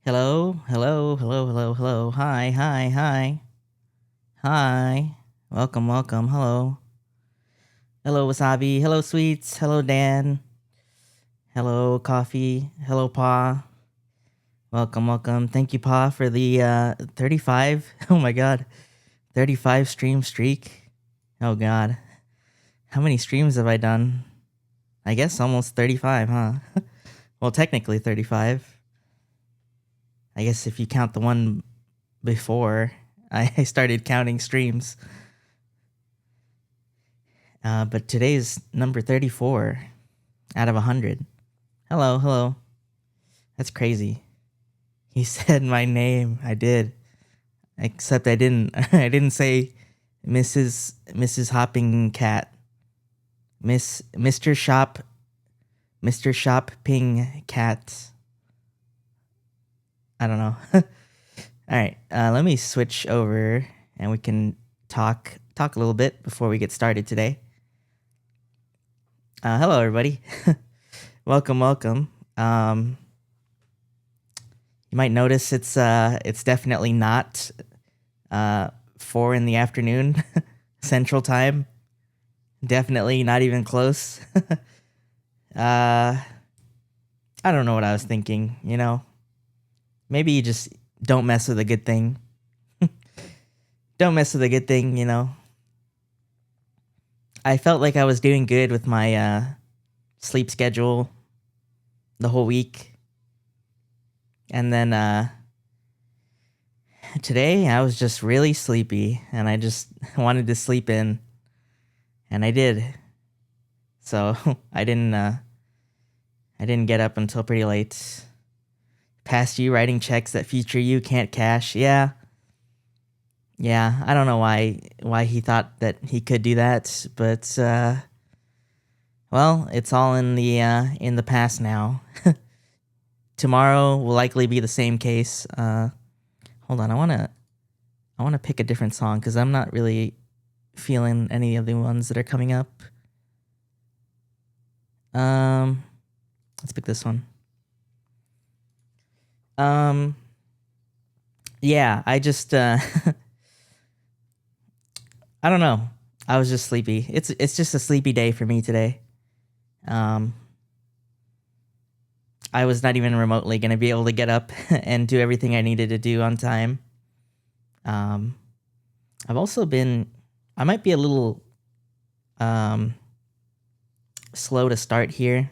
Hello, hello, hello, hello, hello. Hi, hi, hi, hi. Welcome, welcome. Hello, hello, Wasabi. Hello, Sweets. Hello, Dan. Hello, Coffee. Hello, Pa. Welcome, welcome. Thank you, Pa, for the 35. Oh my God, 35 stream streak. Oh God, how many streams have I done? I guess almost 35, huh? Well, technically 35. I guess if you count the one before I started counting streams. But today's number 34 out of 100. Hello, hello. That's crazy. He said my name. I did. Except I didn't. I didn't say Mrs. Hopping Cat. Mr. Shopping Cat. I don't know. All right. Let me switch over and we can talk a little bit before we get started today. Hello, everybody. Welcome, welcome. You might notice it's definitely not 4 in the afternoon Central Time. Definitely not even close. I don't know what I was thinking, you know. Maybe you just don't mess with a good thing. Don't mess with a good thing, you know. I felt like I was doing good with my sleep schedule the whole week. And then today I was just really sleepy and I just wanted to sleep in. And I did. So I didn't get up until pretty late. Past you writing checks that future you can't cash. Yeah. Yeah, I don't know why he thought that he could do that, but well, it's all in the past now. Tomorrow will likely be the same case. Hold on, I wanna pick a different song because I'm not really feeling any of the ones that are coming up. Let's pick this one. Yeah, I just I don't know. I was just sleepy. It's just a sleepy day for me today. I was not even remotely going to be able to get up and do everything I needed to do on time. I've also been, I might be a little slow to start here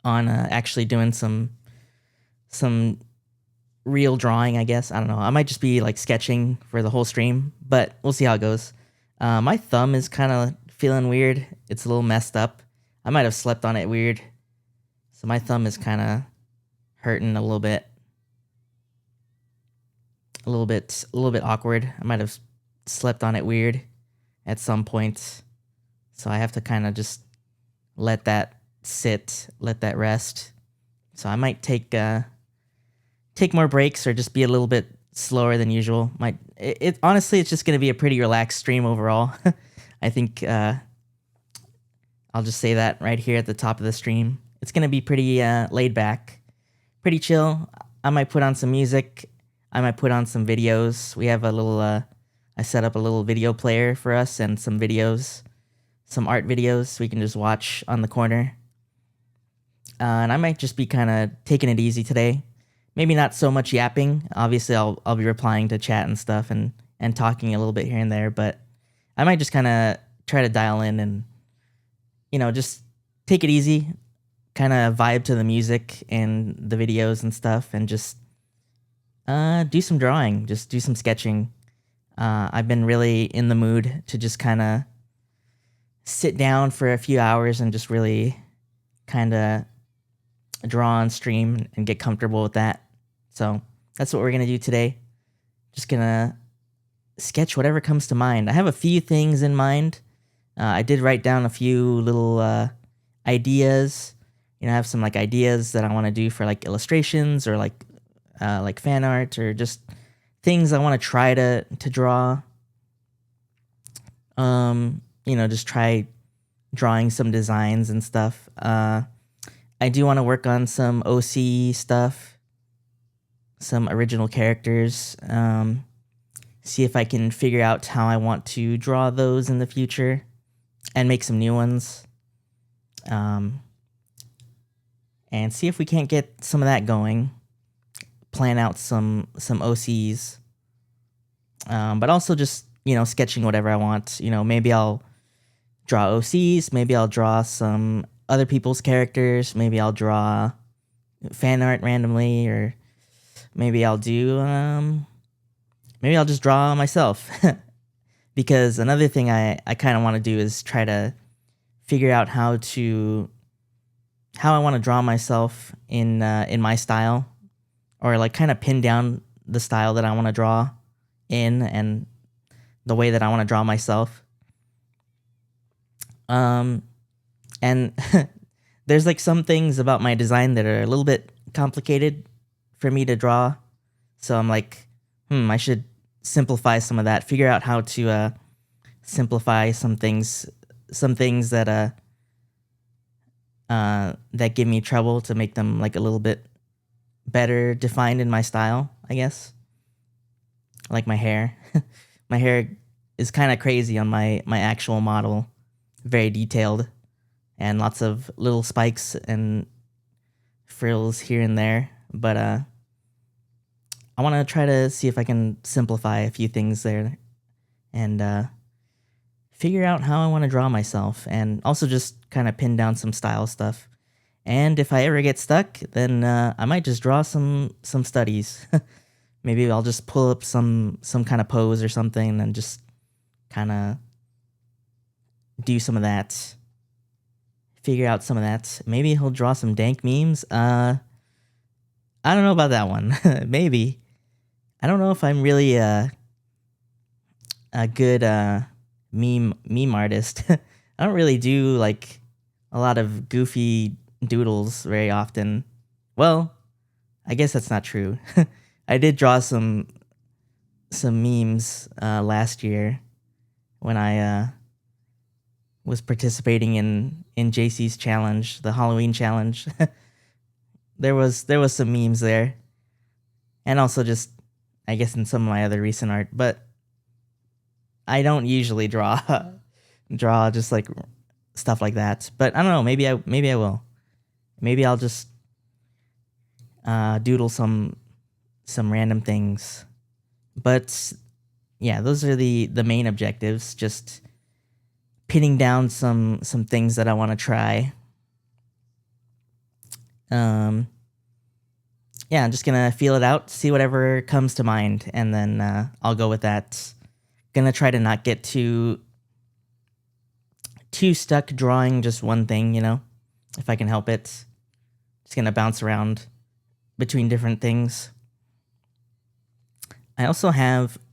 on actually doing some real drawing, I guess. I don't know. I might just be like sketching for the whole stream, but we'll see how it goes. My thumb is kind of feeling weird. It's a little messed up. I might have slept on it weird. So my thumb is kind of hurting a little bit. A little bit awkward. I might have slept on it weird at some point. So I have to kind of just let that sit, let that rest. So I might take more breaks or just be a little bit slower than usual. Honestly, it's just going to be a pretty relaxed stream overall. I think I'll just say that right here at the top of the stream. It's going to be pretty laid back, pretty chill. I might put on some music. I might put on some videos. We have a little, I set up a little video player for us and some videos, some art videos we can just watch on the corner. And I might just be kind of taking it easy today. Maybe not so much yapping. Obviously, I'll be replying to chat and stuff and talking a little bit here and there. But I might just kind of try to dial in and, you know, just take it easy, kind of vibe to the music and the videos and stuff, and just do some drawing, just do some sketching. I've been really in the mood to just kind of sit down for a few hours and just really kind of draw on stream and get comfortable with that. So that's what we're going to do today. Just going to sketch whatever comes to mind. I have a few things in mind. I did write down a few little ideas. You know, I have some like ideas that I want to do for like illustrations or like fan art or just things I want to try to draw. You know, just try drawing some designs and stuff. I do want to work on some OC stuff. some original characters. See if I can figure out how I want to draw those in the future and make some new ones. And see if we can't get some of that going. Plan out some OCs. But also just, sketching whatever I want. Maybe I'll draw OCs. Maybe I'll draw some other people's characters. Maybe I'll draw fan art randomly, or maybe I'll just draw myself. Because another thing I kind of want to do is try to figure out how I want to draw myself in my style, or like kind of pin down the style that I want to draw in and the way that I want to draw myself. And there's like some things about my design that are a little bit complicated for me to draw. So I'm like, I should simplify some of that, figure out how to simplify some things that that give me trouble, to make them like a little bit better defined in my style, I guess. Like my hair. My hair is kind of crazy on my actual model. Very detailed, and lots of little spikes and frills here and there. But I want to try to see if I can simplify a few things there, and figure out how I want to draw myself, and also just kind of pin down some style stuff. And if I ever get stuck, then I might just draw some studies. Maybe I'll just pull up some kind of pose or something and just kind of do some of that. Figure out some of that. Maybe he'll draw some dank memes. I don't know about that one. Maybe. I don't know if I'm really a good meme artist. I don't really do like a lot of goofy doodles very often. Well, I guess that's not true. I did draw some memes last year when I was participating in JC's challenge, the Halloween challenge. there was some memes there, and also just, I guess, in some of my other recent art. But I don't usually draw just like stuff like that. But I don't know. Maybe I will. Maybe I'll just doodle some random things. But yeah, those are the main objectives. Just pinning down some things that I want to try. Yeah, I'm just gonna feel it out, see whatever comes to mind, and then I'll go with that. Gonna try to not get too stuck drawing just one thing, if I can help it. Just gonna bounce around between different things. I also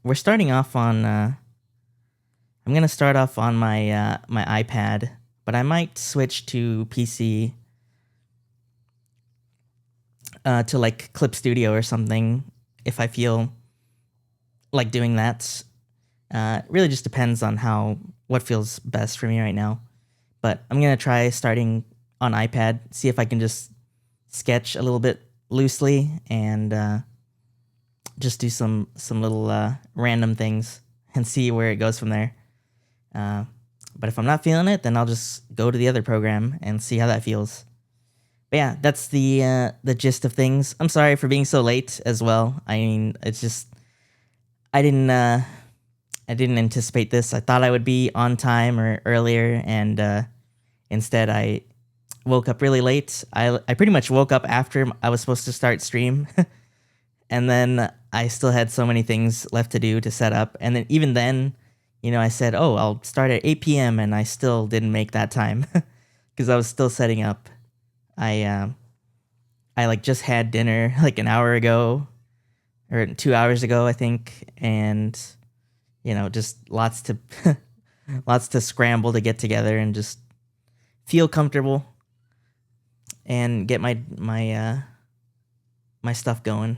we're starting off on, I'm gonna start off on my iPad, but I might switch to PC, to like Clip Studio or something if I feel like doing that. It really just depends on what feels best for me right now. But I'm gonna try starting on iPad, see if I can just sketch a little bit loosely, and just do some little random things and see where it goes from there. But if I'm not feeling it, then I'll just go to the other program and see how that feels. But yeah, that's the gist of things. I'm sorry for being so late as well. I mean, it's just I didn't anticipate this. I thought I would be on time or earlier, and instead I woke up really late. I pretty much woke up after I was supposed to start stream. And then I still had so many things left to do to set up. And then even then, I said, oh, I'll start at 8 p.m. and I still didn't make that time because I was still setting up. I like just had dinner like an hour ago or 2 hours ago, I think. And, just lots to scramble to get together and just feel comfortable and get my stuff going,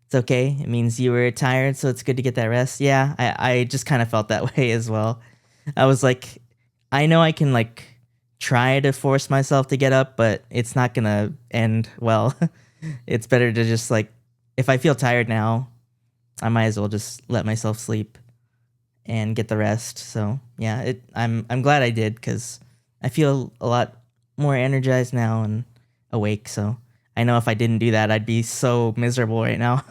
It's okay. It means you were tired, so it's good to get that rest. Yeah, I just kind of felt that way as well. I was like, I know I can try to force myself to get up, but it's not gonna end well. It's better to just like, if I feel tired now, I might as well just let myself sleep and get the rest. So yeah, I'm glad I did because I feel a lot more energized now and awake. So I know if I didn't do that, I'd be so miserable right now.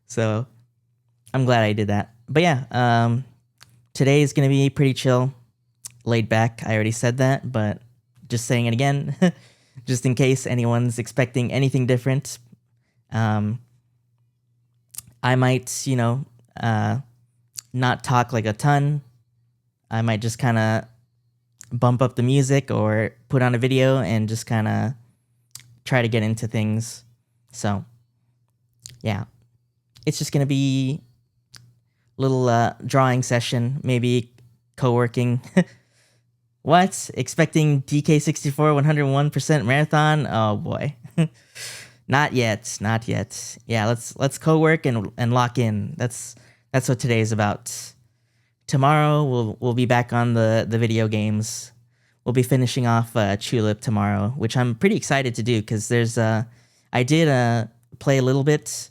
So I'm glad I did that. But yeah, today is gonna be pretty chill, laid back. I already said that, but just saying it again, just in case anyone's expecting anything different. I might, not talk like a ton. I might just kind of bump up the music or put on a video and just kind of try to get into things. So, yeah, it's just gonna be a little drawing session, maybe co-working. What? Expecting DK64 101% marathon? Oh boy. Not yet, not yet. Yeah, let's co-work and lock in. That's what today is about. Tomorrow we'll be back on the video games. We'll be finishing off Tulip tomorrow, which I'm pretty excited to do because there's I did play a little bit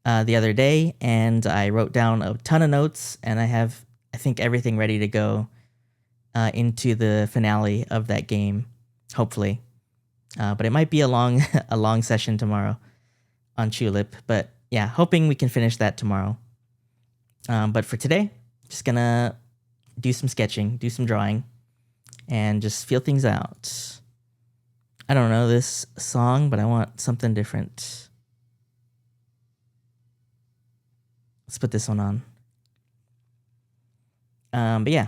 the other day and I wrote down a ton of notes and I think everything ready to go into the finale of that game, hopefully. But it might be a long a long session tomorrow on Tulip. But yeah, hoping we can finish that tomorrow. But for today, just gonna do some sketching, do some drawing, and just feel things out. I don't know this song, but I want something different. Let's put this one on. But yeah,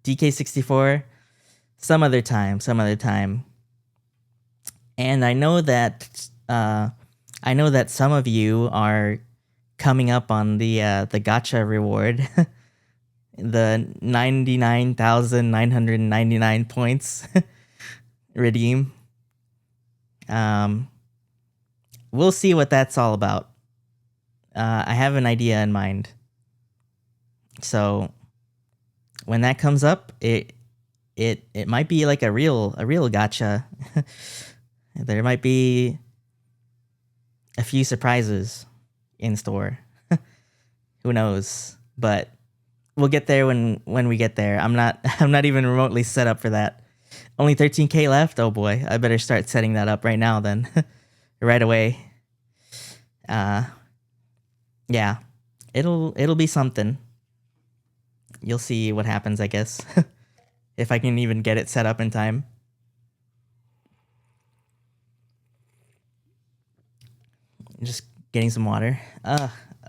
DK64, some other time, some other time. And I know that some of you are coming up on the gacha reward, the 99,999 points redeem. We'll see what that's all about. I have an idea in mind. So when that comes up, it might be like a real gacha. There might be a few surprises in store. Who knows? But we'll get there when we get there. I'm not even remotely set up for that. Only 13k left. Oh boy, I better start setting that up right now then. Right away. Yeah. It'll be something. You'll see what happens, I guess. If I can even get it set up in time. Just getting some water.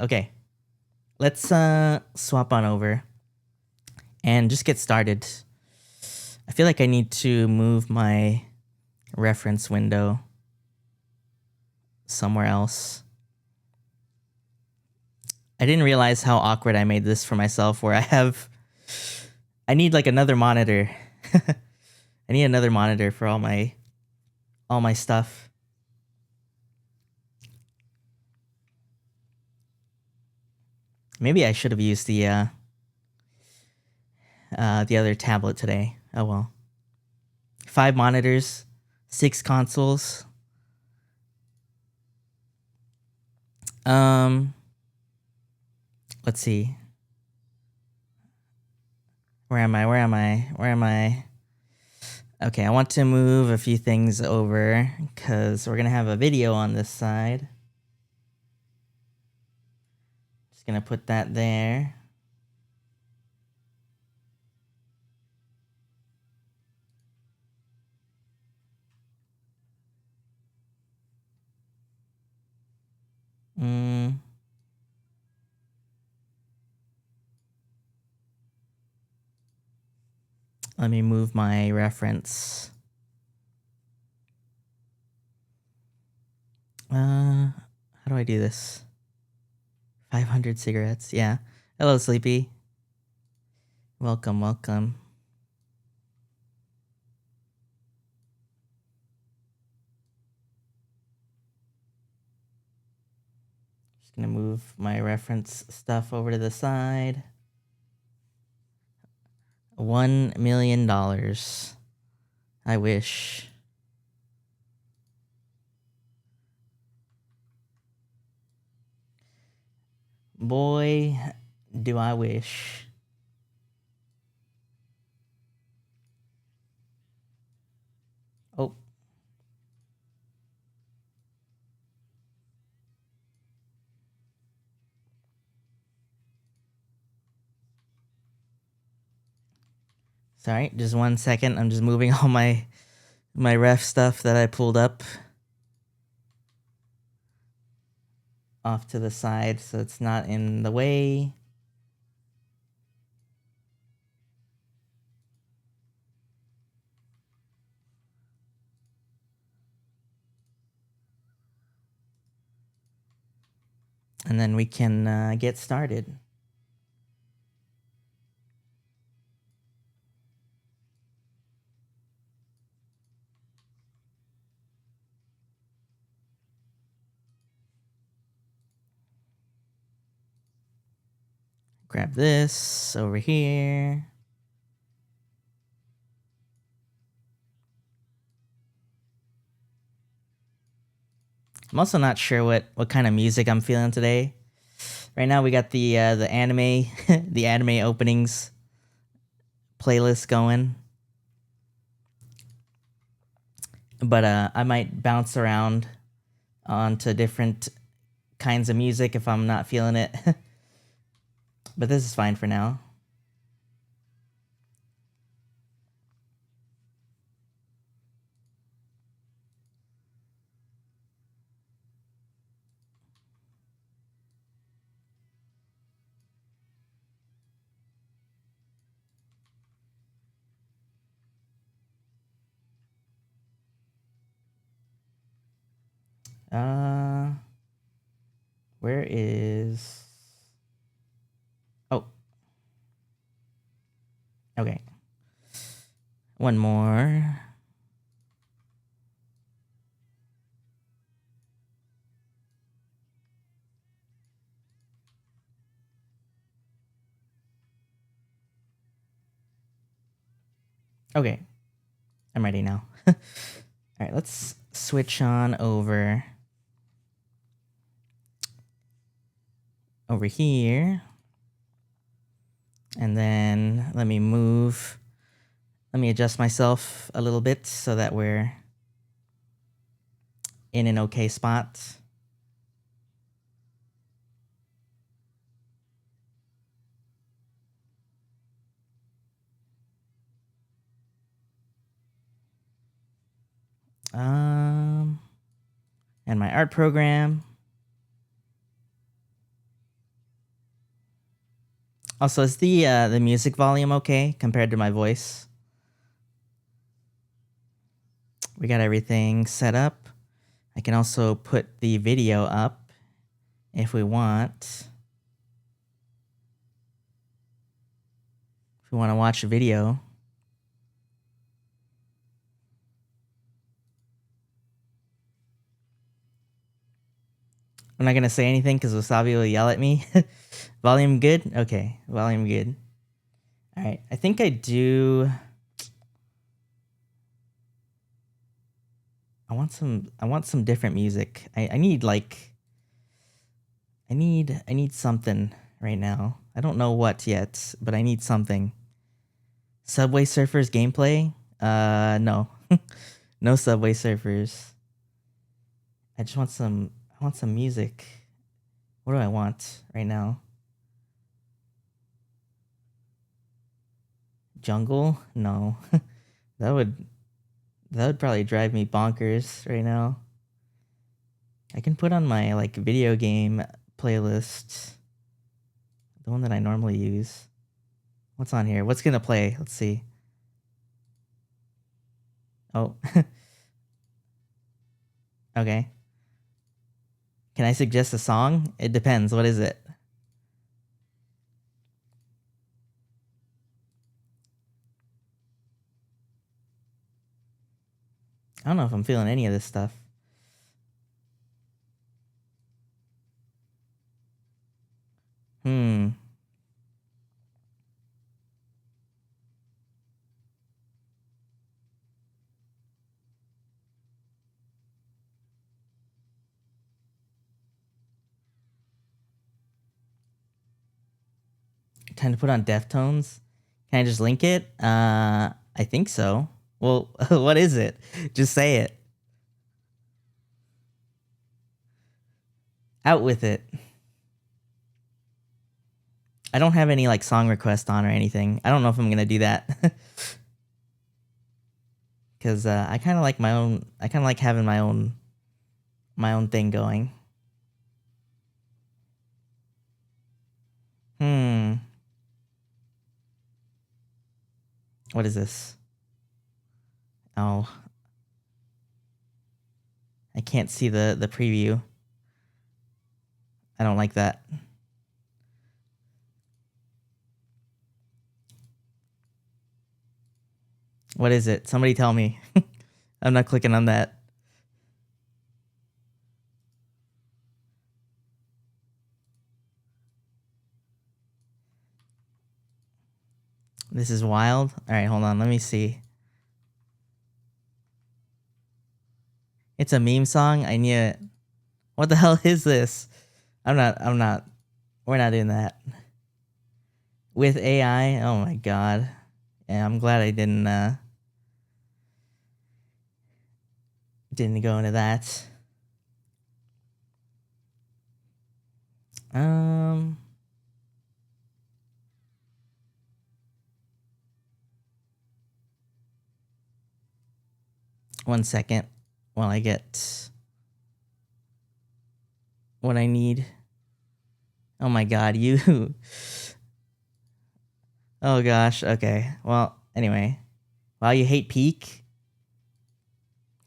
Okay. Let's swap on over and just get started. I feel like I need to move my reference window somewhere else. I didn't realize how awkward I made this for myself where I need like another monitor. I need another monitor for all my stuff. Maybe I should have used the other tablet today. Oh well. 5 monitors, 6 consoles. Let's see. Where am I? Okay, I want to move a few things over because we're gonna have a video on this side. Just gonna put that there. Let me move my reference. How do I do this? 500 cigarettes. Yeah. Hello, Sleepy. Welcome. Just gonna move my reference stuff over to the side. $1 million. I wish. Boy, do I wish. Oh. Sorry, just 1 second. I'm just moving all my ref stuff that I pulled up off to the side so it's not in the way. And then we can get started. Grab this over here. I'm also not sure what kind of music I'm feeling today. Right now we got the anime the anime openings playlist going. But I might bounce around onto different kinds of music if I'm not feeling it. But this is fine for now. Where is... Oh. Okay. One more. Okay. I'm ready now. All right, let's switch on over here. And then let me adjust myself a little bit so that we're in an okay spot. And my art program. Also, is the music volume okay compared to my voice? We got everything set up. I can also put the video up if we want. If we want to watch a video. I'm not going to say anything because Wasabi will yell at me. Volume good? Okay, volume good. All right, I think I do... I want some different music. I need like... I need something right now. I don't know what yet, but I need something. Subway Surfers gameplay? No. No Subway Surfers. I just want some music. What do I want right now? Jungle? No. that would probably drive me bonkers right now. I can put on my like video game playlist. The one that I normally use. What's on here? What's gonna play? Let's see. Oh. Okay. Can I suggest a song? It depends. What is it? I don't know if I'm feeling any of this stuff. Time to put on Deftones. Can I just link it? I think so. Well, what is it? Just say it. Out with it. I don't have any like song request on or anything. I don't know if I'm gonna do that. Cause I kinda like my own I kinda like having my own thing going. What is this? Oh. I can't see the preview. I don't like that. What is it? Somebody tell me. I'm not clicking on that. This is wild. All right, hold on. Let me see. It's a meme song. I knew it. What the hell is this? I'm not. We're not doing that. With AI? Oh my god. Yeah, I'm glad I didn't go into that. One second while I get what I need. Oh my god, you. Oh gosh, okay. Well, anyway. Wow, you hate Peak?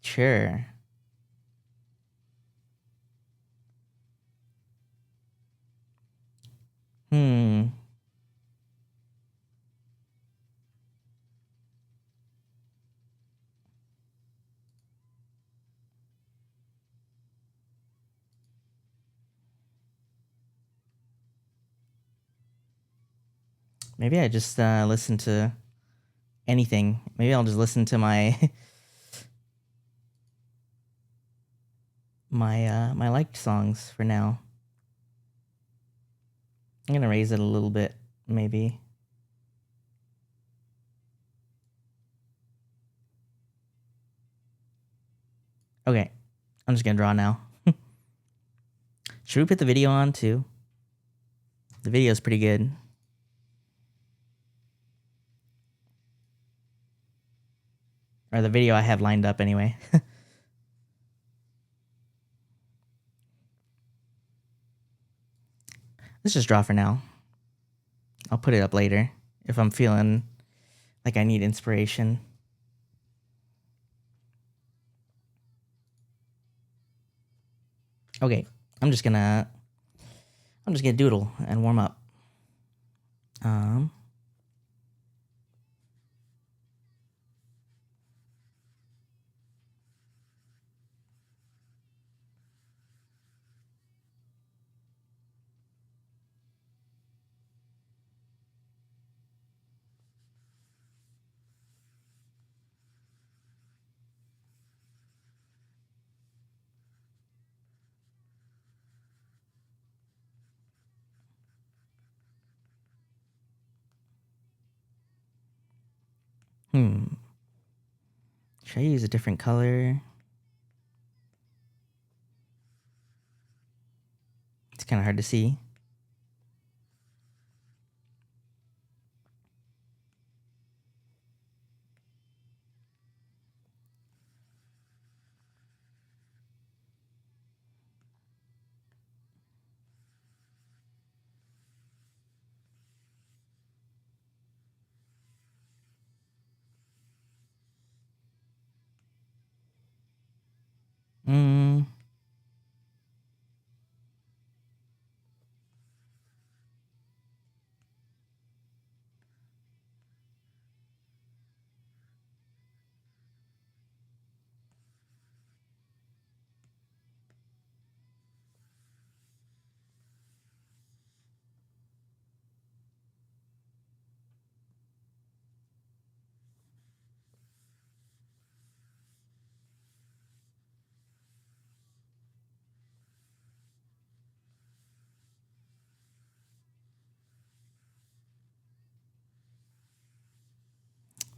Sure. Maybe I just listen to anything. Maybe I'll just listen to my my liked songs for now. I'm gonna raise it a little bit, maybe. Okay, I'm just gonna draw now. Should we put the video on too? The video's pretty good. Or the video I have lined up anyway. Let's just draw for now. I'll put it up later if I'm feeling like I need inspiration. Okay, I'm just gonna doodle and warm up. Should I use a different color? It's kind of hard to see.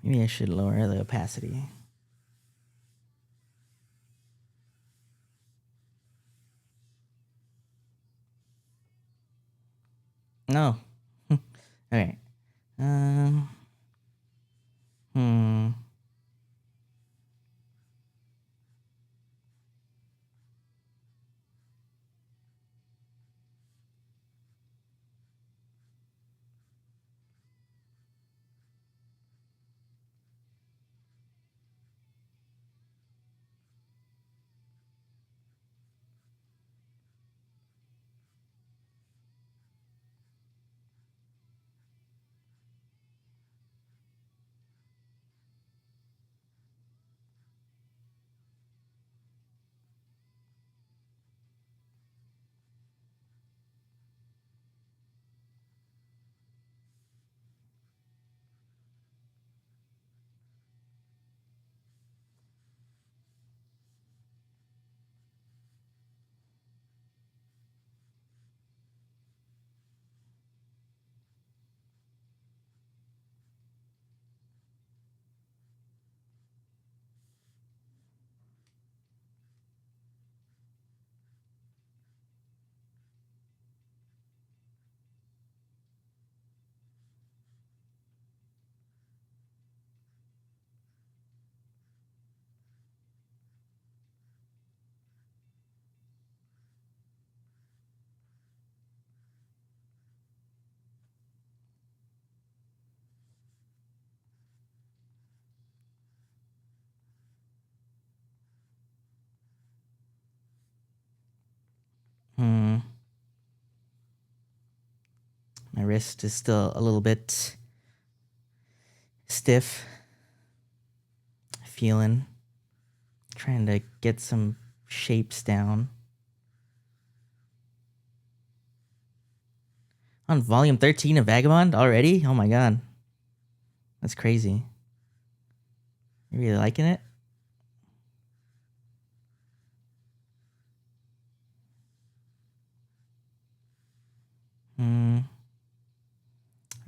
Maybe I should lower the opacity. No. Okay. Hmm. My wrist is still a little bit stiff. Feeling. Trying to get some shapes down. On volume 13 of Vagabond already? Oh my god. That's crazy. You really liking it?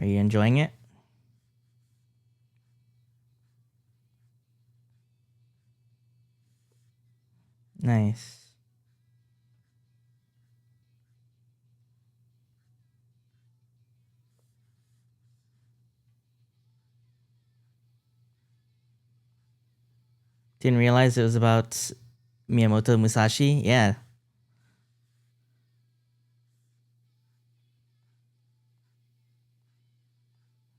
Are you enjoying it? Nice. Didn't realize it was about Miyamoto Musashi. Yeah.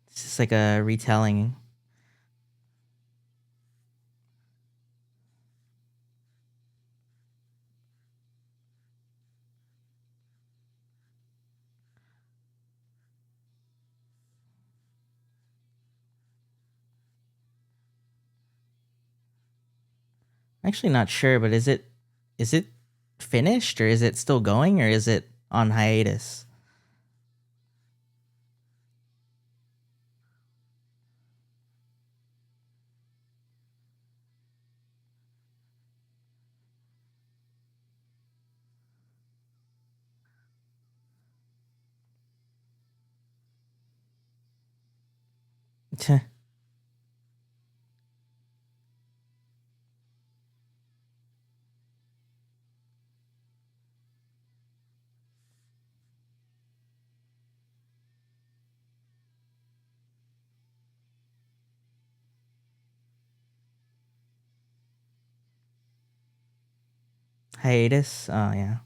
It's just like a retelling. Actually not sure, but is it finished or is it still going or is it on hiatus? Hiatus? Oh yeah.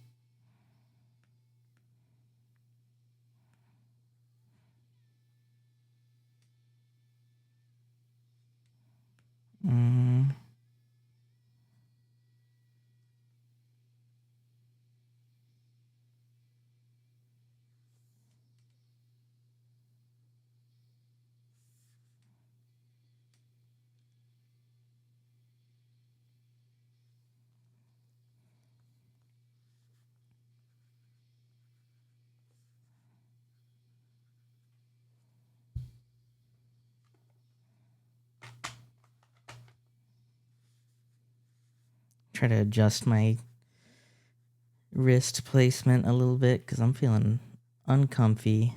Try to adjust my wrist placement a little bit because I'm feeling uncomfy.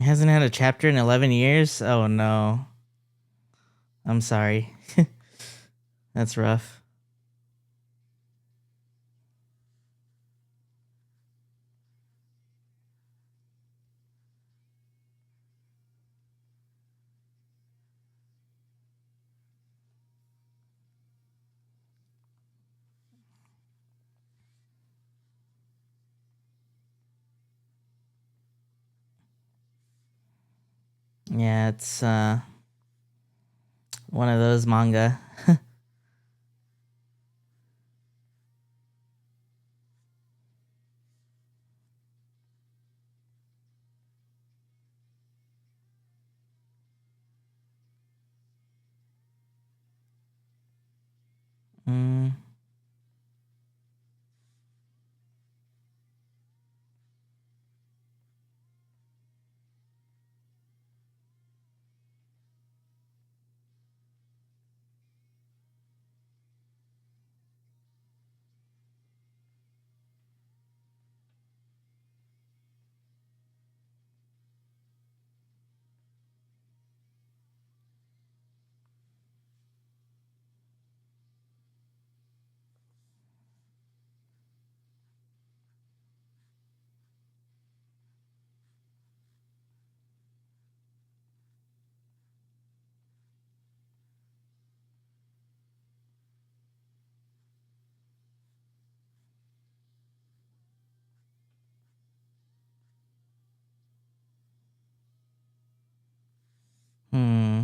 Hasn't had a chapter in 11 years? Oh no. I'm sorry. That's rough. Yeah, it's one of those manga. mm, hmm.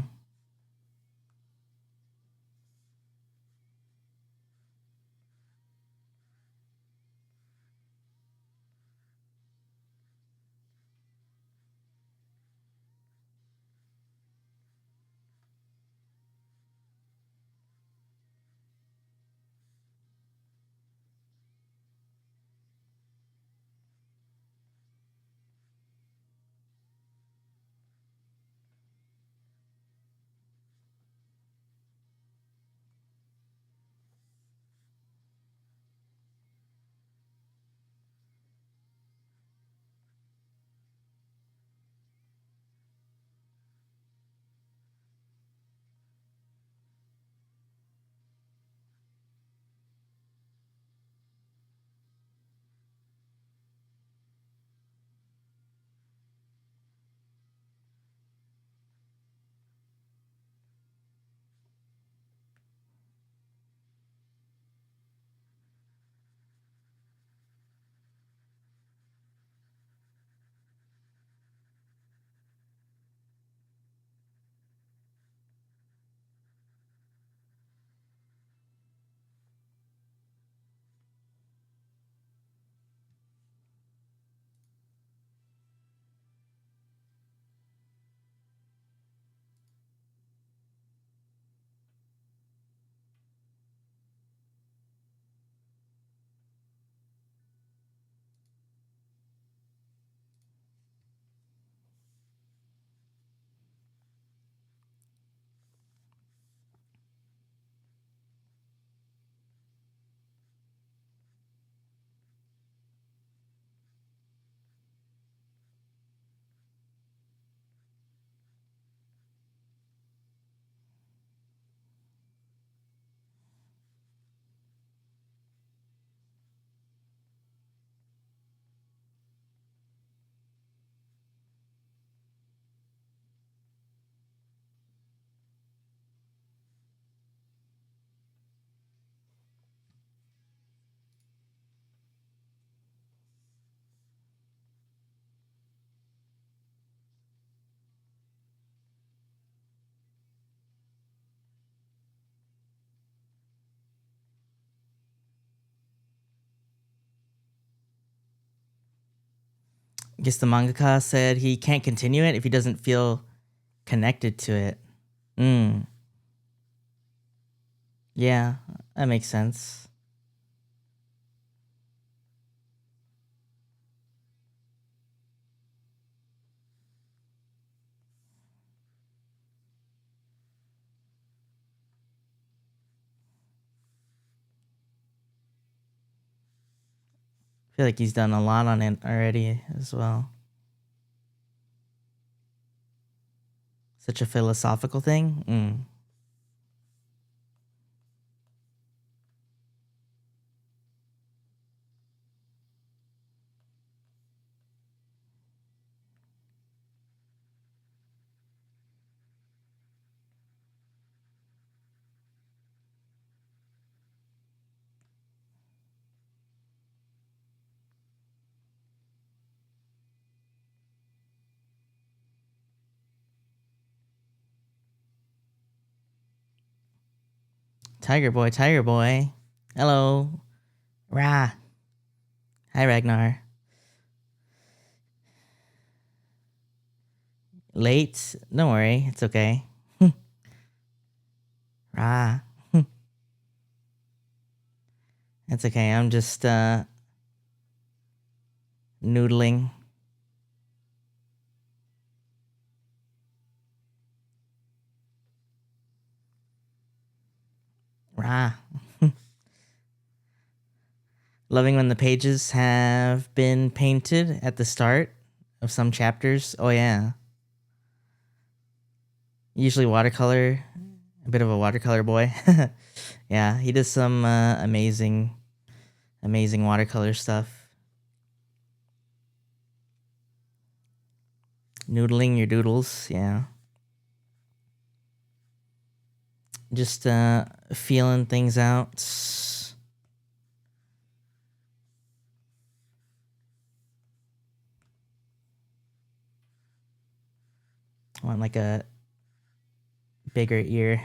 I guess the mangaka said he can't continue it if he doesn't feel connected to it. Mm. Yeah, that makes sense. I feel like he's done a lot on it already as well. Such a philosophical thing. Tiger boy, tiger boy. Hello. Rah. Hi, Ragnar. Late? Don't worry. It's okay. Rah. It's okay. I'm just, noodling. Rah. Loving when the pages have been painted at the start of some chapters. Oh, yeah. Usually watercolor. A bit of a watercolor boy. Yeah, he does some amazing watercolor stuff. Noodling your doodles. Yeah. Just feeling things out. I want like a bigger ear.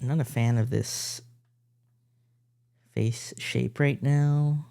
I'm not a fan of this face shape right now.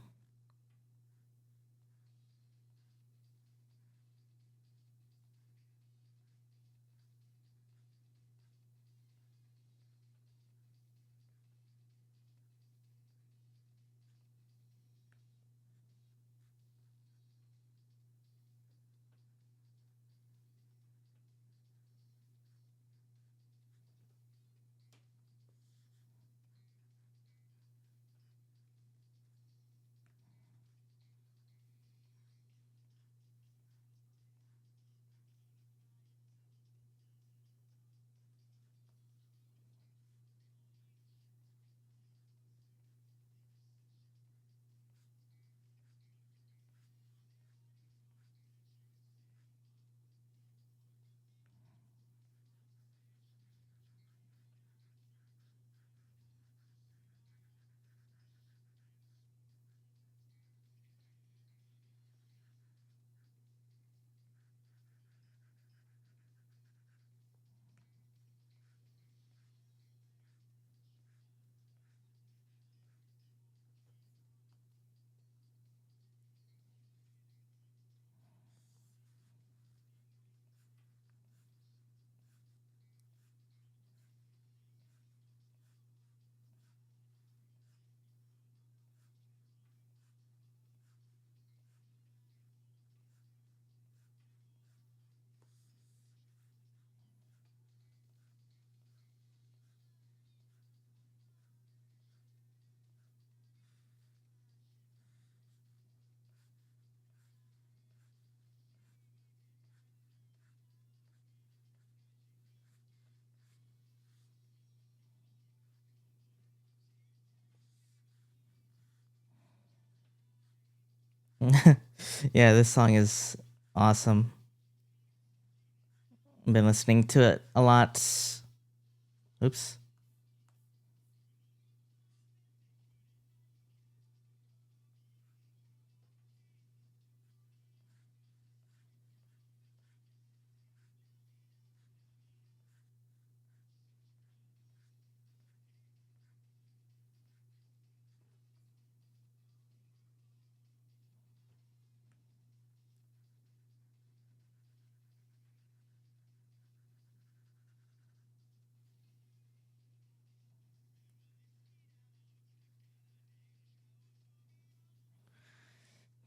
Yeah, this song is awesome. I've been listening to it a lot. Oops.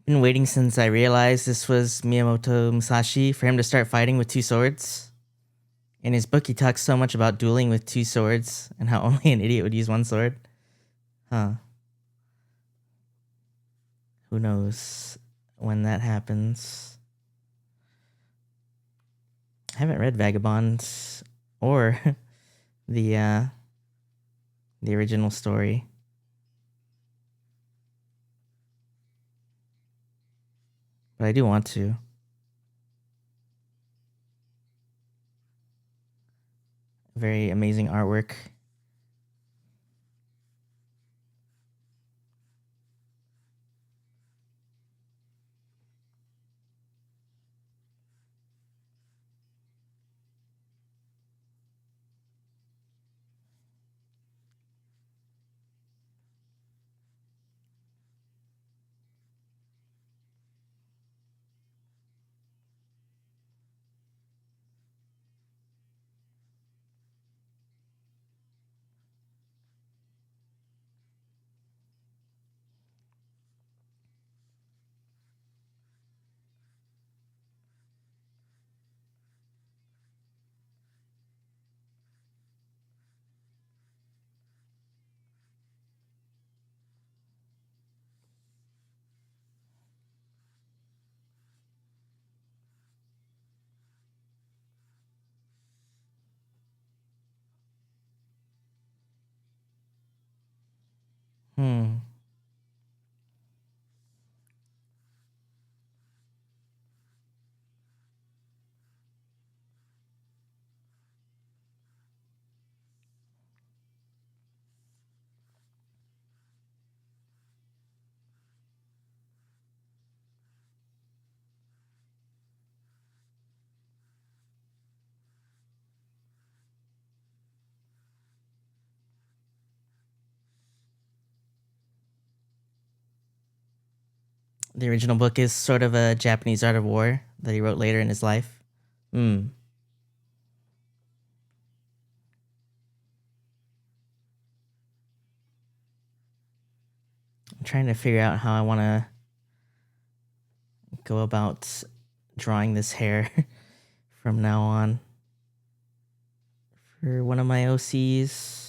been waiting since I realized this was Miyamoto Musashi for him to start fighting with two swords. In his book, he talks so much about dueling with two swords and how only an idiot would use one sword. Huh. Who knows when that happens? I haven't read Vagabond or the original story. But I do want to. Very amazing artwork. Hmm. The original book is sort of a Japanese art of war that he wrote later in his life. Hmm. I'm trying to figure out how I want to go about drawing this hair from now on. For one of my OCs.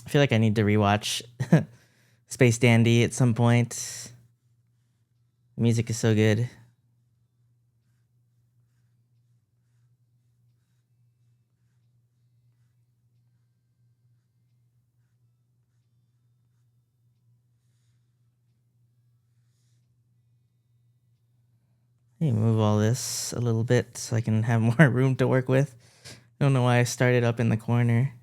I feel like I need to rewatch Space Dandy at some point. The music is so good. Let me move all this a little bit so I can have more room to work with. I don't know why I started up in the corner.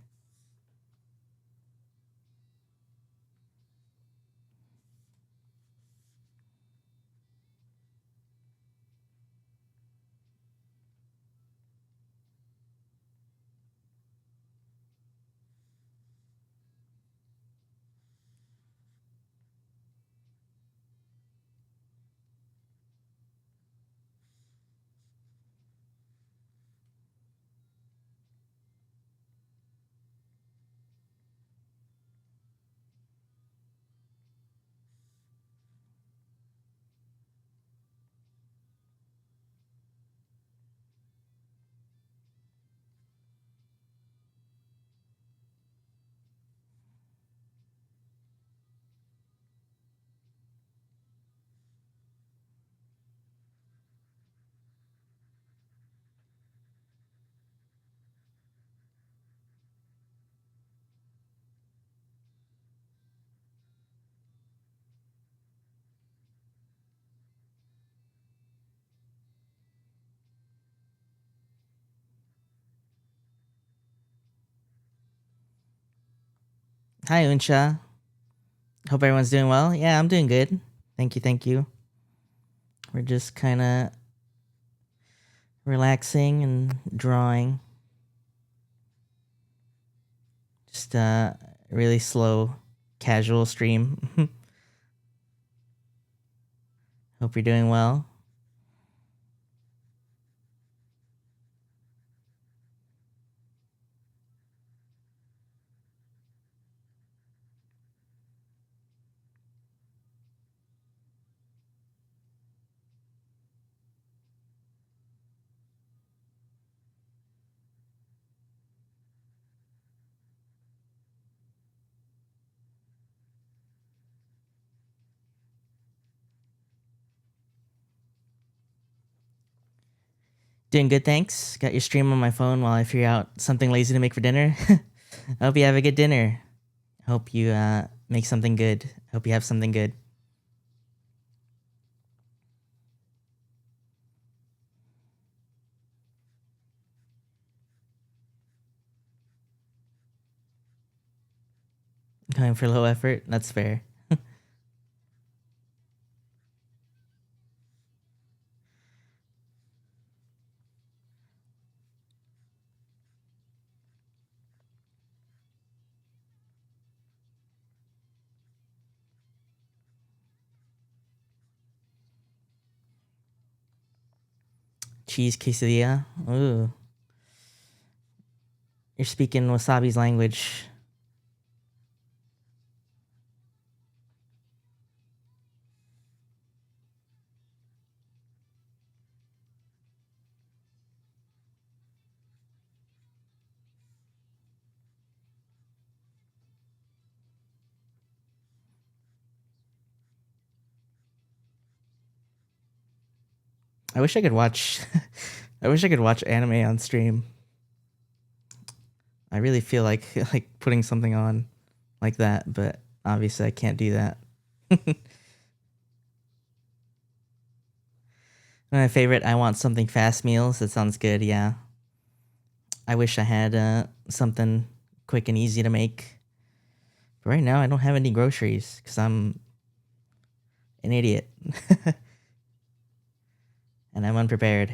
Hi, Unsha. Hope everyone's doing well. Yeah, I'm doing good. Thank you, thank you. We're just kind of relaxing and drawing. Just a really slow, casual stream. Hope you're doing well. Doing good, thanks. Got your stream on my phone while I figure out something lazy to make for dinner. I hope you have a good dinner. Hope you make something good. Hope you have something good. Going for low effort? That's fair. Cheese quesadilla. Ooh. You're speaking Wasabi's language. I wish I could watch I wish I could watch anime on stream. I really feel like putting something on like that, but obviously I can't do that. My favorite, I want something fast meals. That sounds good, yeah. I wish I had something quick and easy to make. But right now I don't have any groceries because I'm an idiot. And I'm unprepared.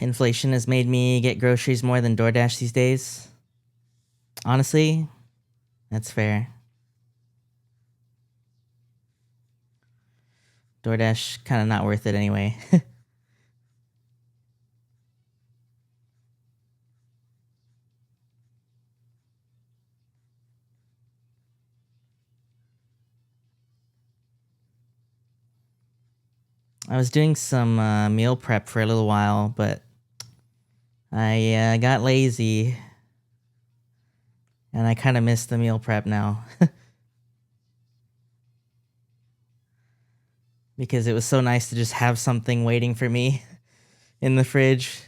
Inflation has made me get groceries more than DoorDash these days. Honestly, that's fair. DoorDash kind of not worth it anyway. I was doing some meal prep for a little while, but I got lazy and I kind of miss the meal prep now. Because it was so nice to just have something waiting for me in the fridge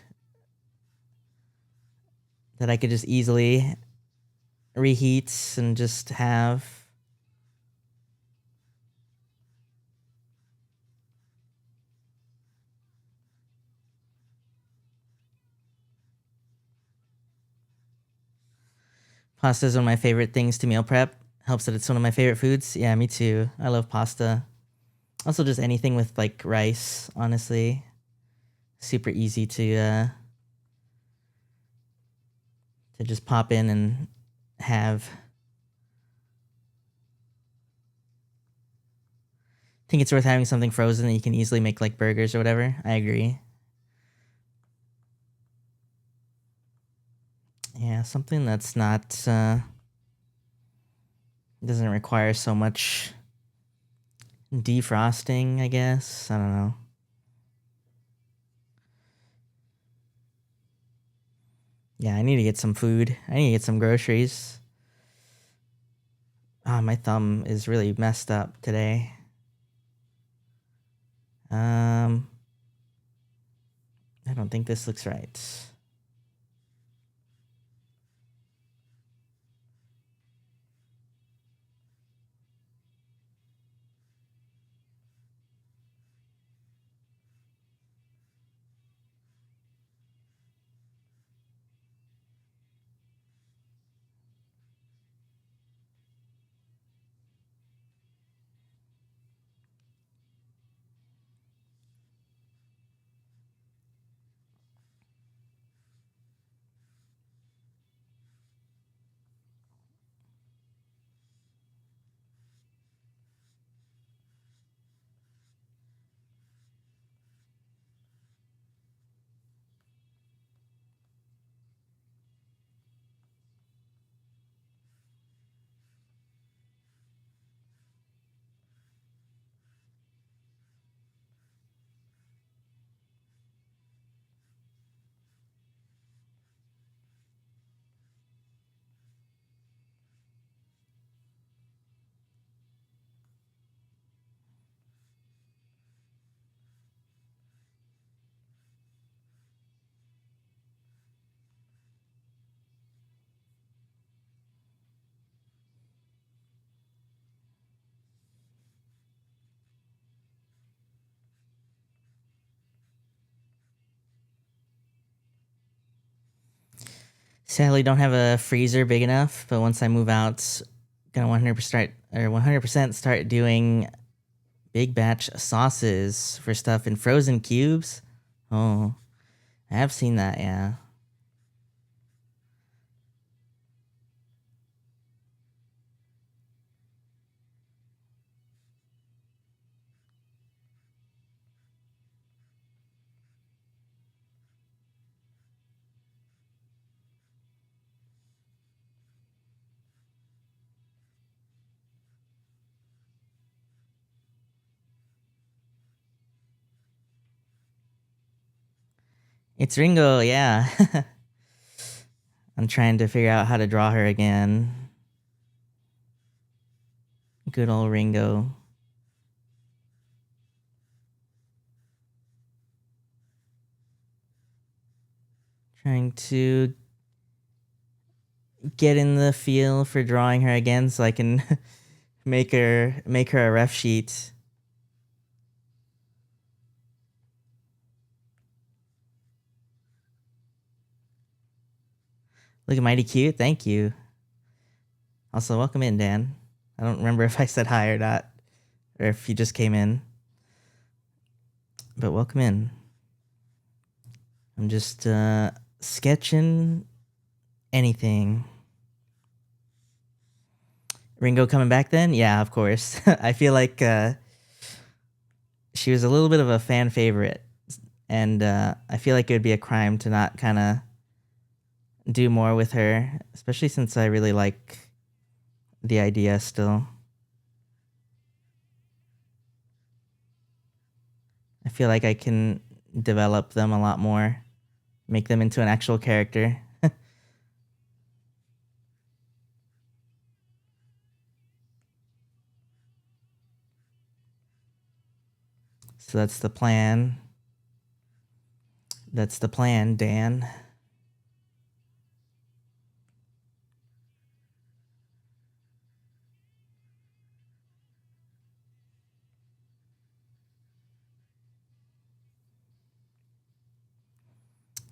that I could just easily reheat and just have. Pasta is one of my favorite things to meal prep. Helps that it's one of my favorite foods. Yeah, me too. I love pasta. Also, just anything with like rice, honestly. Super easy to just pop in and have. I think it's worth having something frozen that you can easily make like burgers or whatever. I agree. Yeah, something that's not doesn't require so much defrosting, I guess. I don't know. Yeah, I need to get some food. I need to get some groceries. Ah, my thumb is really messed up today. I don't think this looks right. Sadly, don't have a freezer big enough, but once I move out, gonna 100% start doing big batch sauces for stuff in frozen cubes. Oh, I have seen that, yeah. It's Ringo, yeah. I'm trying to figure out how to draw her again. Good old Ringo. Trying to get in the feel for drawing her again so I can make her a ref sheet. Looking mighty cute, thank you. Also, welcome in, Dan. I don't remember if I said hi or not, or if you just came in. But welcome in. I'm just sketching anything. Ringo coming back then? Yeah, of course. I feel like she was a little bit of a fan favorite, and I feel like it would be a crime to not kind of do more with her, especially since I really like the idea still. I feel like I can develop them a lot more, make them into an actual character. So that's the plan. That's the plan, Dan.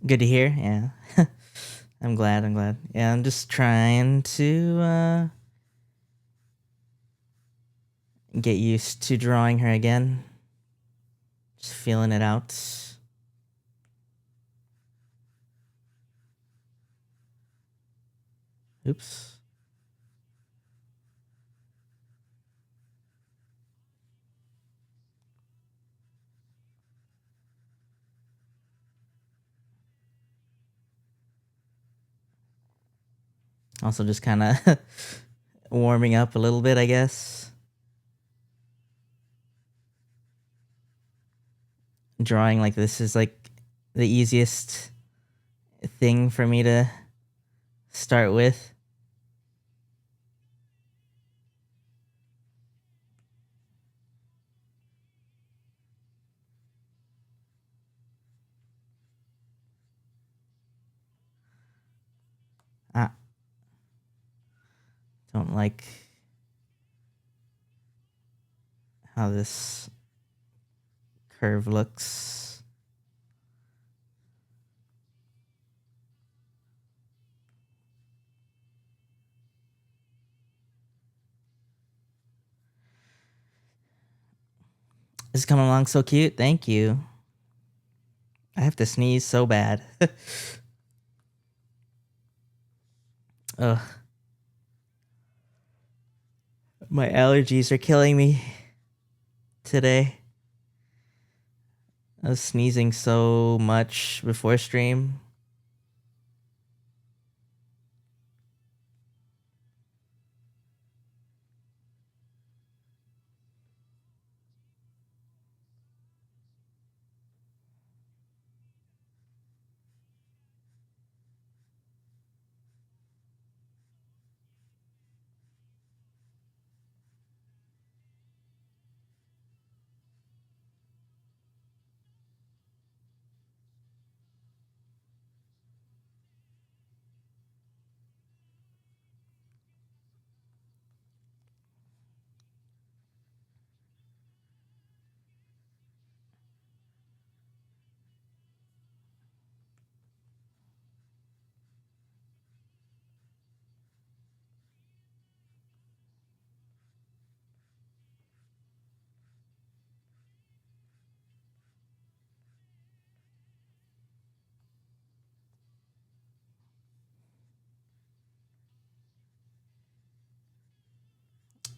Good to hear. Yeah. I'm glad. Yeah, I'm just trying to get used to drawing her again. Just feeling it out. Oops. Also, just kind of warming up a little bit, I guess. Drawing like this is like the easiest thing for me to start with. I don't like how this curve looks. This is coming along so cute. Thank you. I have to sneeze so bad. Ugh. My allergies are killing me today. I was sneezing so much before stream.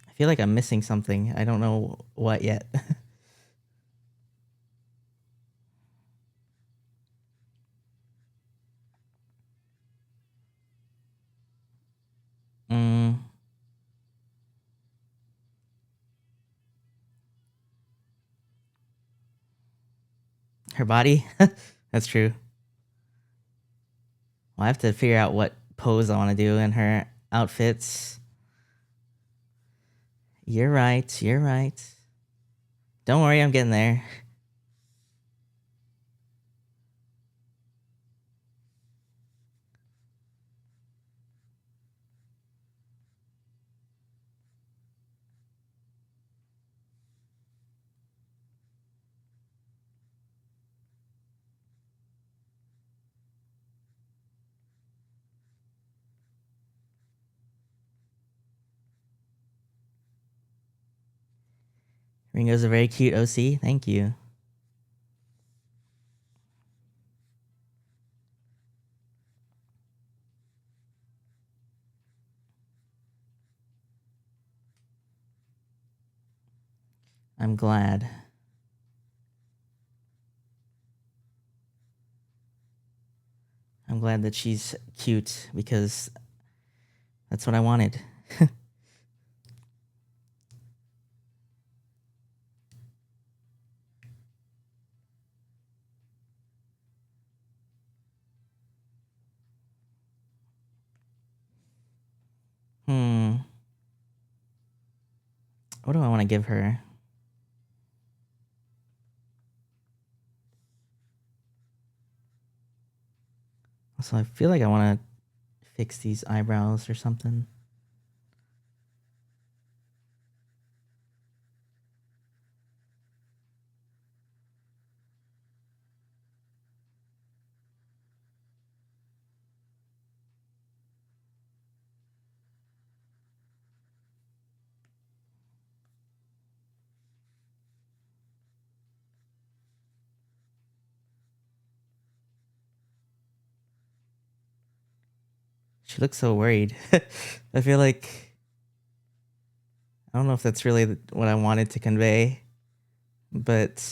I feel like I'm missing something. I don't know what yet. mm. Her body? That's true. Well, I have to figure out what pose I want to do in her outfits. You're right. You're right. Don't worry, I'm getting there. Ringo's a very cute OC. Thank you. I'm glad. I'm glad that she's cute because that's what I wanted. What do I want to give her? So I feel like I want to fix these eyebrows or something. She looks so worried. I feel like I don't know if that's really what I wanted to convey, but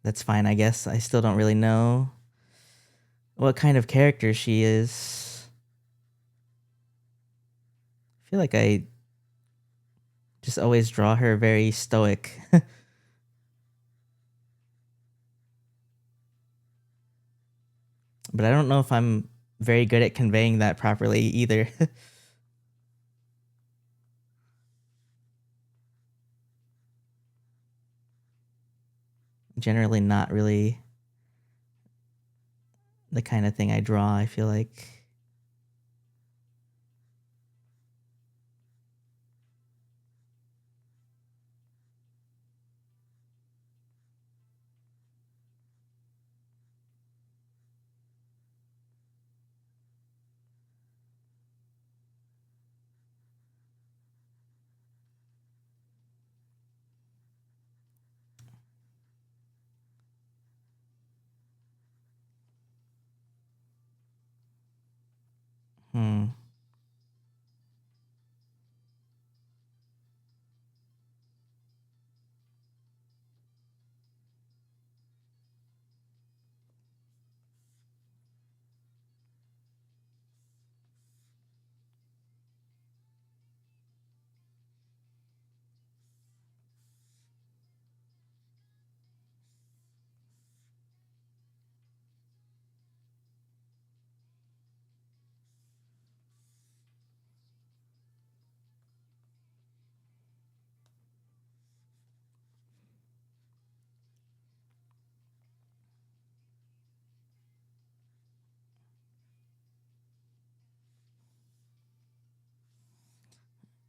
that's fine, I guess. I still don't really know what kind of character she is. I feel like I just always draw her very stoic. But I don't know if I'm very good at conveying that properly either. Generally not really. the kind of thing I draw, I feel like. Hmm.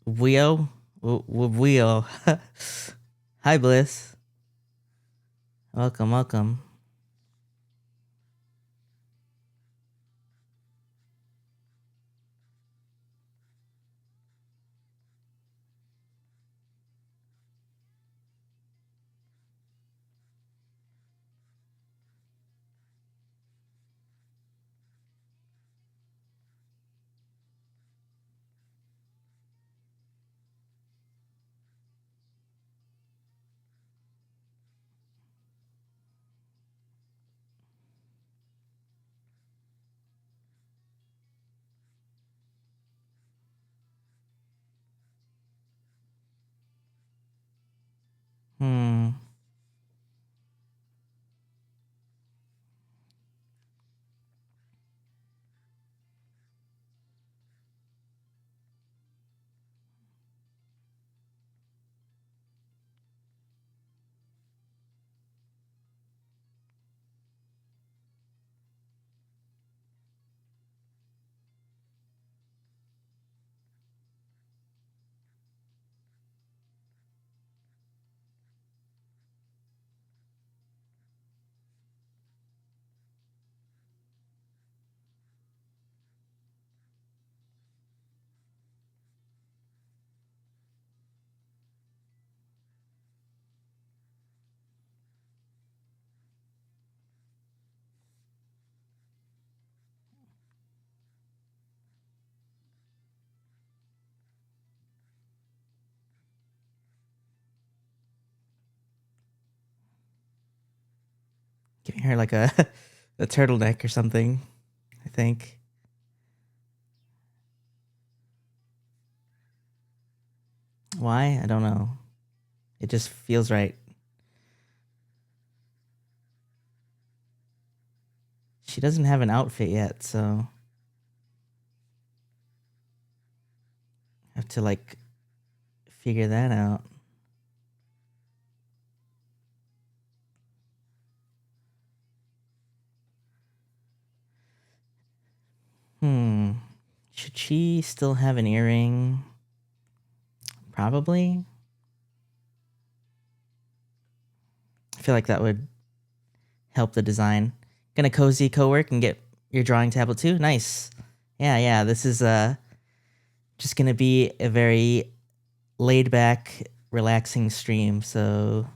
Wio? Wio. Hi, Bliss. Welcome, welcome. Hmm. Giving her like a a turtleneck or something, I think. Why? I don't know. It just feels right. She doesn't have an outfit yet, so I have to like figure that out. Hmm. Should she still have an earring? Probably. I feel like that would help the design. Gonna cozy co-work and get your drawing tablet too? Nice. Yeah, yeah. This is just gonna be a very laid back, relaxing stream. So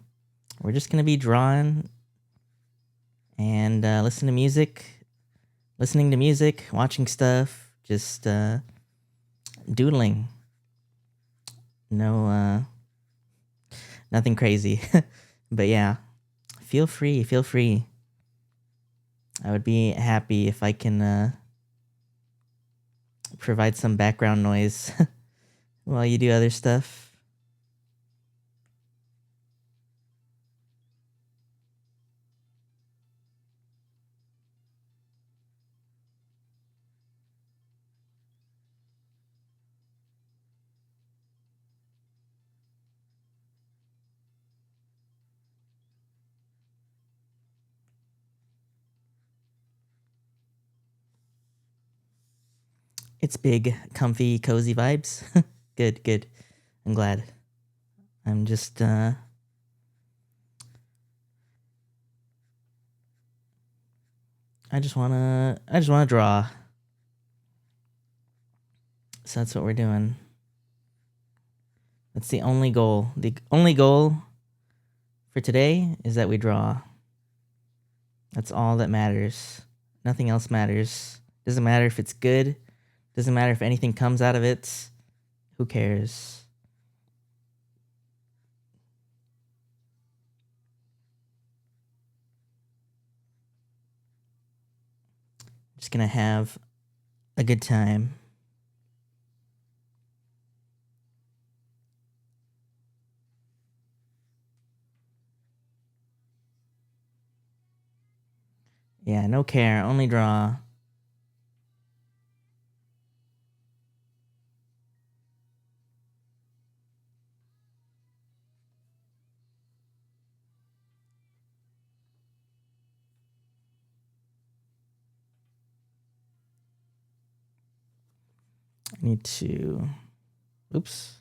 we're just gonna be drawing and listening to music, watching stuff, just doodling. No nothing crazy. But yeah, feel free, feel free. I would be happy if I can provide some background noise while you do other stuff. It's big, comfy, cozy vibes. Good, good. I'm glad. I'm just I just wanna draw. So that's what we're doing. That's the only goal. The only goal for today is that we draw. That's all that matters. Nothing else matters. Doesn't matter if it's good. Doesn't matter if anything comes out of it. Who cares? Just gonna have a good time. Yeah, no care, only draw. I need to. Oops.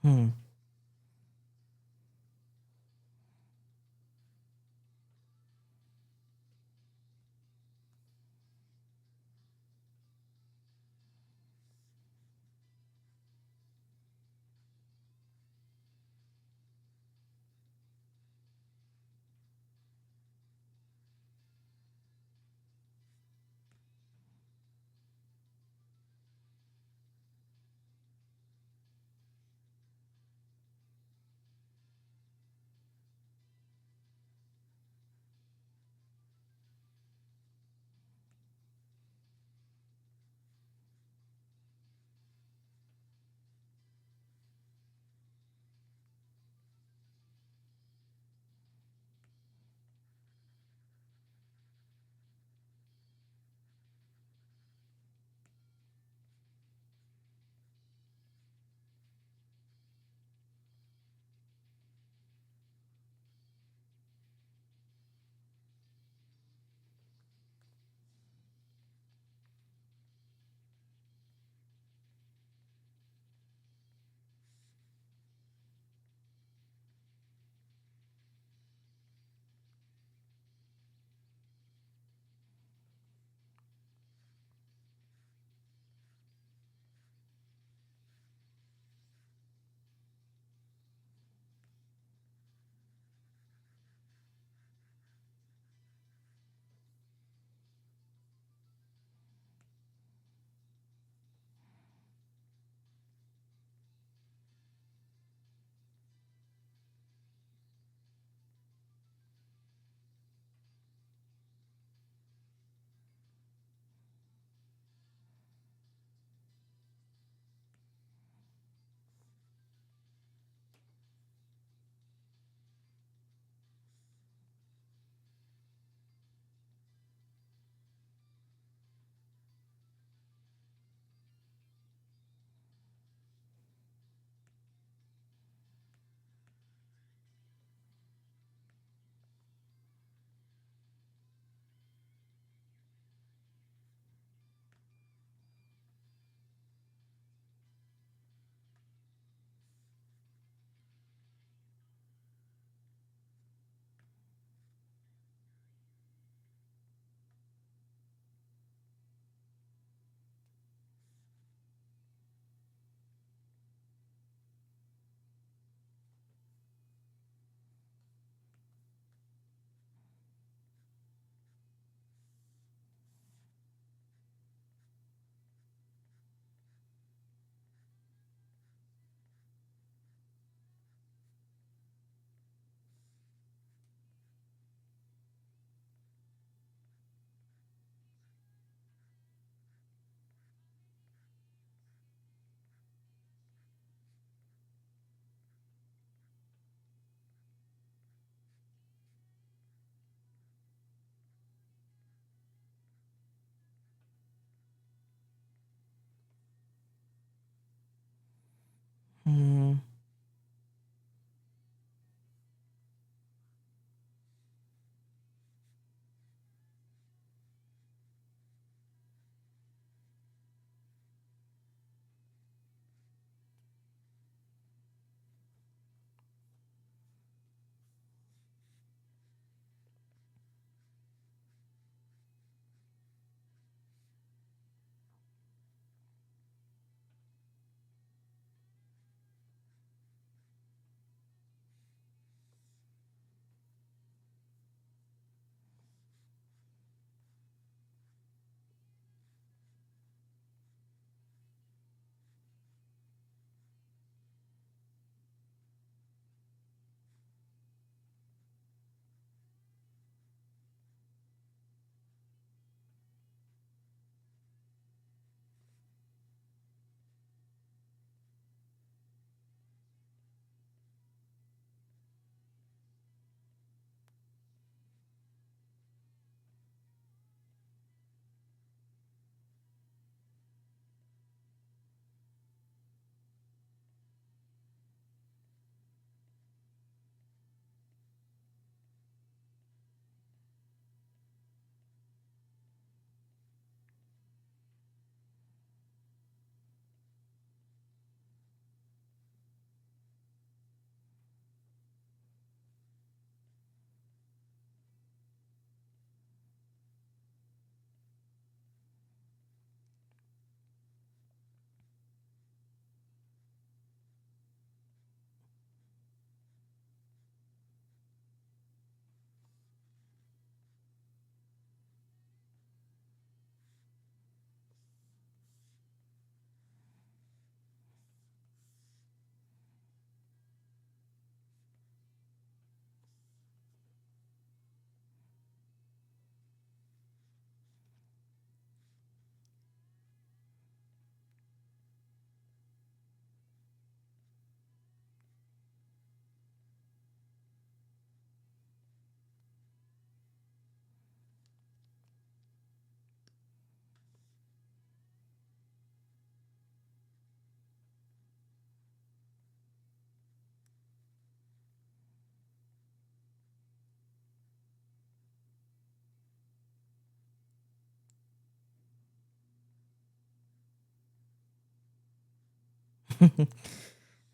Hmm. Hmm.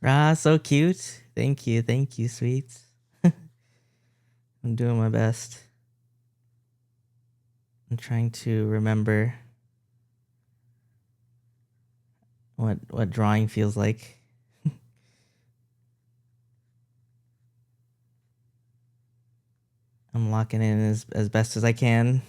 Ra, so cute. Thank you, sweets. I'm doing my best. I'm trying to remember what drawing feels like. I'm locking in as best as I can.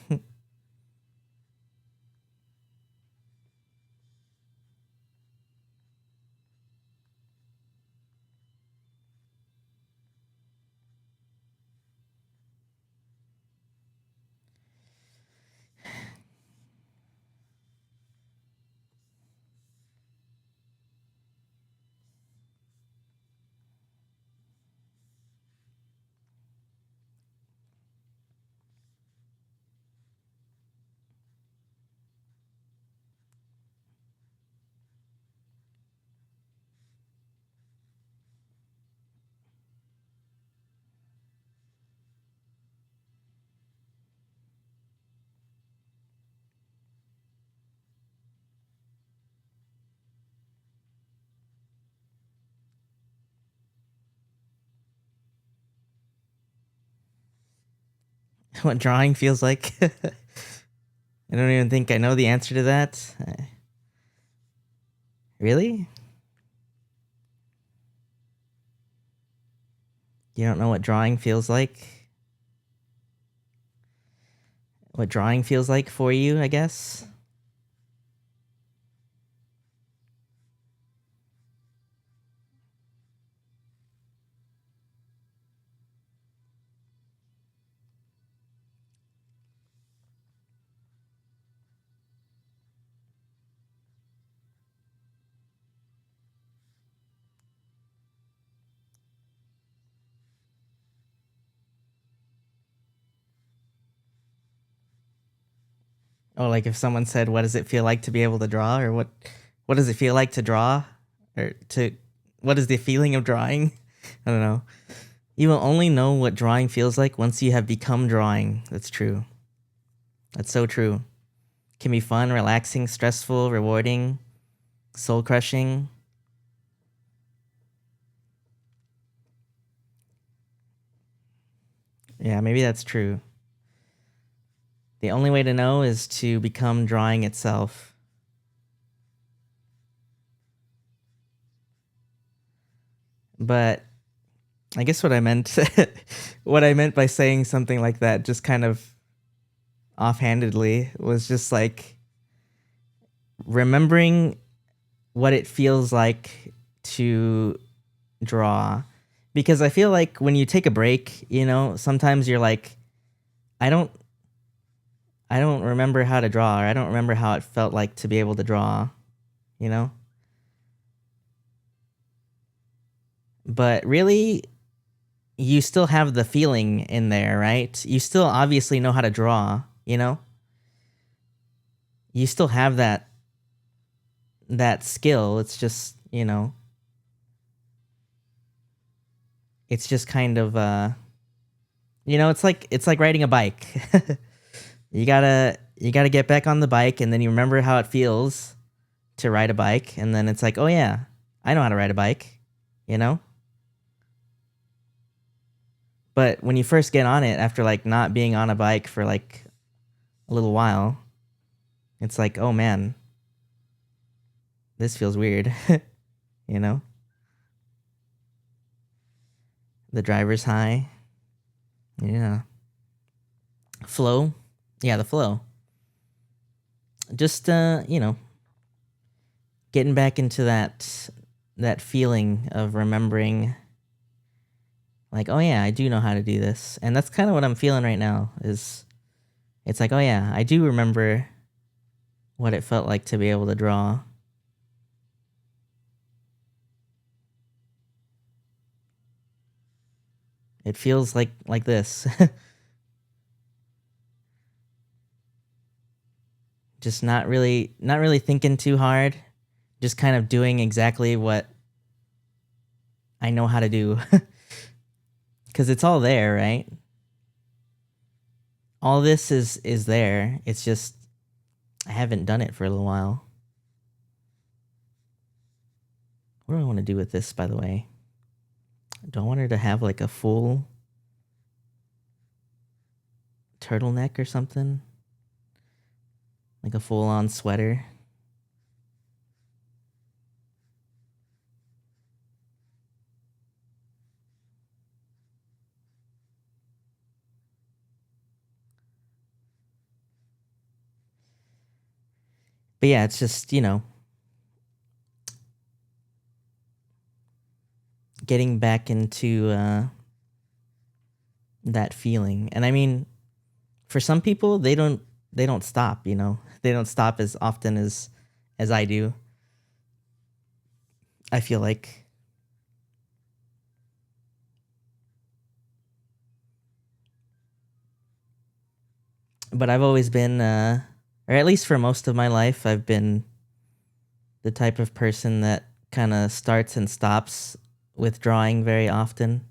What drawing feels like? I don't even think I know the answer to that. Really? You don't know what drawing feels like? What drawing feels like for you, I guess? Oh, like if someone said, "What does it feel like to be able to draw?" or what does it feel like to draw? Or to what is the feeling of drawing? I don't know. You will only know what drawing feels like once you have become drawing. That's true. That's so true. Can be fun, relaxing, stressful, rewarding, soul crushing. Yeah, maybe that's true. The only way to know is to become drawing itself. But I guess what I meant what I meant by saying something like that just kind of offhandedly was just like remembering what it feels like to draw, because I feel like when you take a break, sometimes you're like, I don't I don't remember how to draw, or I don't remember how it felt like to be able to draw, you know? But really, you still have the feeling in there, right? You still obviously know how to draw, you know? You still have that skill. It's just, it's just kind of it's like riding a bike. You gotta get back on the bike, and then you remember how it feels to ride a bike, and then it's like, oh yeah, I know how to ride a bike, you know? But when you first get on it after like not being on a bike for like a little while, it's like, oh man, this feels weird, you know? The driver's high. Yeah. Flow. Yeah, the flow. Just getting back into that feeling of remembering, like, oh yeah, I do know how to do this. And that's kind of what I'm feeling right now, is it's like, oh yeah, I do remember what it felt like to be able to draw. It feels like this. Just not really thinking too hard, just kind of doing exactly what I know how to do. Cuz it's all there, right? All this is there. It's just I haven't done it for a little while. What do I want to do with this, by the way? Do I want her to have like a full turtleneck or something? Like a full-on sweater? But yeah, it's just, getting back into that feeling. And I mean, for some people, they don't stop, They don't stop as often as I do. I feel like. But I've always been or at least for most of my life, I've been the type of person that kind of starts and stops with drawing very often.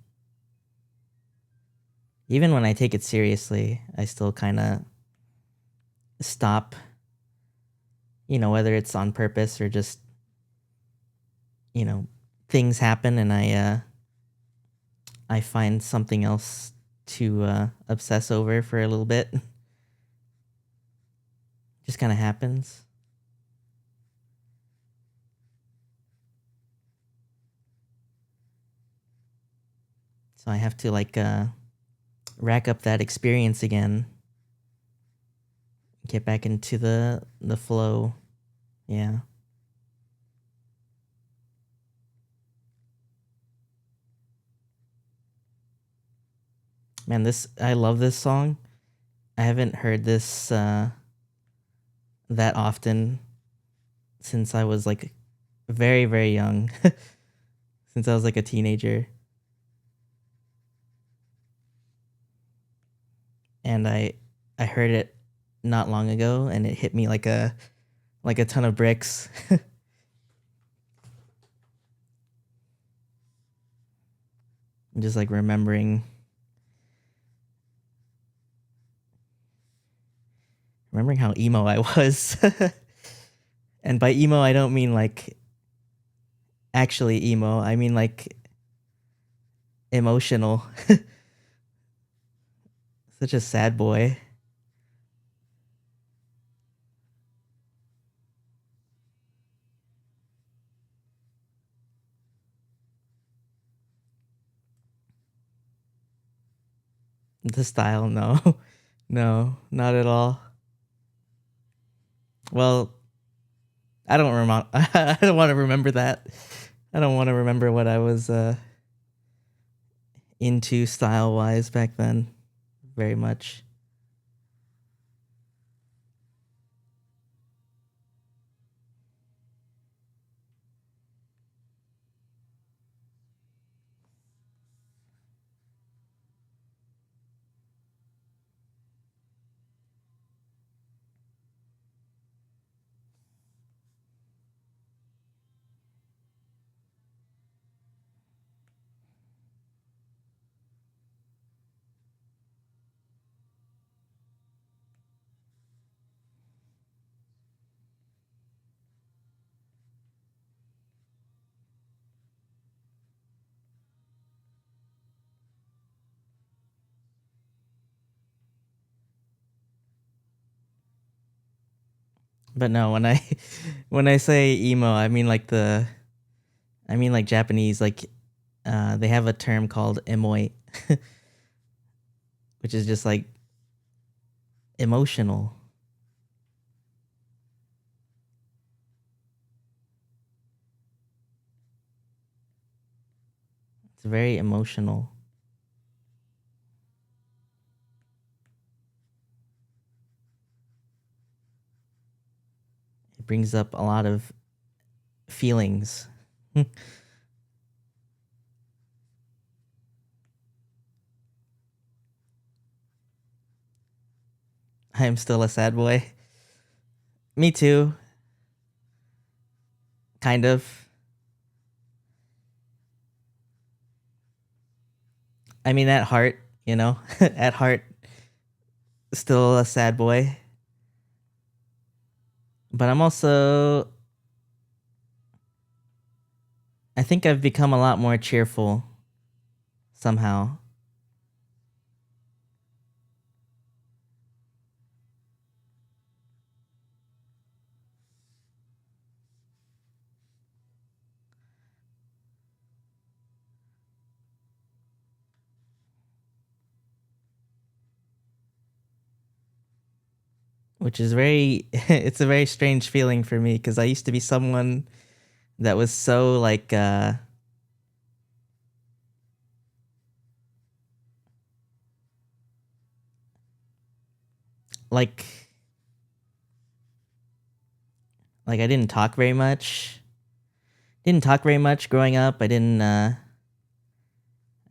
Even when I take it seriously, I still kind of stop, whether it's on purpose or just, things happen and I find something else to obsess over for a little bit. Just kind of happens. So I have to rack up that experience again. Get back into the flow. Yeah. Man, I love this song. I haven't heard this that often since I was like very, very young. Since I was like a teenager. And I heard it not long ago and it hit me like a ton of bricks. I'm just like remembering how emo I was. And by emo I don't mean like actually emo. I mean like emotional. Such a sad boy. The style, no. No, not at all. Well, I don't remember. I don't want to remember that. I don't want to remember what I was into style wise back then, very much. But no, when I when I say emo, I mean like Japanese, like they have a term called emoi, which is just like emotional. It's very emotional. It brings up a lot of feelings. I am still a sad boy. Me too, kind of. I mean, at heart, at heart, still a sad boy. But I'm also I think I've become a lot more cheerful somehow. Which is it's a very strange feeling for me because I used to be someone that was so like like I didn't talk very much. Didn't talk very much growing up. I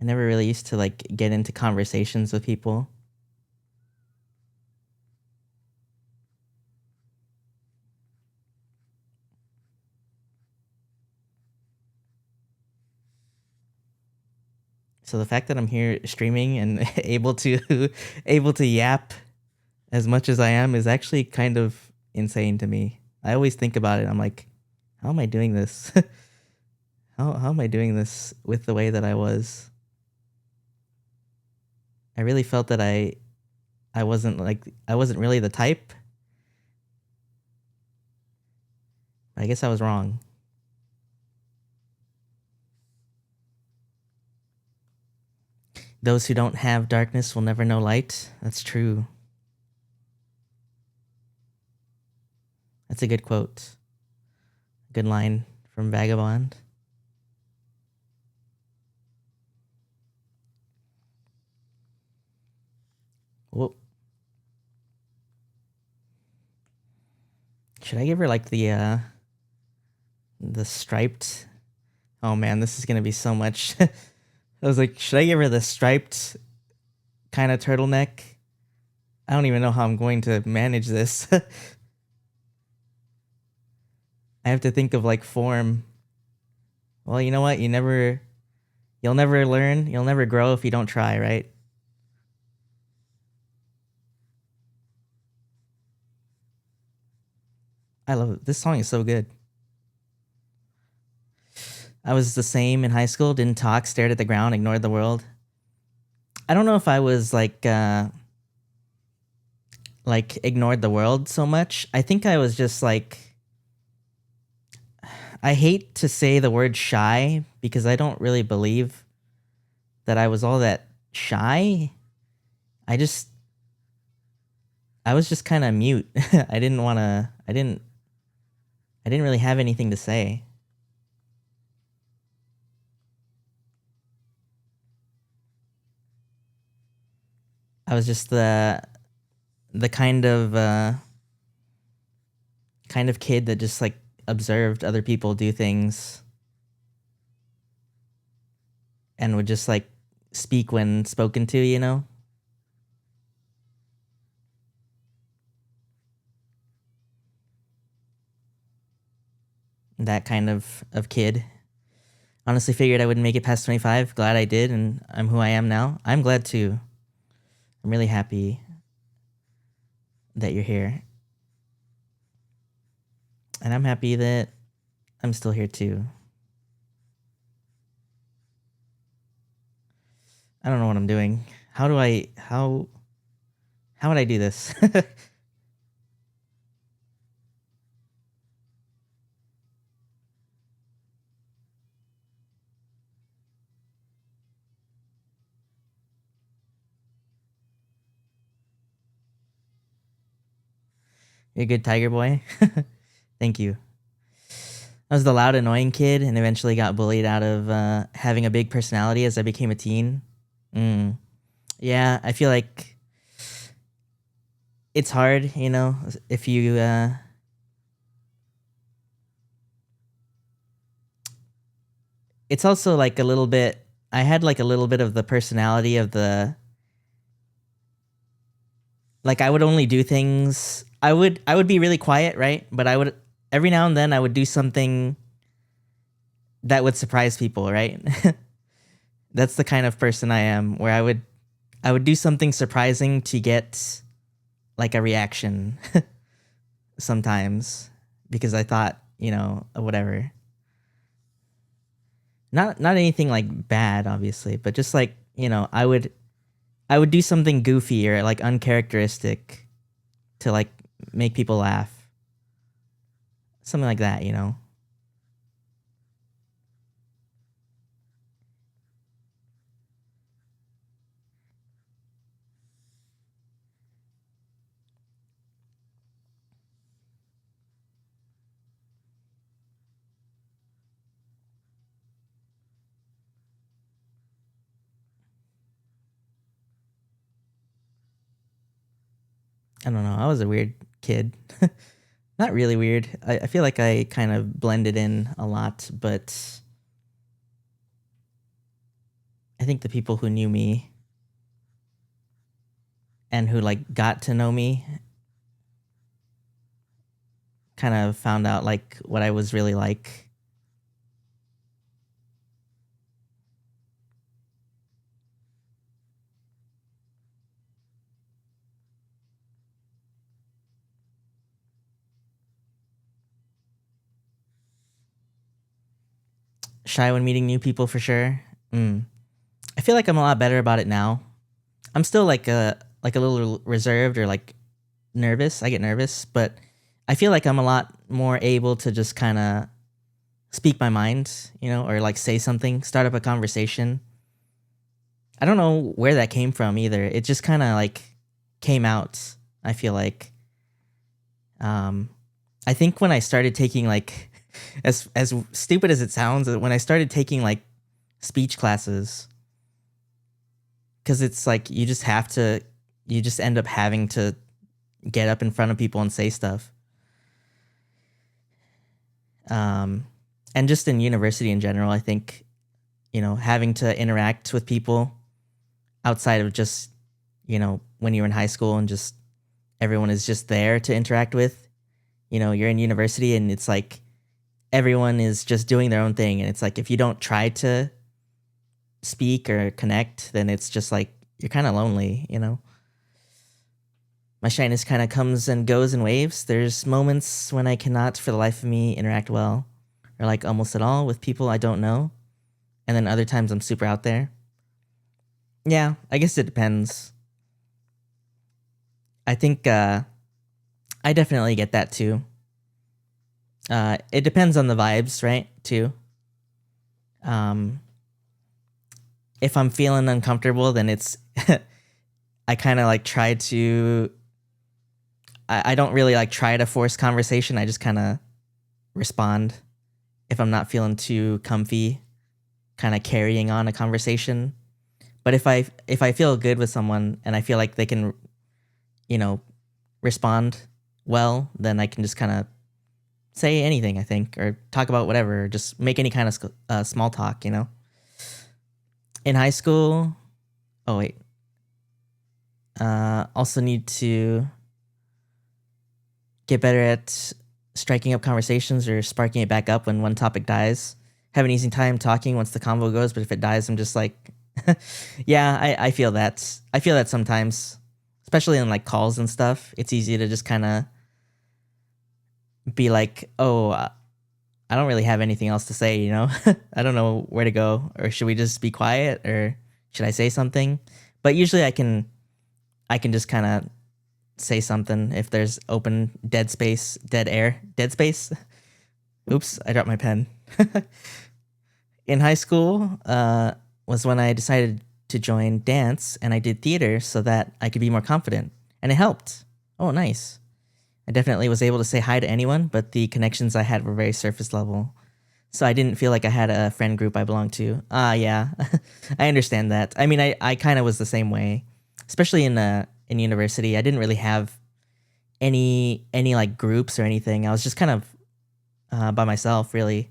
never really used to like get into conversations with people. So the fact that I'm here streaming and able to yap as much as I am is actually kind of insane to me. I always think about it. I'm like, how am I doing this? How am I doing this with the way that I was? I really felt that I wasn't really the type. I guess I was wrong. Those who don't have darkness will never know light. That's true. That's a good quote. Good line from Vagabond. Whoop. Should I give her like the striped? Oh man, this is gonna be so much. I was like, should I give her the striped kind of turtleneck? I don't even know how I'm going to manage this. I have to think of like form. Well, you know what? You'll never learn, you'll never grow if you don't try, right? I love it. This song is so good. I was the same in high school, didn't talk, stared at the ground, ignored the world. I don't know if I was like ignored the world so much. I think I was just like, I hate to say the word shy because I don't really believe that I was all that shy. I was just kind of mute. I didn't really have anything to say. I was just the kind of kid that just like observed other people do things and would just like speak when spoken to, you know? That kind of kid. Honestly figured I wouldn't make it past 25. Glad I did, and I'm who I am now. I'm glad too. I'm really happy that you're here. And I'm happy that I'm still here too. I don't know what I'm doing. How would I do this? You're a good tiger boy. Thank you. I was the loud, annoying kid and eventually got bullied out of having a big personality as I became a teen. Mm. Yeah, I feel like it's hard, you know, if you. It's also like a little bit. I had like a little bit of the personality of the. Like I would only do things. I would be really quiet, right? But I would every now and then I would do something that would surprise people, right? That's the kind of person I am, where I would do something surprising to get like a reaction sometimes because I thought, you know, whatever. not anything like bad, obviously, but just like, I would do something goofy or like uncharacteristic to like make people laugh. Something like that. I don't know. I was a weird kid. Not really weird. I feel like I kind of blended in a lot, but I think the people who knew me and who like got to know me kind of found out like what I was really like. Shy when meeting new people for sure. I feel like I'm a lot better about it now. I'm still like a little reserved or like nervous. I get nervous, but I feel like I'm a lot more able to just kind of speak my mind, or like say something, start up a conversation. I don't know where that came from either. It just kind of like came out. I feel like um I think when I started taking like as stupid as it sounds, when I started taking like speech classes, cuz it's like you just end up having to get up in front of people and say stuff. Um and just in university in general, I think having to interact with people outside of just, when you're in high school and just everyone is just there to interact with. You're in university and it's like everyone is just doing their own thing. And it's like if you don't try to speak or connect, then it's just like you're kind of lonely. My shyness kind of comes and goes in waves. There's moments when I cannot, for the life of me, interact well or like almost at all with people I don't know. And then other times I'm super out there. Yeah, I guess it depends. I think I definitely get that too. It depends on the vibes, right? Too. Um, if I'm feeling uncomfortable, then it's I kind of like try to. I don't really like try to force conversation. I just kind of respond if I'm not feeling too comfy, kind of carrying on a conversation. But if I feel good with someone and I feel like they can, you know, respond well, then I can just kind of say anything, I think, or talk about whatever, or just make any kind of small talk. In high school, oh wait, also need to get better at striking up conversations or sparking it back up when one topic dies. Have an easy time talking once the convo goes, but if it dies, I'm just like, yeah, I feel that. I feel that sometimes, especially in like calls and stuff. It's easy to just kind of be like, oh, I don't really have anything else to say. I don't know where to go, or should we just be quiet, or should I say something? But usually I can just kind of say something if there's open dead space, dead air, dead space. Oops, I dropped my pen. In high school, was when I decided to join dance, and I did theater so that I could be more confident, and it helped. Oh, nice. I definitely was able to say hi to anyone, but the connections I had were very surface level. So I didn't feel like I had a friend group I belonged to. Yeah. I understand that. I mean, I kind of was the same way, especially in university. I didn't really have any like groups or anything. I was just kind of by myself, really,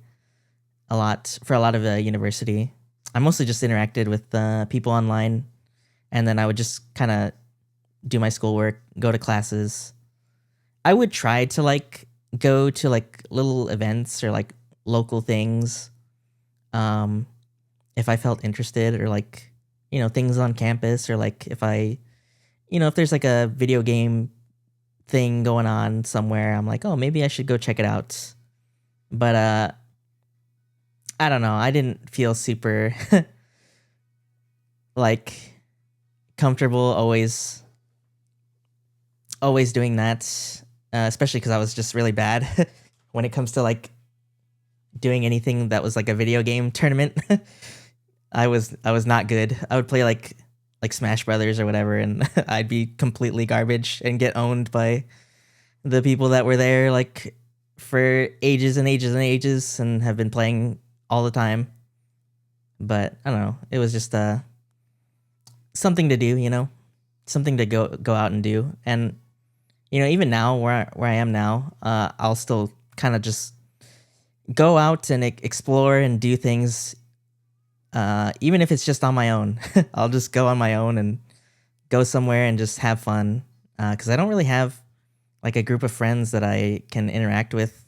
a lot for a lot of the university. I mostly just interacted with people online, and then I would just kind of do my schoolwork, go to classes. I would try to like go to like little events or like local things, um, if I felt interested, or like things on campus, or like if there's like a video game thing going on somewhere, I'm like, oh, maybe I should go check it out. But I don't know. I didn't feel super like comfortable always doing that, especially because I was just really bad when it comes to like doing anything that was like a video game tournament. I was not good. I would play like Smash Brothers or whatever, and I'd be completely garbage and get owned by the people that were there like for ages and ages and ages and have been playing all the time. But I don't know. It was just something to do, something to go out and do. And even now where I am now, I'll still kind of just go out and explore and do things, even if it's just on my own. I'll just go on my own and go somewhere and just have fun, because I don't really have like a group of friends that I can interact with,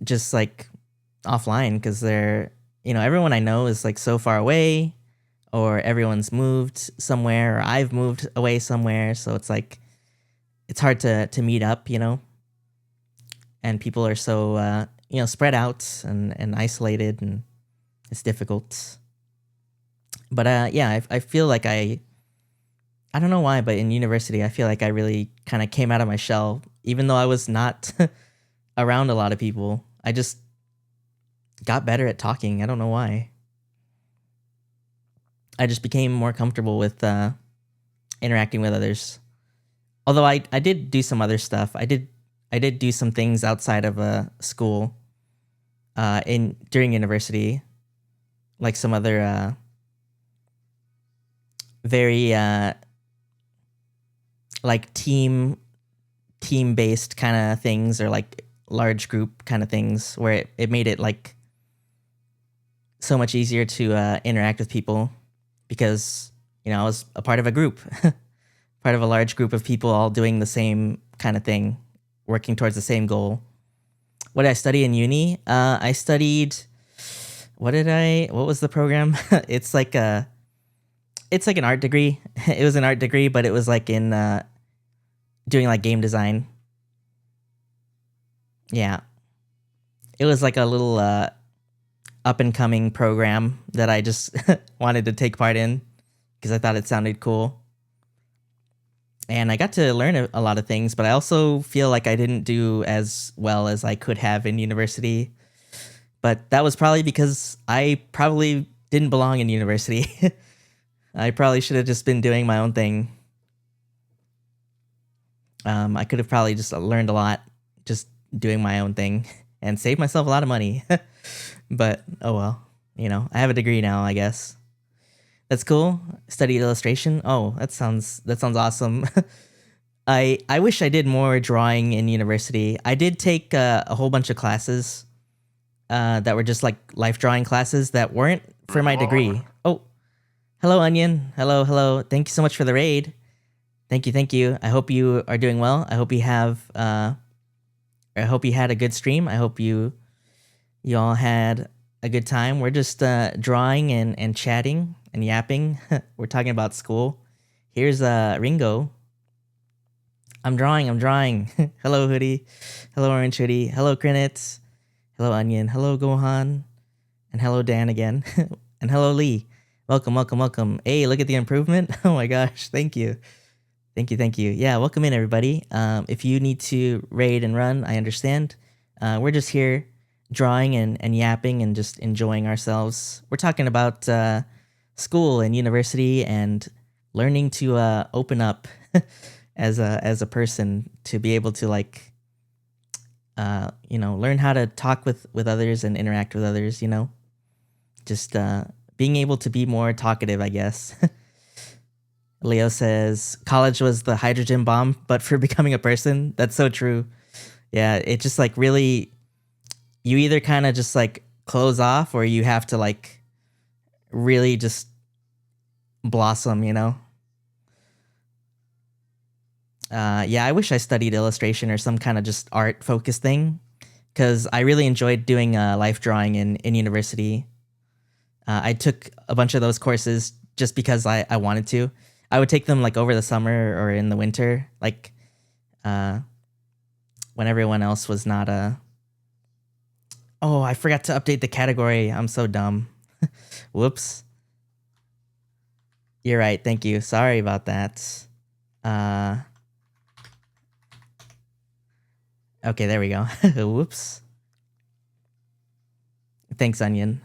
just like offline, because they're everyone I know is like so far away, or everyone's moved somewhere, or I've moved away somewhere, so it's like it's hard to meet up, and people are so spread out and isolated, and it's difficult. But yeah, I feel like I don't know why, but in university I feel like I really kind of came out of my shell, even though I was not around a lot of people. I just got better at talking. I don't know why. I just became more comfortable with interacting with others. Although I did do some other stuff. I did do some things outside of school, in during university, like some other very like team based kind of things, or like large group kind of things, where it made it like so much easier to interact with people, because I was a part of a group, part of a large group of people all doing the same kind of thing, working towards the same goal. What did I study in uni? I studied, what was the program? It's like an art degree. It was an art degree, but it was like in doing like game design. Yeah. It was like a little up and coming program that I just wanted to take part in because I thought it sounded cool. And I got to learn a lot of things, but I also feel like I didn't do as well as I could have in university. But that was probably because I probably didn't belong in university. I probably should have just been doing my own thing. I could have probably just learned a lot just doing my own thing and saved myself a lot of money. But oh well, I have a degree now, I guess. That's cool. Studied illustration. Oh, that sounds awesome. I wish I did more drawing in university. I did take a whole bunch of classes that were just like life drawing classes that weren't for my degree. Oh, hello, Onion. Hello. Thank you so much for the raid. Thank you. I hope you are doing well. I hope you have. I hope you had a good stream. I hope you all had a good time. We're just drawing and chatting and yapping. We're talking about school. Here's Ringo. I'm drawing. Hello, Hoodie. Hello, Orange Hoodie. Hello, Crinitz. Hello, Onion. Hello, Gohan. And hello, Dan again. And hello, Lee. Welcome. Hey, look at the improvement. Oh my gosh. Thank you. Yeah, welcome in, everybody. If you need to raid and run, I understand. We're just here drawing and yapping and just enjoying ourselves. We're talking about school and university and learning to open up as a person, to be able to like learn how to talk with others and interact with others, just being able to be more talkative, I guess. Leo says college was the hydrogen bomb, but for becoming a person. That's so true. Yeah, it just like really, you either kind of just like close off, or you have to like really just blossom, Yeah, I wish I studied illustration or some kind of just art focused thing, because I really enjoyed doing life drawing in university. I took a bunch of those courses just because I wanted to. I would take them like over the summer or in the winter, like when everyone else was not Oh, I forgot to update the category. I'm so dumb. Whoops. You're right. Thank you. Sorry about that. Okay, there we go. Whoops. Thanks, Onion.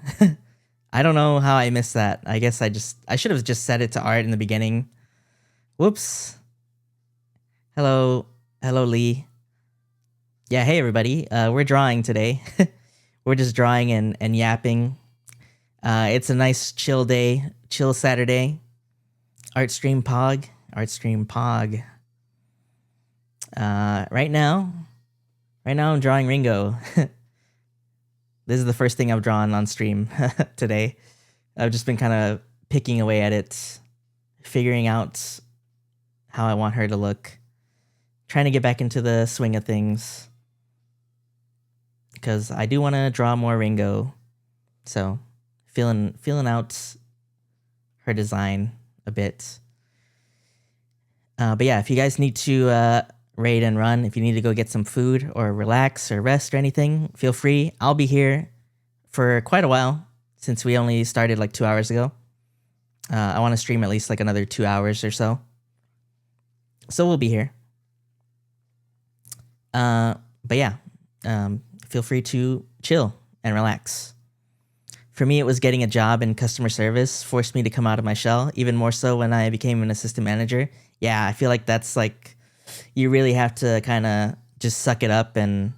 I don't know how I missed that. I guess I should have just set it to art in the beginning. Whoops. Hello, Lee. Yeah, hey everybody. We're drawing today. We're just drawing and yapping. It's a nice chill day, chill Saturday. Art stream pog. Right now I'm drawing Ringo. This is the first thing I've drawn on stream today. I've just been kind of picking away at it, figuring out how I want her to look, trying to get back into the swing of things, because I do want to draw more Ringo. So feeling out her design a bit. But yeah, if you guys need to raid and run, if you need to go get some food or relax or rest or anything, feel free. I'll be here for quite a while, since we only started like 2 hours ago. I want to stream at least like another 2 hours or so. So we'll be here. But yeah, feel free to chill and relax. For me, it was getting a job in customer service forced me to come out of my shell, even more so when I became an assistant manager. Yeah, I feel like that's like, you really have to kind of just suck it up and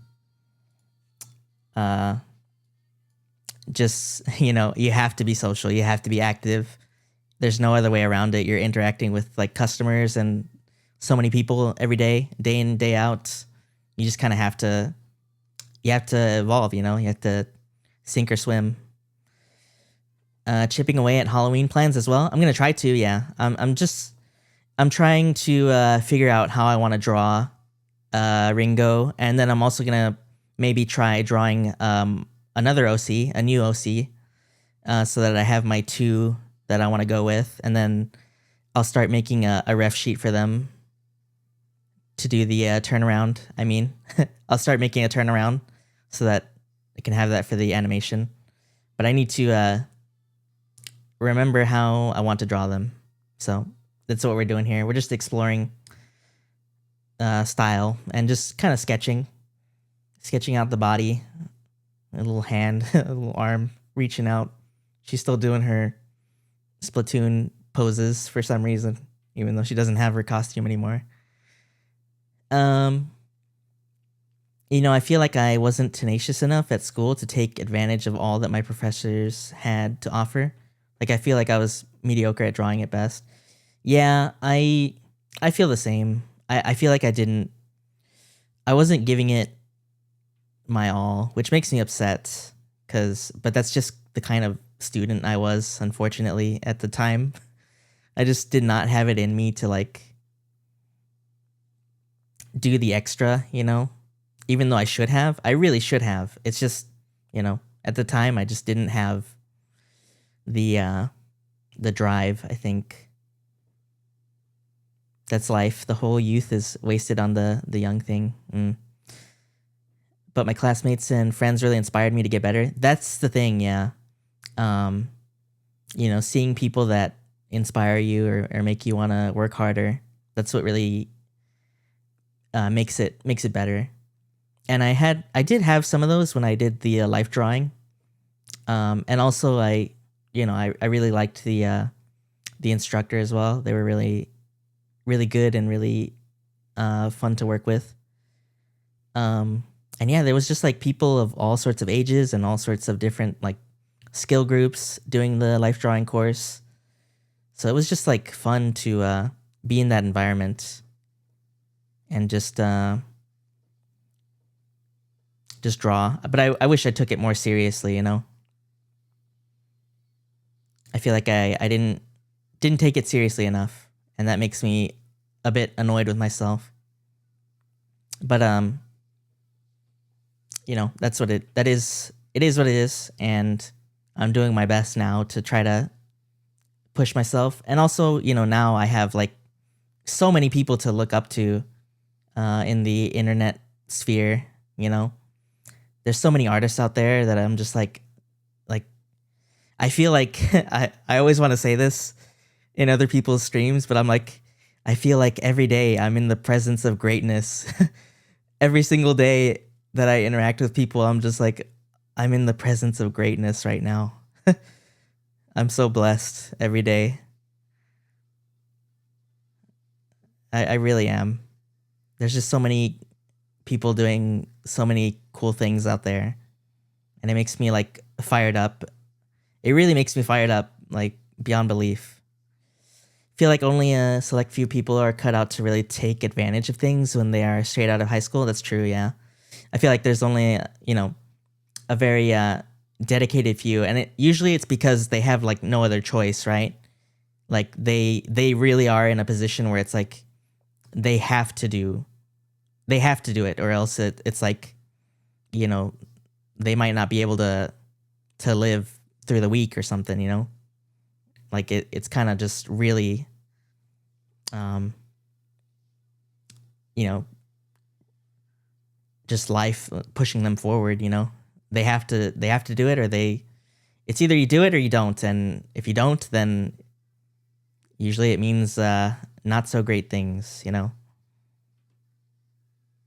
just, you have to be social. You have to be active. There's no other way around it. You're interacting with like customers and so many people every day in, day out. You just kind of have to evolve, you have to sink or swim. Chipping away at Halloween plans as well. I'm going to try to, yeah. I'm trying to figure out how I want to draw Ringo, and then I'm also gonna maybe try drawing another OC, a new OC, so that I have my 2 that I want to go with, and then I'll start making a ref sheet for them to do the turnaround. I mean, I'll start making a turnaround so that I can have that for the animation, but I need to remember how I want to draw them. So that's what we're doing here. We're just exploring style and just kind of sketching out the body, a little hand, a little arm reaching out. She's still doing her Splatoon poses for some reason, even though she doesn't have her costume anymore. I feel like I wasn't tenacious enough at school to take advantage of all that my professors had to offer. Like, I feel like I was mediocre at drawing at best. Yeah, I feel the same. I feel like I wasn't giving it my all, which makes me upset, but that's just the kind of student I was, unfortunately, at the time. I just did not have it in me to like do the extra, even though I should have. I really should have. It's just, at the time I just didn't have the drive, I think. That's life. The whole youth is wasted on the young thing. But my classmates and friends really inspired me to get better. That's the thing, yeah. Seeing people that inspire you or make you want to work harder, that's what really makes it better. And I did have some of those when I did the life drawing. And also I really liked the instructor as well. They were really good and really fun to work with. And yeah, there was just like people of all sorts of ages and all sorts of different like skill groups doing the life drawing course. So it was just like fun to be in that environment and just draw. But I wish I took it more seriously, I feel like I didn't take it seriously enough, and that makes me a bit annoyed with myself. But that's what it is what it is, and I'm doing my best now to try to push myself. And also, now I have like so many people to look up to in the internet sphere, there's so many artists out there that I'm just like I feel like I always want to say this in other people's streams, but I'm like, I feel like every day I'm in the presence of greatness. Every single day that I interact with people, I'm just like, I'm in the presence of greatness right now. I'm so blessed every day. I really am. There's just so many people doing so many cool things out there, and it makes me like fired up. It really makes me fired up, like beyond belief. Feel like only a select few people are cut out to really take advantage of things when they are straight out of high school. That's true, yeah. I feel like there's only, a very dedicated few, and usually it's because they have like no other choice, right? Like they really are in a position where it's like they have to do it, or else it's like, they might not be able to live through the week or something, like it's kind of just really you know just life pushing them forward. They have to do it, or it's either you do it or you don't, and if you don't, then usually it means not so great things.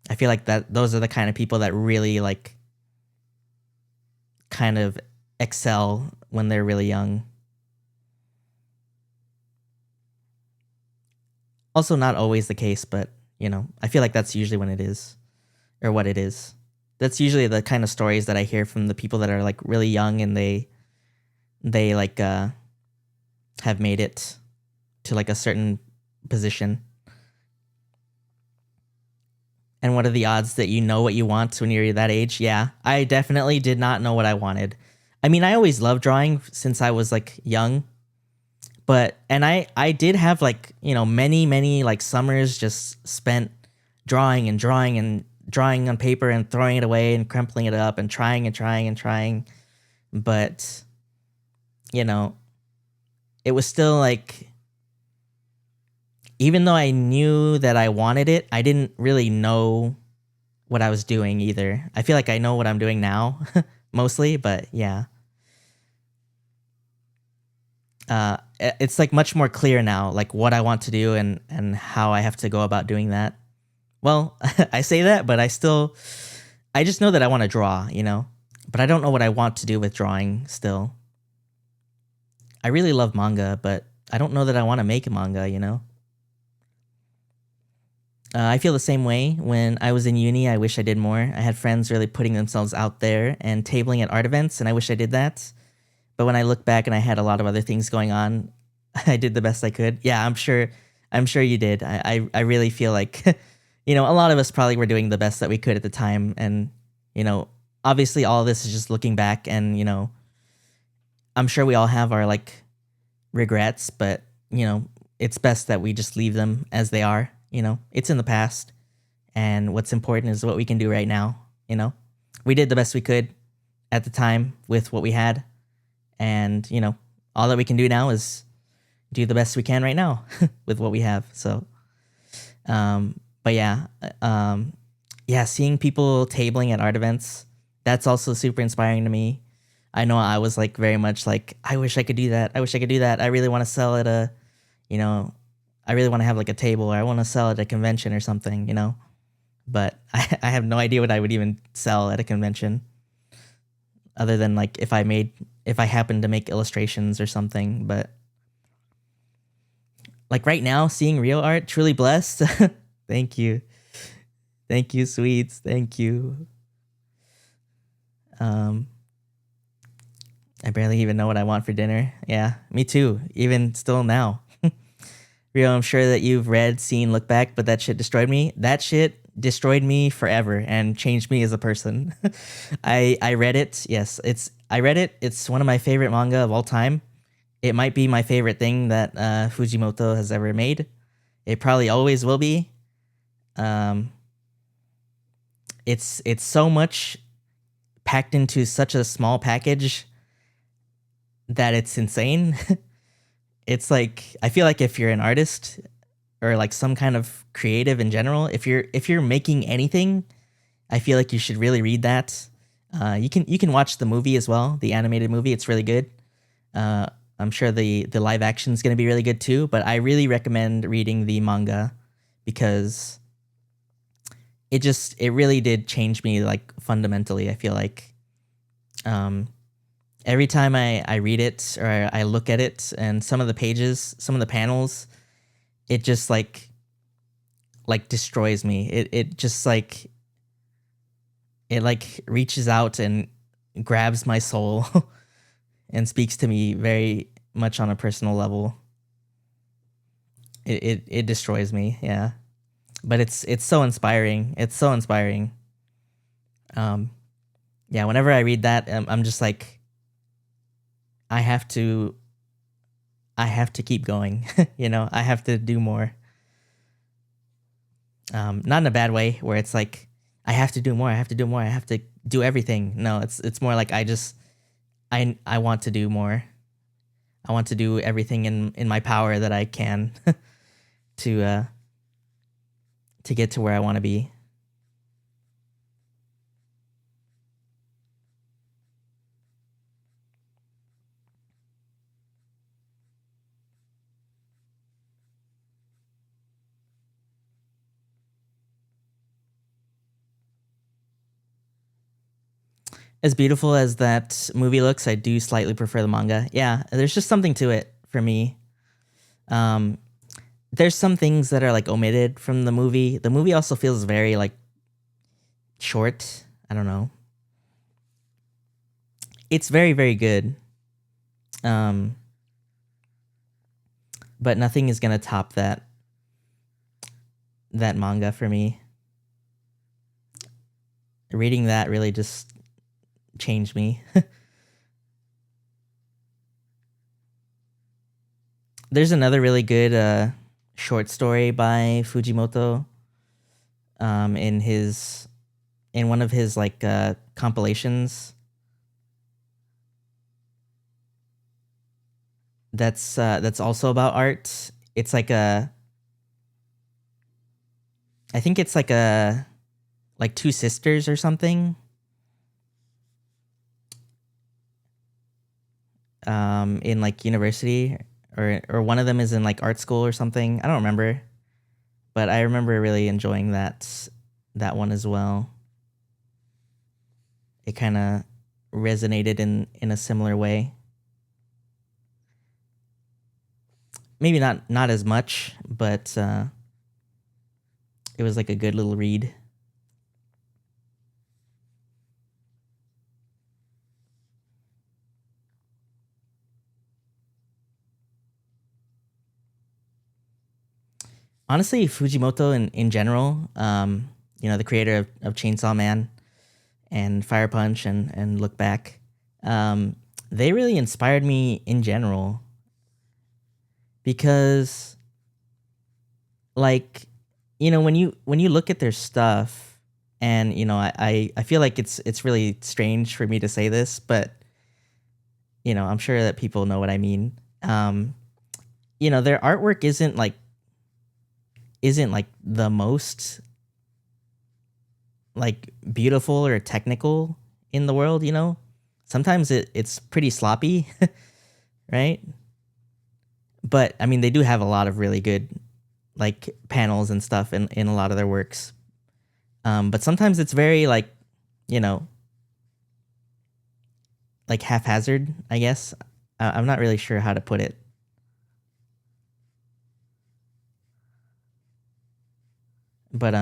I feel like that those are the kind of people that really like kind of excel when they're really young. Also not always the case, but I feel like that's usually when it is, or what it is. That's usually the kind of stories that I hear from the people that are like really young, and they like have made it to like a certain position. And what are the odds that you know what you want when you're that age? Yeah, I definitely did not know what I wanted. I mean, I always loved drawing since I was like young, and I did have like, many like summers just spent drawing and drawing and drawing on paper and throwing it away and crumpling it up and trying and trying and trying. But, it was still like, even though I knew that I wanted it, I didn't really know what I was doing either. I feel like I know what I'm doing now, mostly, but yeah. It's like much more clear now, like what I want to do and how I have to go about doing that. Well, I say that, but I just know that I want to draw, but I don't know what I want to do with drawing still. I really love manga, but I don't know that I want to make a manga, I feel the same way. When I was in uni, I wish I did more. I had friends really putting themselves out there and tabling at art events, and I wish I did that. But when I look back and I had a lot of other things going on, I did the best I could. Yeah, I'm sure you did. I really feel like, a lot of us probably were doing the best that we could at the time. And, obviously all of this is just looking back, and, I'm sure we all have our like regrets, but, it's best that we just leave them as they are. It's in the past, and what's important is what we can do right now. We did the best we could at the time with what we had, and all that we can do now is do the best we can right now with what we have. So, but yeah, seeing people tabling at art events, that's also super inspiring to me. I know I was like very much like, I wish I could do that. I wish I could do that. I really want to sell at I really want to have like a table, or I want to sell at a convention or something, but I have no idea what I would even sell at a convention, other than like if I happened to make illustrations or something. But like right now, seeing real art, truly blessed. Thank you, sweets. Thank you. I barely even know what I want for dinner. Yeah, me too. Even still now. Rio, I'm sure that you've read, seen, look back, but that shit destroyed me. That shit destroyed me forever and changed me as a person. I read it. Yes, I read it. It's one of my favorite manga of all time. It might be my favorite thing that Fujimoto has ever made. It probably always will be. It's so much packed into such a small package that it's insane. It's like, I feel like if you're an artist or like some kind of creative in general, if you're making anything, I feel like you should really read that. You can watch the movie as well, the animated movie. It's really good. I'm sure the live action is going to be really good too. But I really recommend reading the manga because it really did change me like fundamentally. I feel like every time I read it or I look at it and some of the pages, some of the panels, it just like destroys me. It just like it like reaches out and grabs my soul and speaks to me very much on a personal level. It destroys me, yeah. But it's so inspiring. It's so inspiring. Um, yeah. Whenever I read that, I'm just like, I have to, I have to keep going. I have to do more. Not in a bad way, where it's like I have to do more. I have to do more. I have to do everything. No, it's more like I want to do more. I want to do everything in my power that I can to get to where I want to be. As beautiful as that movie looks, I do slightly prefer the manga. Yeah, there's just something to it for me. Um, there's some things that are like omitted from the movie. The movie also feels very like short. I don't know. It's very very good. Um, but nothing is gonna top that manga for me. Reading that really just changed me. There's another really good short story by Fujimoto in one of his like compilations that's also about art. It's like I think it's like like two sisters or something. In like university or one of them is in like art school or something. I don't remember, but I remember really enjoying that one as well. It kind of resonated in a similar way. Maybe not as much, but it was like a good little read. Honestly, Fujimoto in general, the creator of Chainsaw Man and Fire Punch and Look Back, they really inspired me in general because, like, when you look at their stuff, and I feel like it's really strange for me to say this, but I'm sure that people know what I mean. Their artwork isn't like the most like beautiful or technical in the world. Sometimes it's pretty sloppy. Right? But I mean, they do have a lot of really good like panels and stuff in a lot of their works. But sometimes it's very you know like haphazard, I guess. I'm not really sure how to put it. But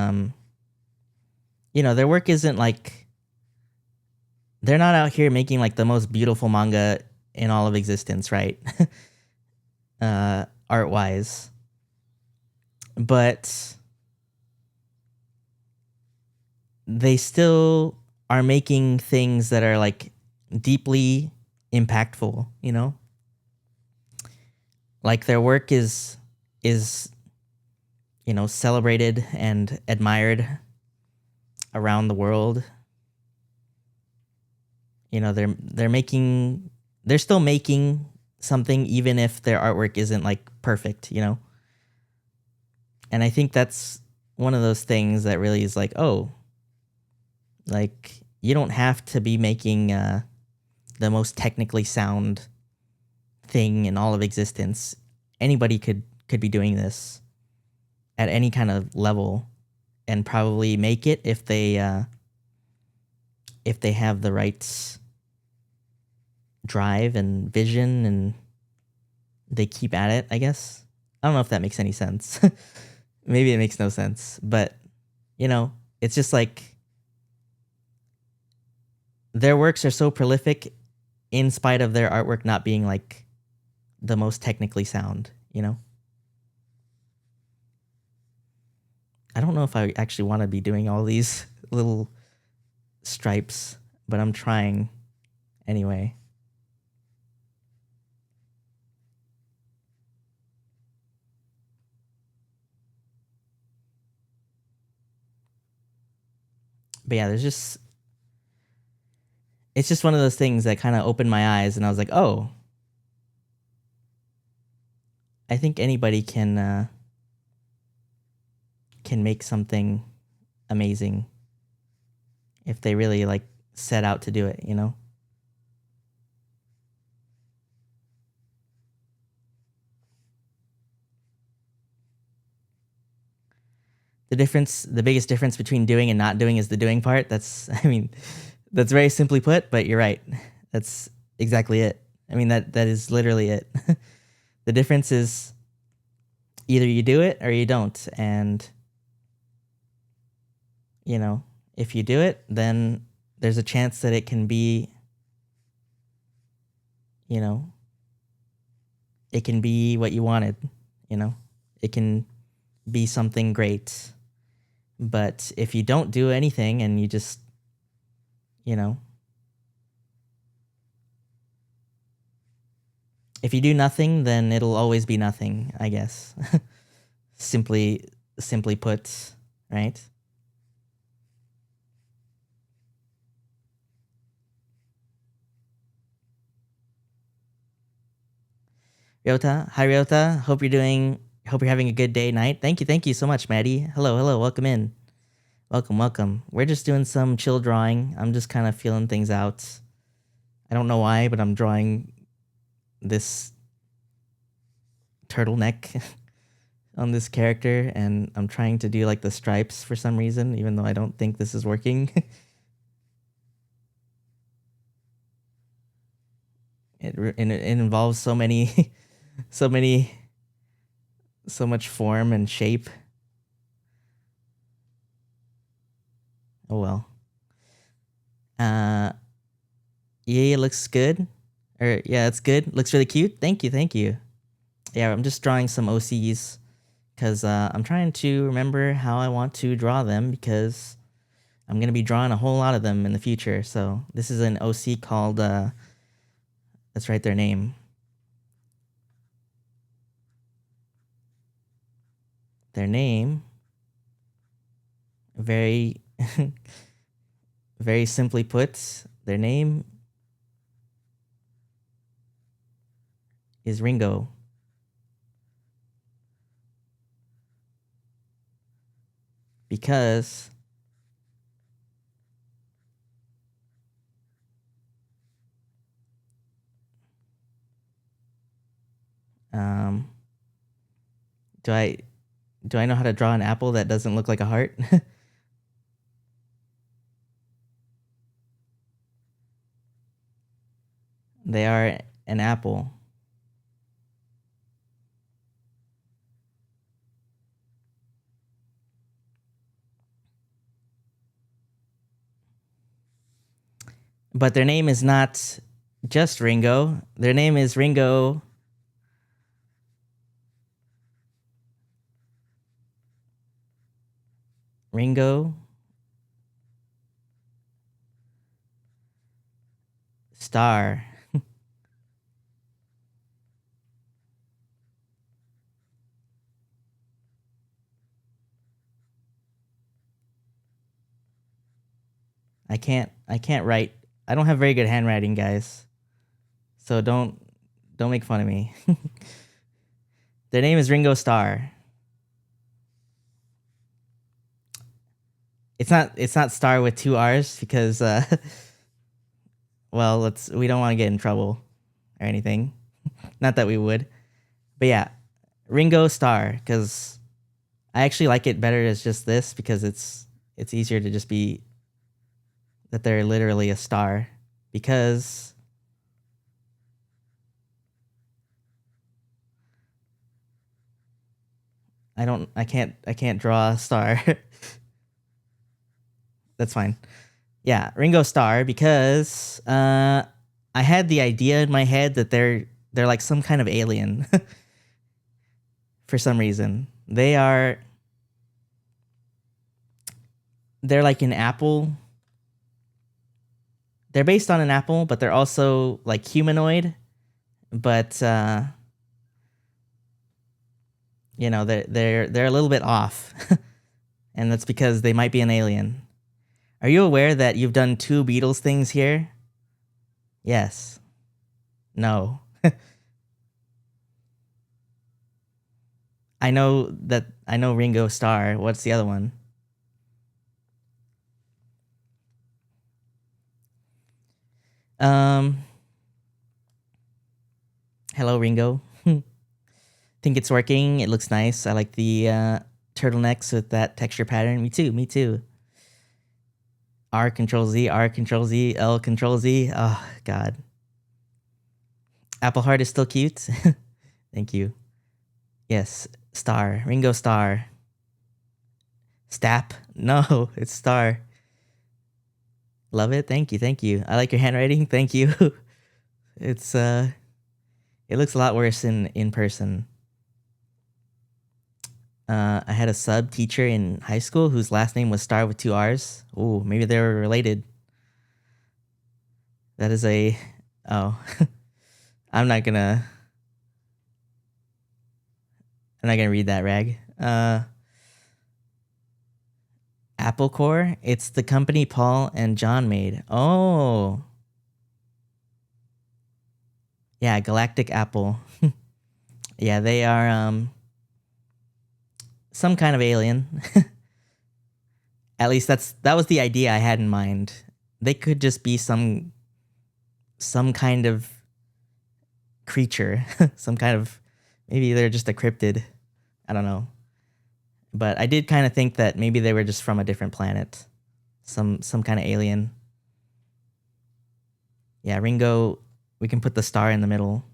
their work isn't like, they're not out here making like the most beautiful manga in all of existence, right? Art wise. But they still are making things that are like deeply impactful, Like their work is celebrated and admired around the world. They're still making something even if their artwork isn't like perfect. And I think that's one of those things that really is like, oh, like you don't have to be making the most technically sound thing in all of existence. Anybody could be doing this at any kind of level and probably make it if they have the right drive and vision and they keep at it, I guess. I don't know if that makes any sense. Maybe it makes no sense, but you know, it's just like their works are so prolific in spite of their artwork not being like the most technically sound, you know? I don't know if I actually want to be doing all these little stripes, but I'm trying anyway. But yeah, it's just one of those things that kind of opened my eyes and I was like, oh, I think anybody can make something amazing if they really like set out to do it, you know? The biggest difference between doing and not doing is the doing part. That's, I mean, that's very simply put, but you're right. That's exactly it. I mean, that is literally it. The difference is either you do it or you don't. And, you know, if you do it, then there's a chance that it can be, you know, it can be what you wanted, you know, it can be something great. But if you don't do anything and you just, you know, if you do nothing, then it'll always be nothing, I guess. simply put, right? Ryota, hi Ryota. Hope you're having a good day, night. Thank you so much, Maddie. Hello, welcome in. Welcome. We're just doing some chill drawing. I'm just kind of feeling things out. I don't know why, but I'm drawing this turtleneck on this character, and I'm trying to do like the stripes for some reason, even though I don't think this is working. It involves so many, so much form and shape. Oh well. Yeah, it looks good. Yeah, it's good. Looks really cute. Thank you. Yeah, I'm just drawing some OCs because I'm trying to remember how I want to draw them because I'm gonna be drawing a whole lot of them in the future. So this is an OC called let's write their name. Their name, very very simply put, their name is Ringo. Because do I know how to draw an apple that doesn't look like a heart? They are an apple. But their name is not just Ringo. Their name is Ringo. Ringo Star. I can't write. I don't have very good handwriting, guys. So don't make fun of me. Their name is Ringo Starr. It's not star with 2 R's because well, we don't want to get in trouble or anything. Not that we would. But yeah, Ringo Star, because I actually like it better as just this because it's easier to just be that they're literally a star, because I can't draw a star. That's fine. Yeah, Ringo Star, because I had the idea in my head that they're like some kind of alien for some reason. They're like an apple. They're based on an apple, but they're also like humanoid. But you know, they're a little bit off, and that's because they might be an alien. Are you aware that you've done 2 Beatles things here? Yes. No. I know Ringo Starr. What's the other one? Hello Ringo. Think it's working. It looks nice. I like the turtlenecks with that texture pattern. Me too. Me too. R Control Z, R Control Z, L Control Z. Oh God. Apple Heart is still cute. Thank you. Yes, Star. Ringo Star. Stap. No, it's Star. Love it. Thank you. Thank you. I like your handwriting. Thank you. It's it looks a lot worse in person. I had a sub teacher in high school whose last name was Star with 2 R's. Ooh, maybe they were related. That is a oh. I'm not gonna read that, Rag. Apple Core. It's the company Paul and John made. Oh. Yeah, Galactic Apple. Yeah, they are some kind of alien. At least that was the idea I had in mind. They could just be some kind of creature, some kind of, maybe they're just a cryptid. I don't know. But I did kind of think that maybe they were just from a different planet. Some kind of alien. Yeah, Ringo, we can put the star in the middle.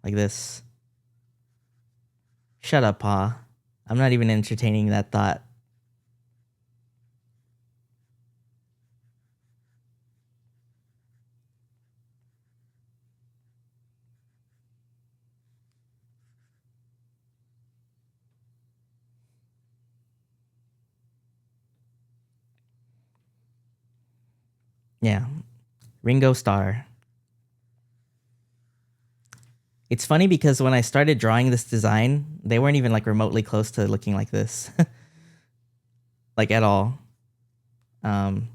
Like this. Shut up, Pa. I'm not even entertaining that thought. Yeah. Ringo Star. It's funny because when I started drawing this design, they weren't even like remotely close to looking like this. Like at all. And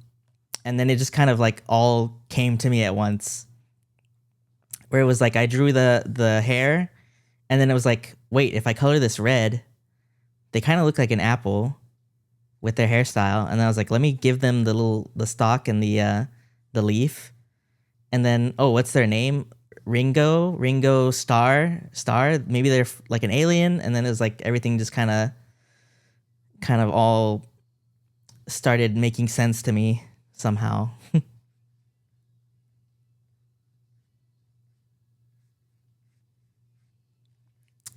then it just kind of like all came to me at once. Where it was like I drew the hair, and then it was like, wait, if I color this red, they kind of look like an apple with their hairstyle. And then I was like, let me give them the stalk and the leaf. And then, oh, what's their name? Ringo Star. Maybe they're like an alien. And then it was like everything just kind of all started making sense to me somehow.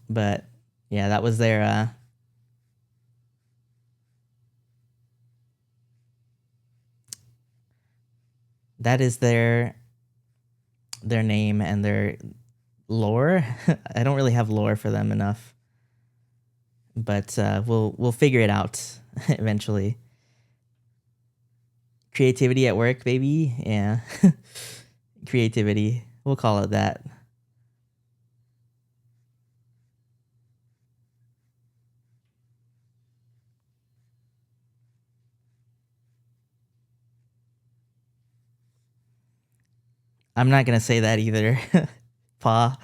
But yeah, that was that is their name and their lore. I don't really have lore for them enough, but we'll figure it out eventually. Creativity at work, baby. Yeah. Creativity. We'll call it that. I'm not gonna say that either. Pa.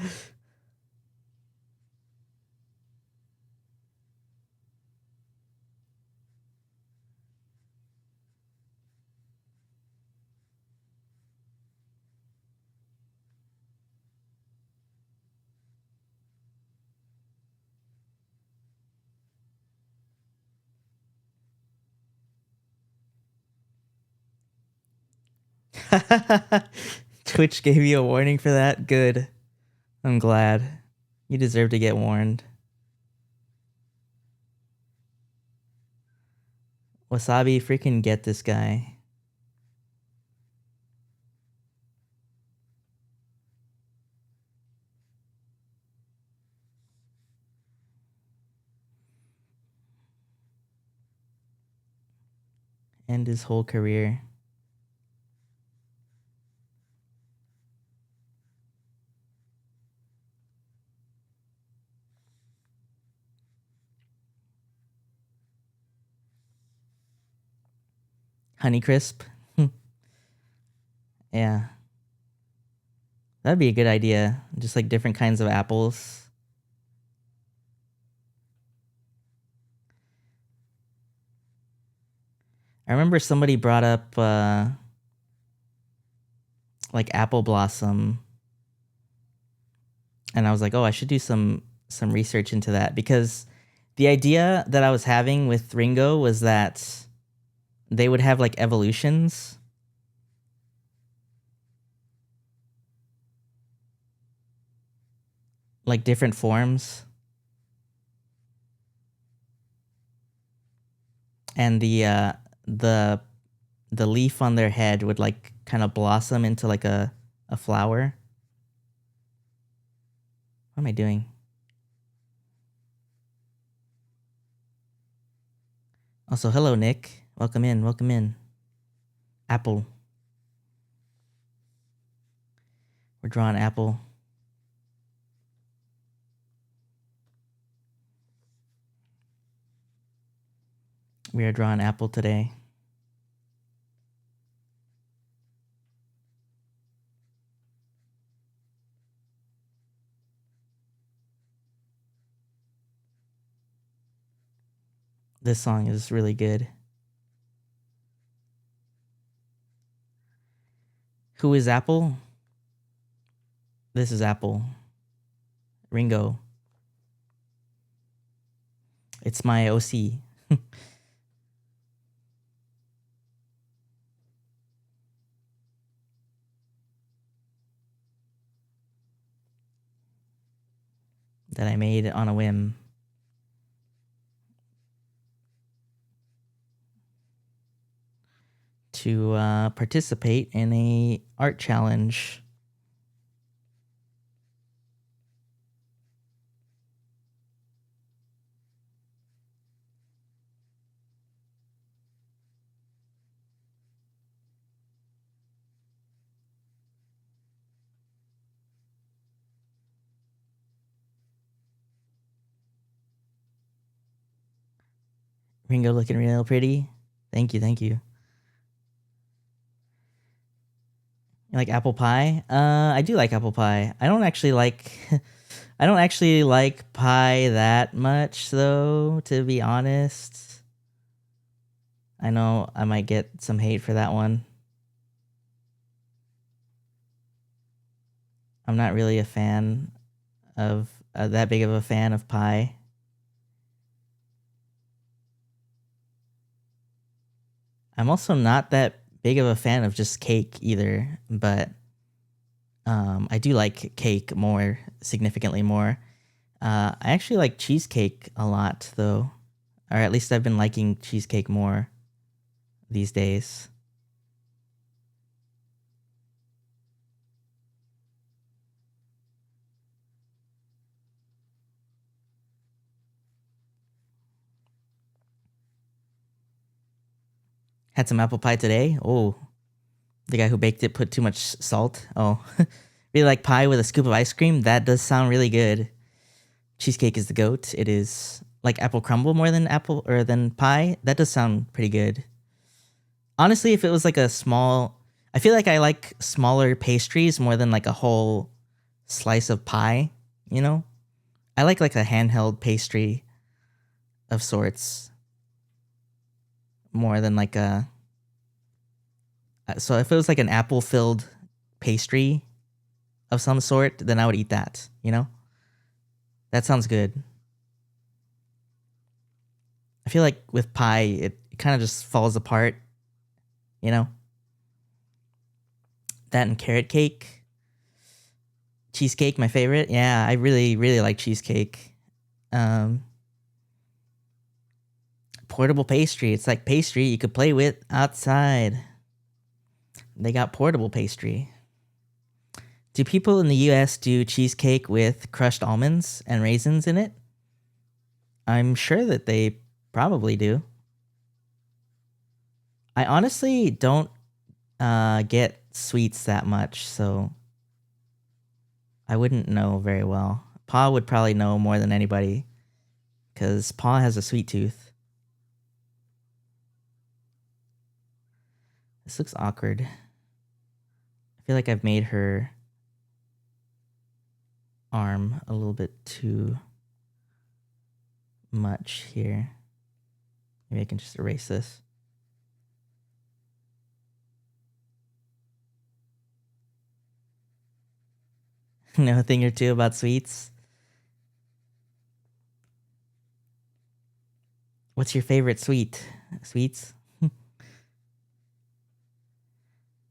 Twitch gave you a warning for that? Good. I'm glad. You deserve to get warned. Wasabi, freaking get this guy. End his whole career. Honeycrisp. Yeah. That'd be a good idea. Just like different kinds of apples. I remember somebody brought up like apple blossom, and I was like, oh, I should do some research into that, because the idea that I was having with Ringo was that they would have like evolutions. Like different forms. And the leaf on their head would like kind of blossom into like a flower. What am I doing? Also, hello, Nick. Welcome in. Welcome in. Apple. We're drawing apple. We are drawing apple today. This song is really good. Who is Apple? This is Apple. Ringo. It's my OC. That I made on a whim. To participate in a art challenge. Ringo looking real pretty. Thank you, thank you. You like apple pie? I do like apple pie. I don't actually like I don't actually like pie that much though, to be honest. I know I might get some hate for that one. I'm not really a fan of that big of a fan of pie. I'm also not that big of a fan of just cake either, but I do like cake more, significantly more. I actually like cheesecake a lot, though, or at least I've been liking cheesecake more these days. Had some apple pie today. Oh, the guy who baked it put too much salt. Oh, really like pie with a scoop of ice cream. That does sound really good. Cheesecake is the goat. It is like apple crumble more than apple or than pie. That does sound pretty good. Honestly, if it was like a small, I feel like I like smaller pastries more than like a whole slice of pie, you know? I like a handheld pastry of sorts more than like a, so if it was like an apple filled pastry of some sort, then I would eat that, you know? That sounds good. I feel like with pie, it kind of just falls apart, you know? That and carrot cake. Cheesecake, my favorite. Yeah, I really, really like cheesecake. Portable pastry. It's like pastry you could play with outside. They got portable pastry. Do people in the US do cheesecake with crushed almonds and raisins in it? I'm sure that they probably do. I honestly don't get sweets that much, so I wouldn't know very well. Pa would probably know more than anybody because Pa has a sweet tooth. This looks awkward. I feel like I've made her arm a little bit too much here. Maybe I can just erase this. Know a thing or two about sweets? What's your favorite sweet? Sweets?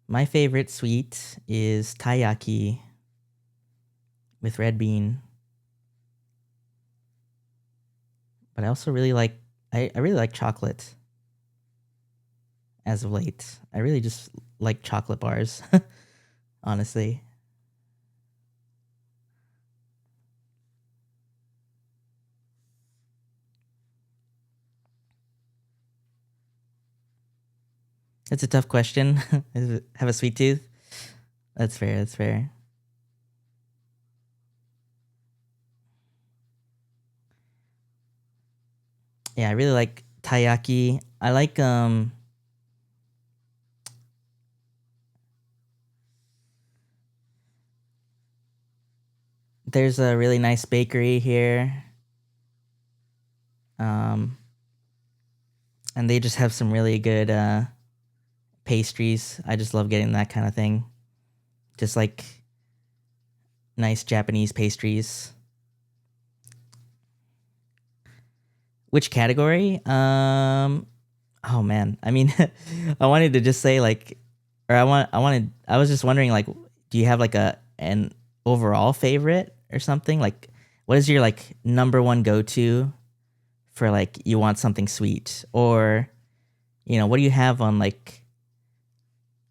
My favorite sweet is taiyaki with red bean. But I also really like I really like chocolate as of late. I really just like chocolate bars, honestly. It's a tough question. Have a sweet tooth? That's fair, that's fair. Yeah, I really like taiyaki. I like there's a really nice bakery here. And they just have some really good pastries. I just love getting that kind of thing. Just like nice Japanese pastries. Which category? Oh man. I mean, I wanted to just say like or I was just wondering like do you have like an overall favorite or something? Like what is your like number one go-to for like you want something sweet or what do you have on like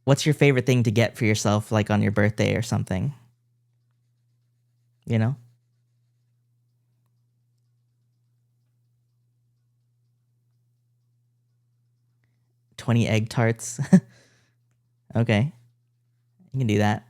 what's your favorite thing to get for yourself like on your birthday or something? You know? 20 egg tarts. Okay. You can do that.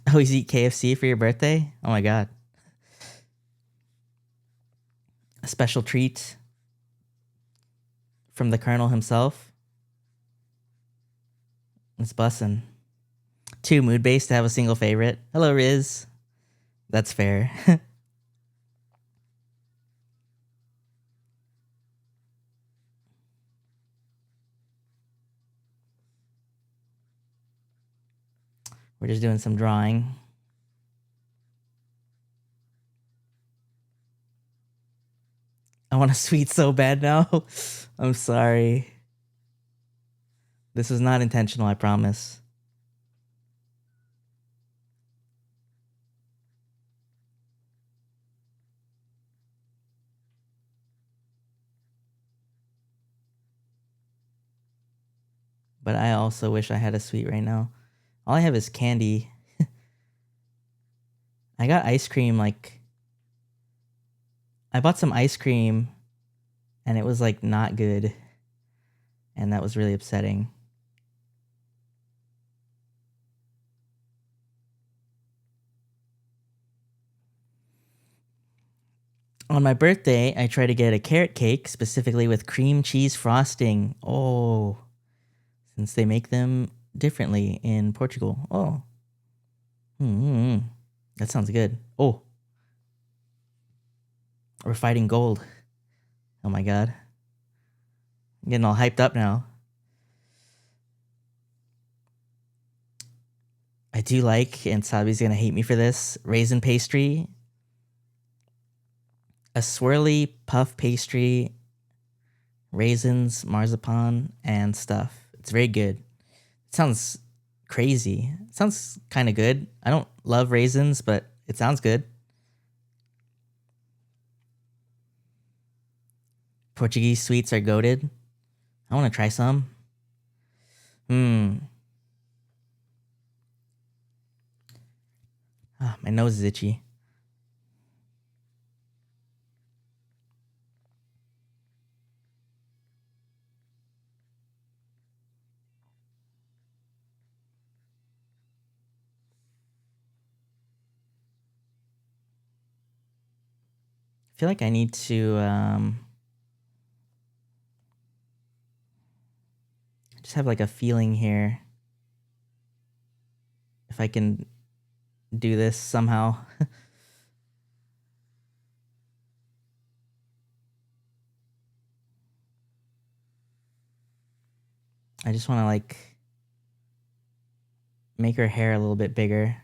Always eat KFC for your birthday? Oh my god. A special treat from the Colonel himself. It's bussin'. Too mood based to have a single favorite. Hello, Riz. That's fair. We're just doing some drawing. I want a sweet so bad now. I'm sorry. This was not intentional, I promise. But I also wish I had a sweet right now. All I have is candy. I got ice cream like I bought some ice cream and it was like not good. And that was really upsetting. On my birthday, I tried to get a carrot cake, specifically with cream cheese frosting. Oh, since they make them differently in Portugal. Oh, that sounds good. Oh, we're fighting gold. Oh my god, I'm getting all hyped up now. I do like, and Sabi's gonna hate me for this, raisin pastry. A swirly puff pastry, raisins, marzipan, and stuff. It's very good. It sounds crazy. It sounds kind of good. I don't love raisins, but it sounds good. Portuguese sweets are goated. I want to try some. Ah, my nose is itchy. I feel like I need to just have like a feeling here. If I can do this somehow. I just want to like make her hair a little bit bigger.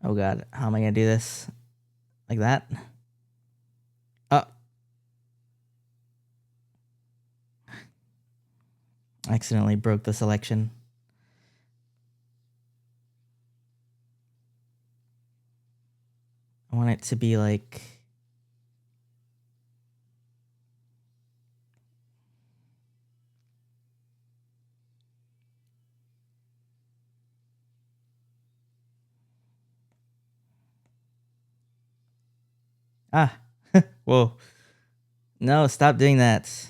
Oh god, how am I gonna do this? Like that? Oh. I accidentally broke the selection. I want it to be like... Ah! Whoa. No, stop doing that.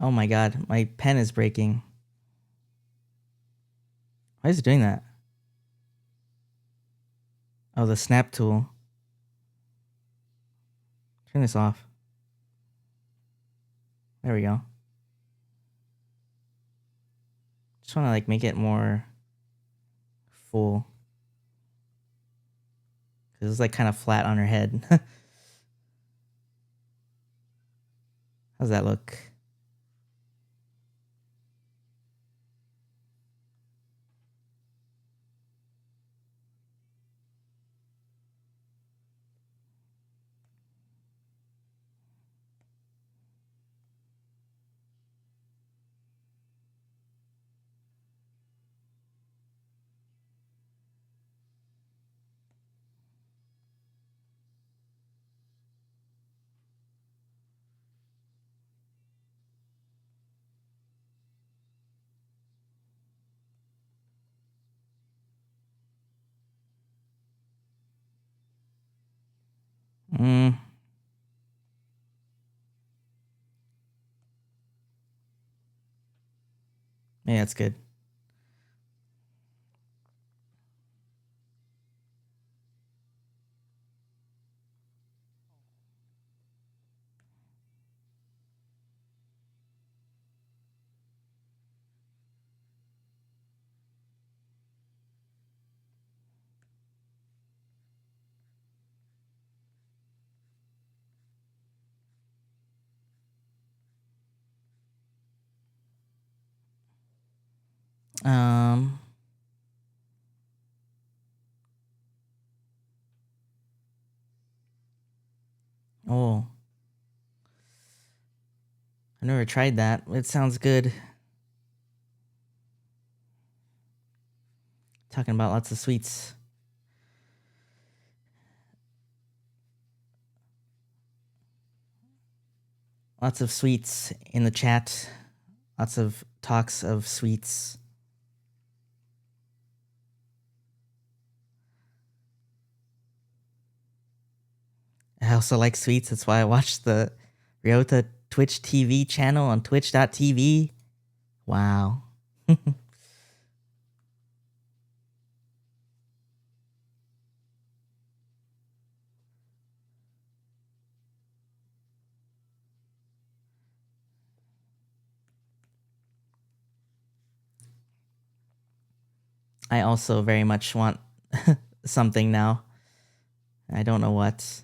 Oh my god, my pen is breaking. Why is it doing that? Oh, the snap tool. Turn this off. There we go. Just want to like make it more full. Because it's like kind of flat on her head. How's that look? Yeah, that's good. Um... Oh. I've never tried that. It sounds good. Talking about lots of sweets. Lots of sweets in the chat. Lots of talks of sweets. I also like sweets. That's why I watch the Ryota Twitch TV channel on twitch.tv. Wow. I also very much want something now. I don't know what.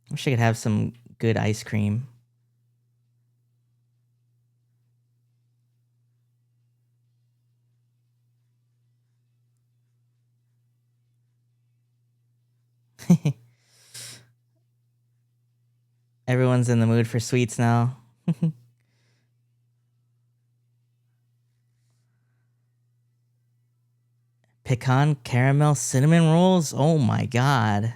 Wish I could have some good ice cream. Everyone's in the mood for sweets now. Pecan caramel cinnamon rolls? Oh my god.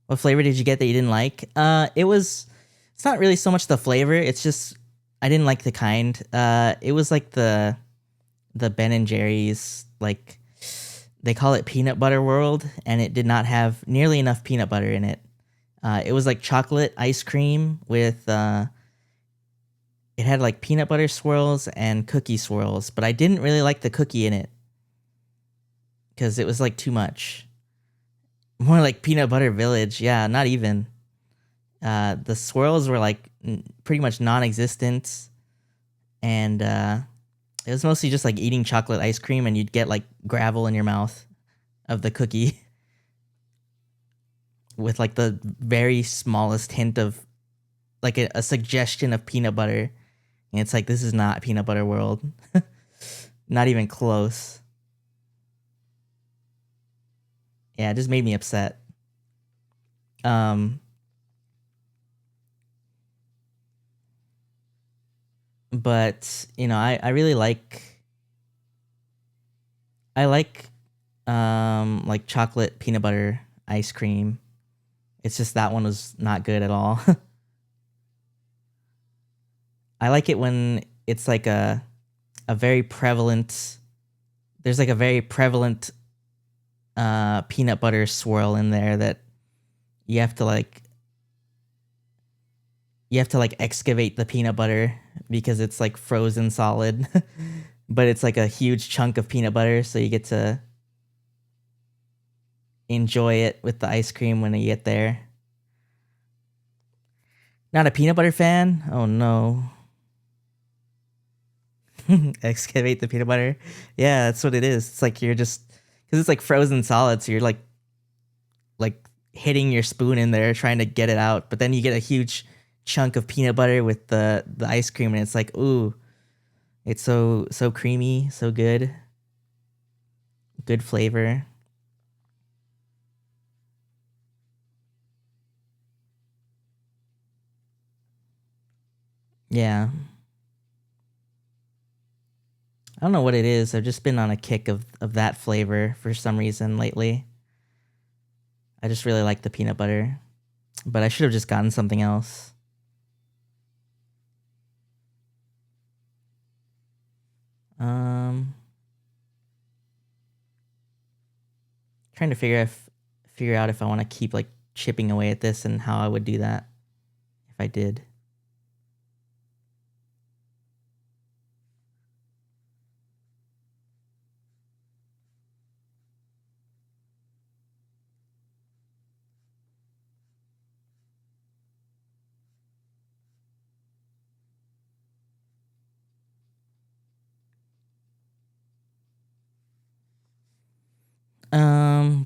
What flavor did you get that you didn't like? It's not really so much the flavor, it's just I didn't like the kind. It was like the Ben and Jerry's, like they call it peanut butter world, and it did not have nearly enough peanut butter in it. It was like chocolate ice cream with it had like peanut butter swirls and cookie swirls, but I didn't really like the cookie in it because it was like too much. More like peanut butter village. Yeah, not even. The swirls were like pretty much non-existent, and it was mostly just like eating chocolate ice cream, and you'd get like gravel in your mouth of the cookie with like the very smallest hint of like a suggestion of peanut butter. And it's like, this is not peanut butter world. Not even close. Yeah, it just made me upset. But you know, I really like chocolate peanut butter ice cream. It's just that one was not good at all. I like it when it's like a very prevalent there's like a very prevalent peanut butter swirl in there that you have to like excavate the peanut butter because it's like frozen solid. But it's like a huge chunk of peanut butter, so you get to enjoy it with the ice cream when you get there. Not a peanut butter fan? Oh no. Excavate the peanut butter. Yeah, that's what it is. It's like you're just because it's like frozen solid, so you're like hitting your spoon in there trying to get it out, but then you get a huge chunk of peanut butter with the ice cream, and it's like, ooh, it's so creamy, so good flavor. Yeah, I don't know what it is. I've just been on a kick of that flavor for some reason lately. I just really like the peanut butter, but I should have just gotten something else. Um, Trying to figure out if I want to keep like chipping away at this and how I would do that if I did.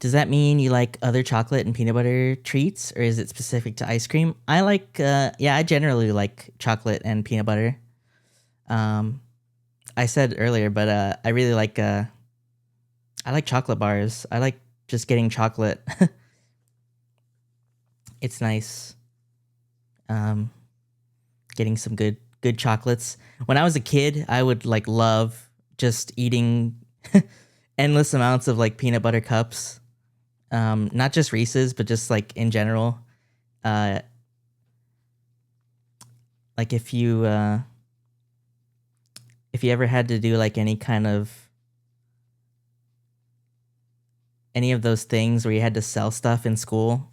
Does that mean you like other chocolate and peanut butter treats, or is it specific to ice cream? I like, yeah, I generally like chocolate and peanut butter. Um, I said earlier, but I really like, I like chocolate bars. I like just getting chocolate. It's nice. Um, Getting some good chocolates. When I was a kid, I would like love just eating endless amounts of like peanut butter cups. Not just Reese's, but just like in general. Uh, like if you ever had to do like any of those things where you had to sell stuff in school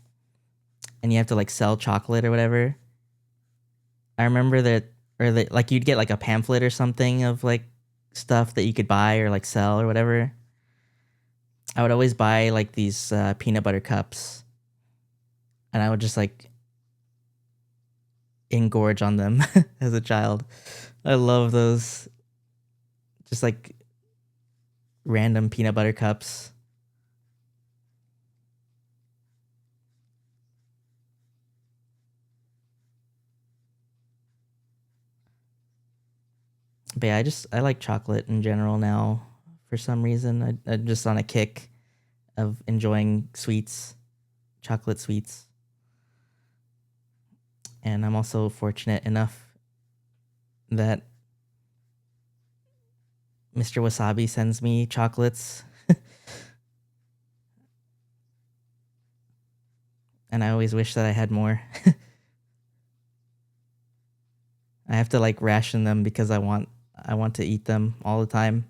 and you have to like sell chocolate or whatever. I remember that, or that like you'd get like a pamphlet or something of like stuff that you could buy or like sell or whatever. I would always buy like these peanut butter cups, and I would just like engorge on them as a child. I love those. Just like random peanut butter cups. But yeah, I like chocolate in general now. For some reason, I'm just on a kick of enjoying sweets, chocolate sweets. And I'm also fortunate enough that Mr. Wasabi sends me chocolates. And I always wish that I had more. I have to like ration them because I want to eat them all the time.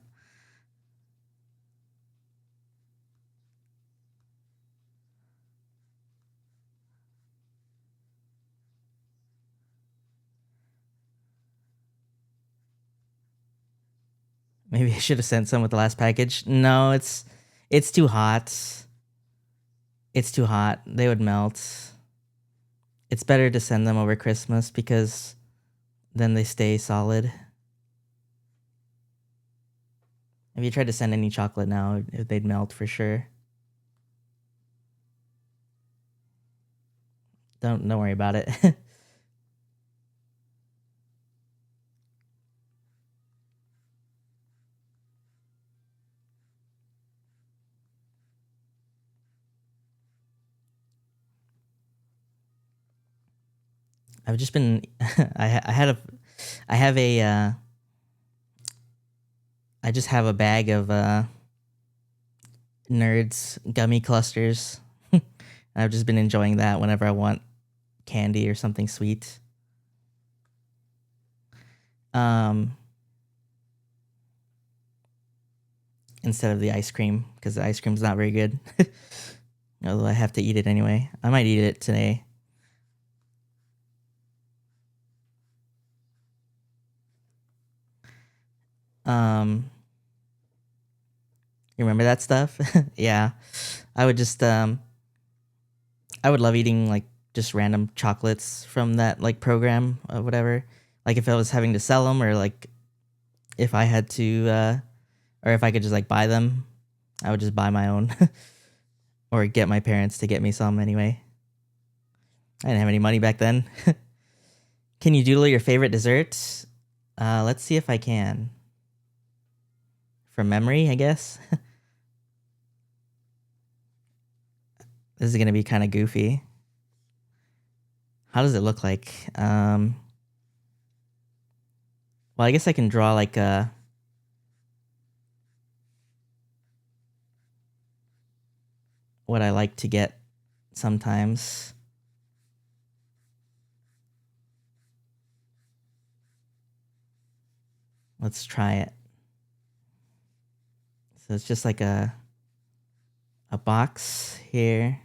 Maybe I should have sent some with the last package. No, it's too hot. It's too hot. They would melt. It's better to send them over Christmas because then they stay solid. If you tried to send any chocolate now, they'd melt for sure. Don't worry about it. I've just been I have a I just have a bag of Nerds gummy clusters. I've just been enjoying that whenever I want candy or something sweet. Instead of the ice cream, because the ice cream's not very good. Although I have to eat it anyway. I might eat it today. You remember that stuff? Yeah. I would just I would love eating like just random chocolates from that like program or whatever. Like if I was having to sell them, or like if I had to or if I could just like buy them, I would just buy my own. Or get my parents to get me some anyway. I didn't have any money back then. Can you doodle your favorite dessert? Let's see if I can. From memory, I guess. This is gonna be kind of goofy. How does it look like? Well, I guess I can draw like what I like to get sometimes. Let's try it. So it's just like a box here.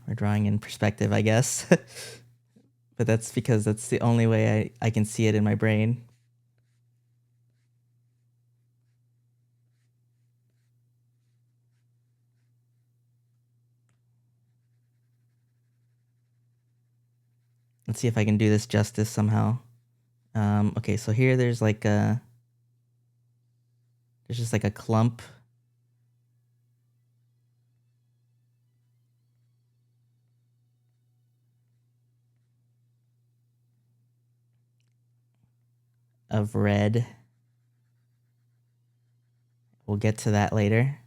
We're drawing in perspective, I guess. But that's because that's the only way I can see it in my brain. Let's see if I can do this justice somehow. Okay, so here there's just like a clump of red. We'll get to that later.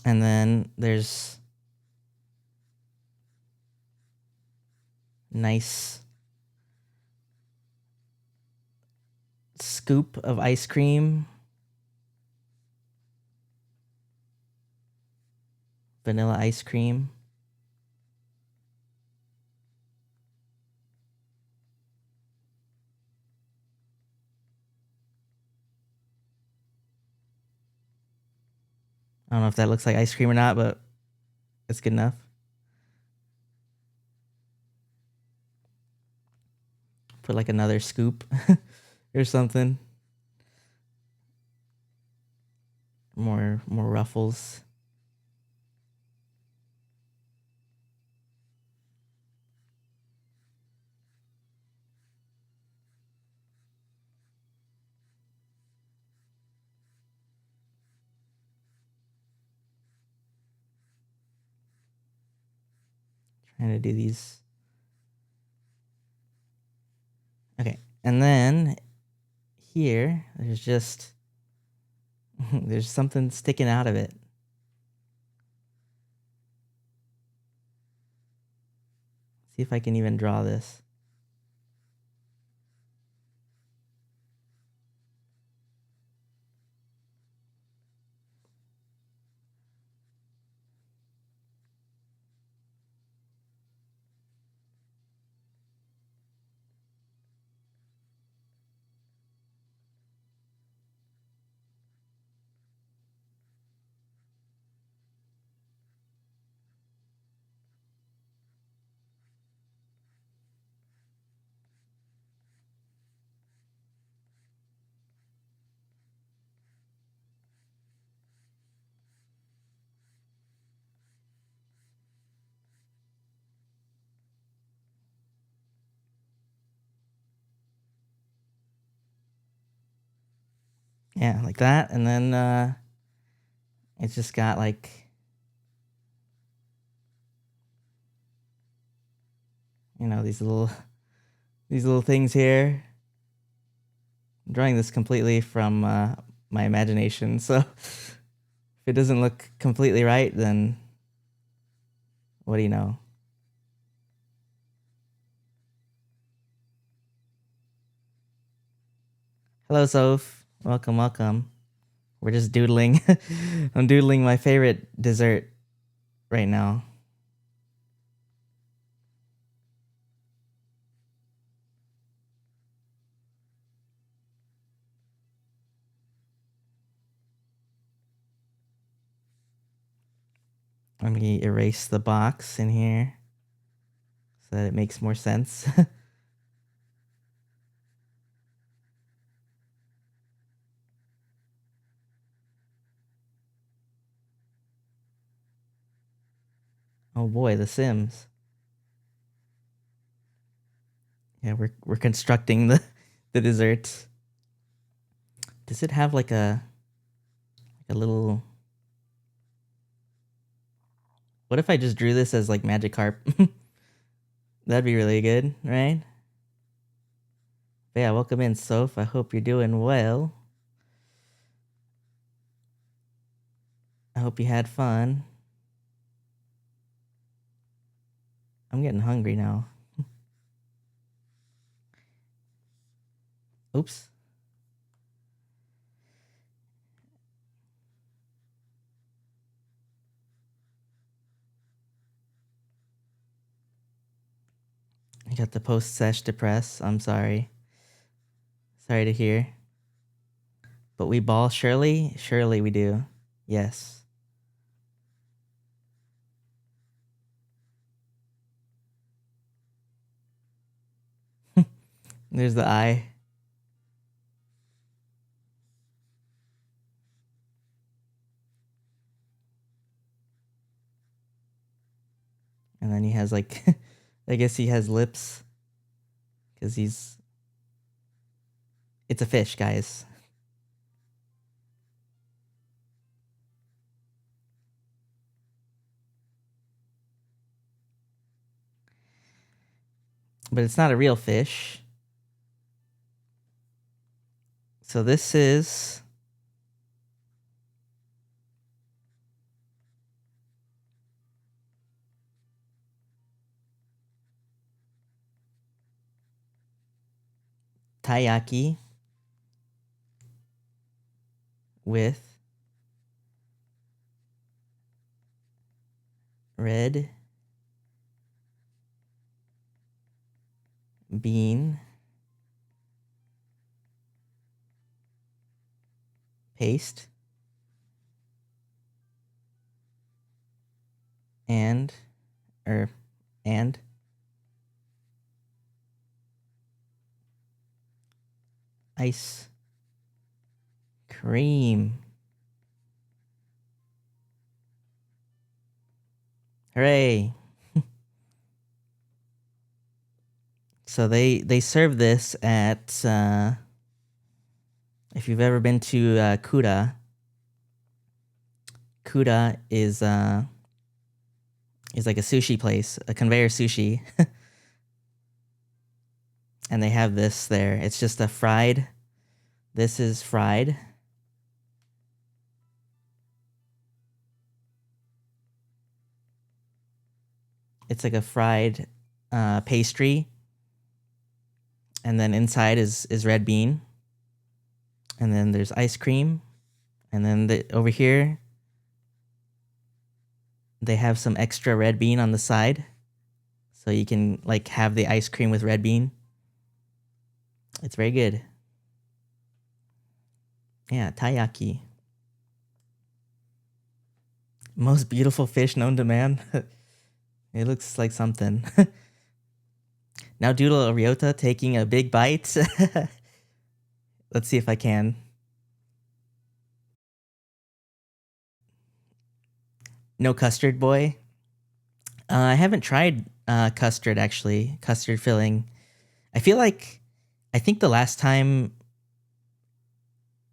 And then there's nice scoop of ice cream. Vanilla ice cream. I don't know if that looks like ice cream or not, but it's good enough. Put like another scoop or something. More ruffles. Trying to do these. Okay, and then here there's just there's something sticking out of it. See if I can even draw this. Yeah, like that. And then it's just got like, you know, these little things here. I'm drawing this completely from my imagination, so if it doesn't look completely right, then what do you know? Hello, Soph. Welcome. We're just doodling. I'm doodling my favorite dessert right now. Let me erase the box in here so that it makes more sense. Oh boy, The Sims. Yeah, we're constructing the dessert. Does it have like a little? What if I just drew this as like Magikarp? That'd be really good, right? But yeah, welcome in, Soph. I hope you're doing well. I hope you had fun. I'm getting hungry now. Oops. I got the post sesh to press. I'm sorry. Sorry to hear. But we ball surely? Surely we do. Yes. There's the eye. And then he has like, I guess he has lips. Because it's a fish, guys. But it's not a real fish. So this is taiyaki with red bean paste and ice cream. Hooray. So they serve this at if you've ever been to Kuda. Kuda is like a sushi place, a conveyor sushi. And they have this there. It's just a fried. This is fried. It's like a fried pastry. And then inside is red bean. And then there's ice cream. And then over here, they have some extra red bean on the side. So you can like have the ice cream with red bean. It's very good. Yeah, taiyaki. Most beautiful fish known to man. It looks like something. Now Doodle Ryota taking a big bite. Let's see if I can. No custard boy. I haven't tried custard actually. Custard filling. I think the last time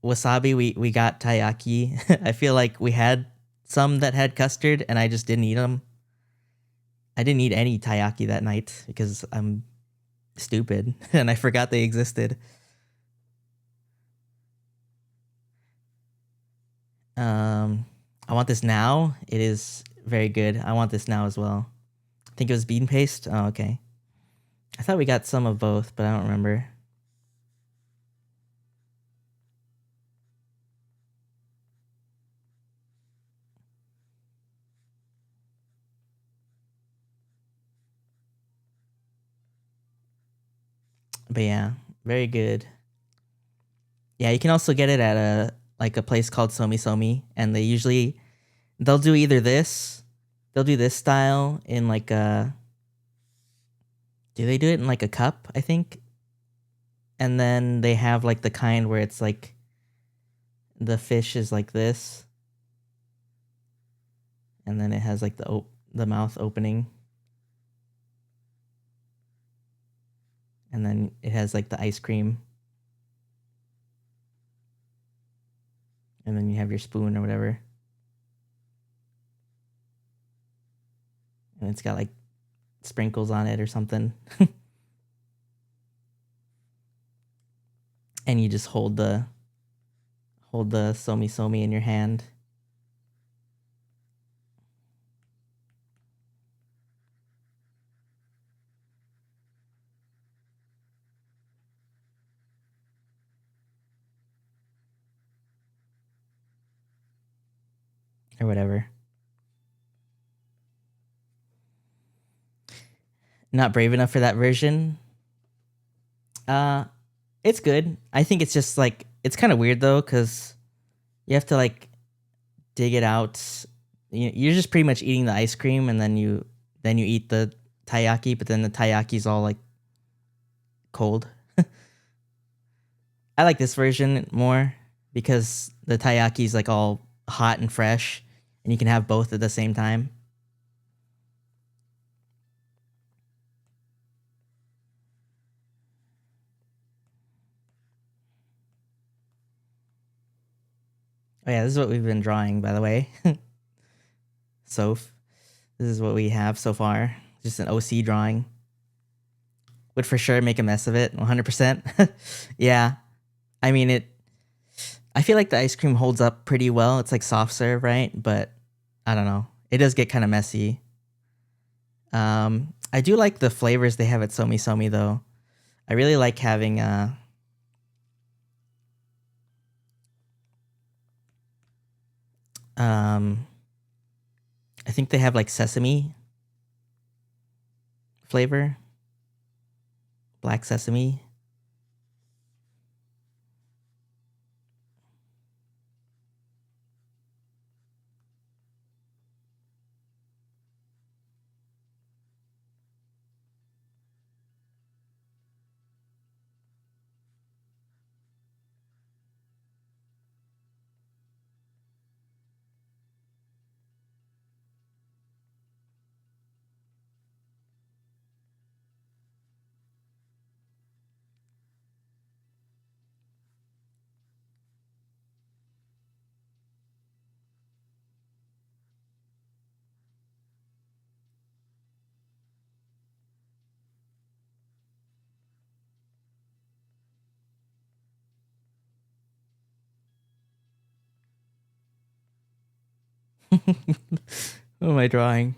wasabi we got taiyaki. I feel like we had some that had custard and I just didn't eat them. I didn't eat any taiyaki that night because I'm stupid and I forgot they existed. I want this now. It is very good. I want this now as well. I think it was bean paste. Oh, okay. I thought we got some of both, but I don't remember. But yeah, very good. Yeah, you can also get it at a place called Somi Somi, and they'll do either they'll do this style in like a. Do they do it in like a cup? I think. And then they have like the kind where it's like the fish is like this, and then it has like the mouth opening, and then it has like the ice cream, and then you have your spoon or whatever, and it's got like sprinkles on it or something. And you just hold the somi somi in your hand. Or whatever. Not brave enough for that version. It's good. I think it's just like it's kind of weird though, because you have to like dig it out. You're just pretty much eating the ice cream, and then you eat the taiyaki, but then the taiyaki's all like cold. I like this version more because the taiyaki's like all hot and fresh, and you can have both at the same time. Oh yeah, this is what we've been drawing, by the way. Soph. This is what we have so far. Just an OC drawing. Would for sure make a mess of it, 100%. Yeah. I mean, I feel like the ice cream holds up pretty well. It's like soft serve, right? But I don't know. It does get kind of messy. I do like the flavors they have at Somi Somi, though. I really like having I think they have like sesame flavor, black sesame. What am I drawing?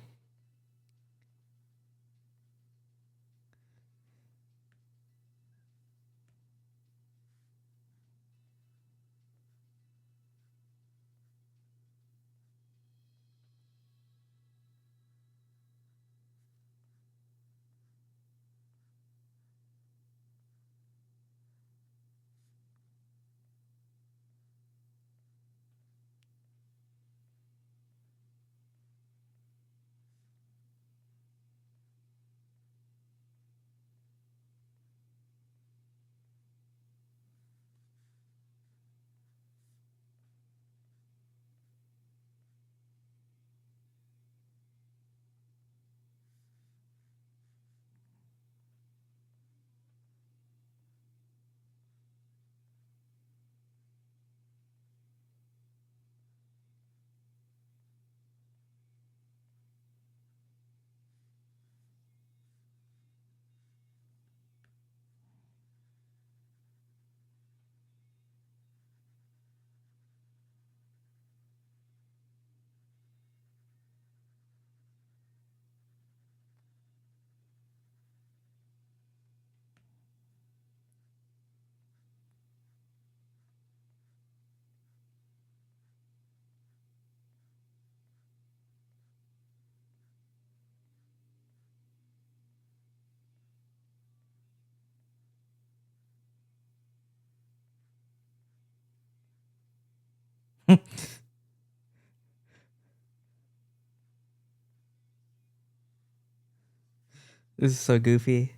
This is so goofy.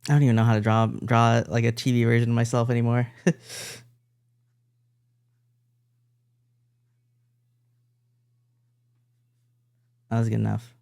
I don't even know how to draw like a chibi version of myself anymore. That was good enough.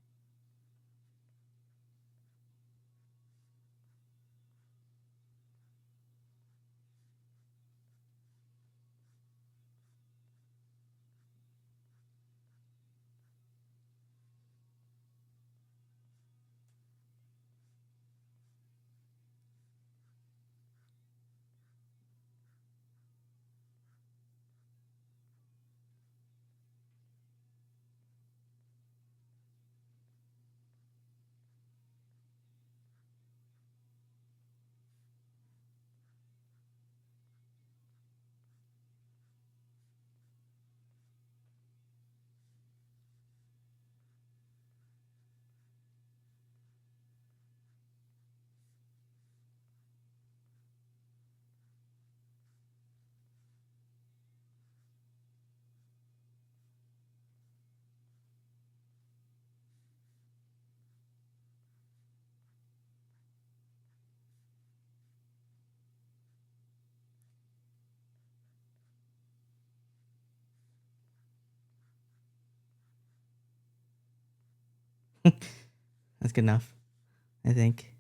That's good enough, I think.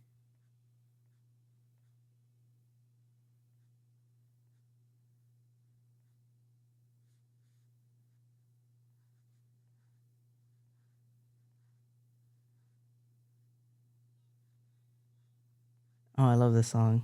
Oh, I love this song.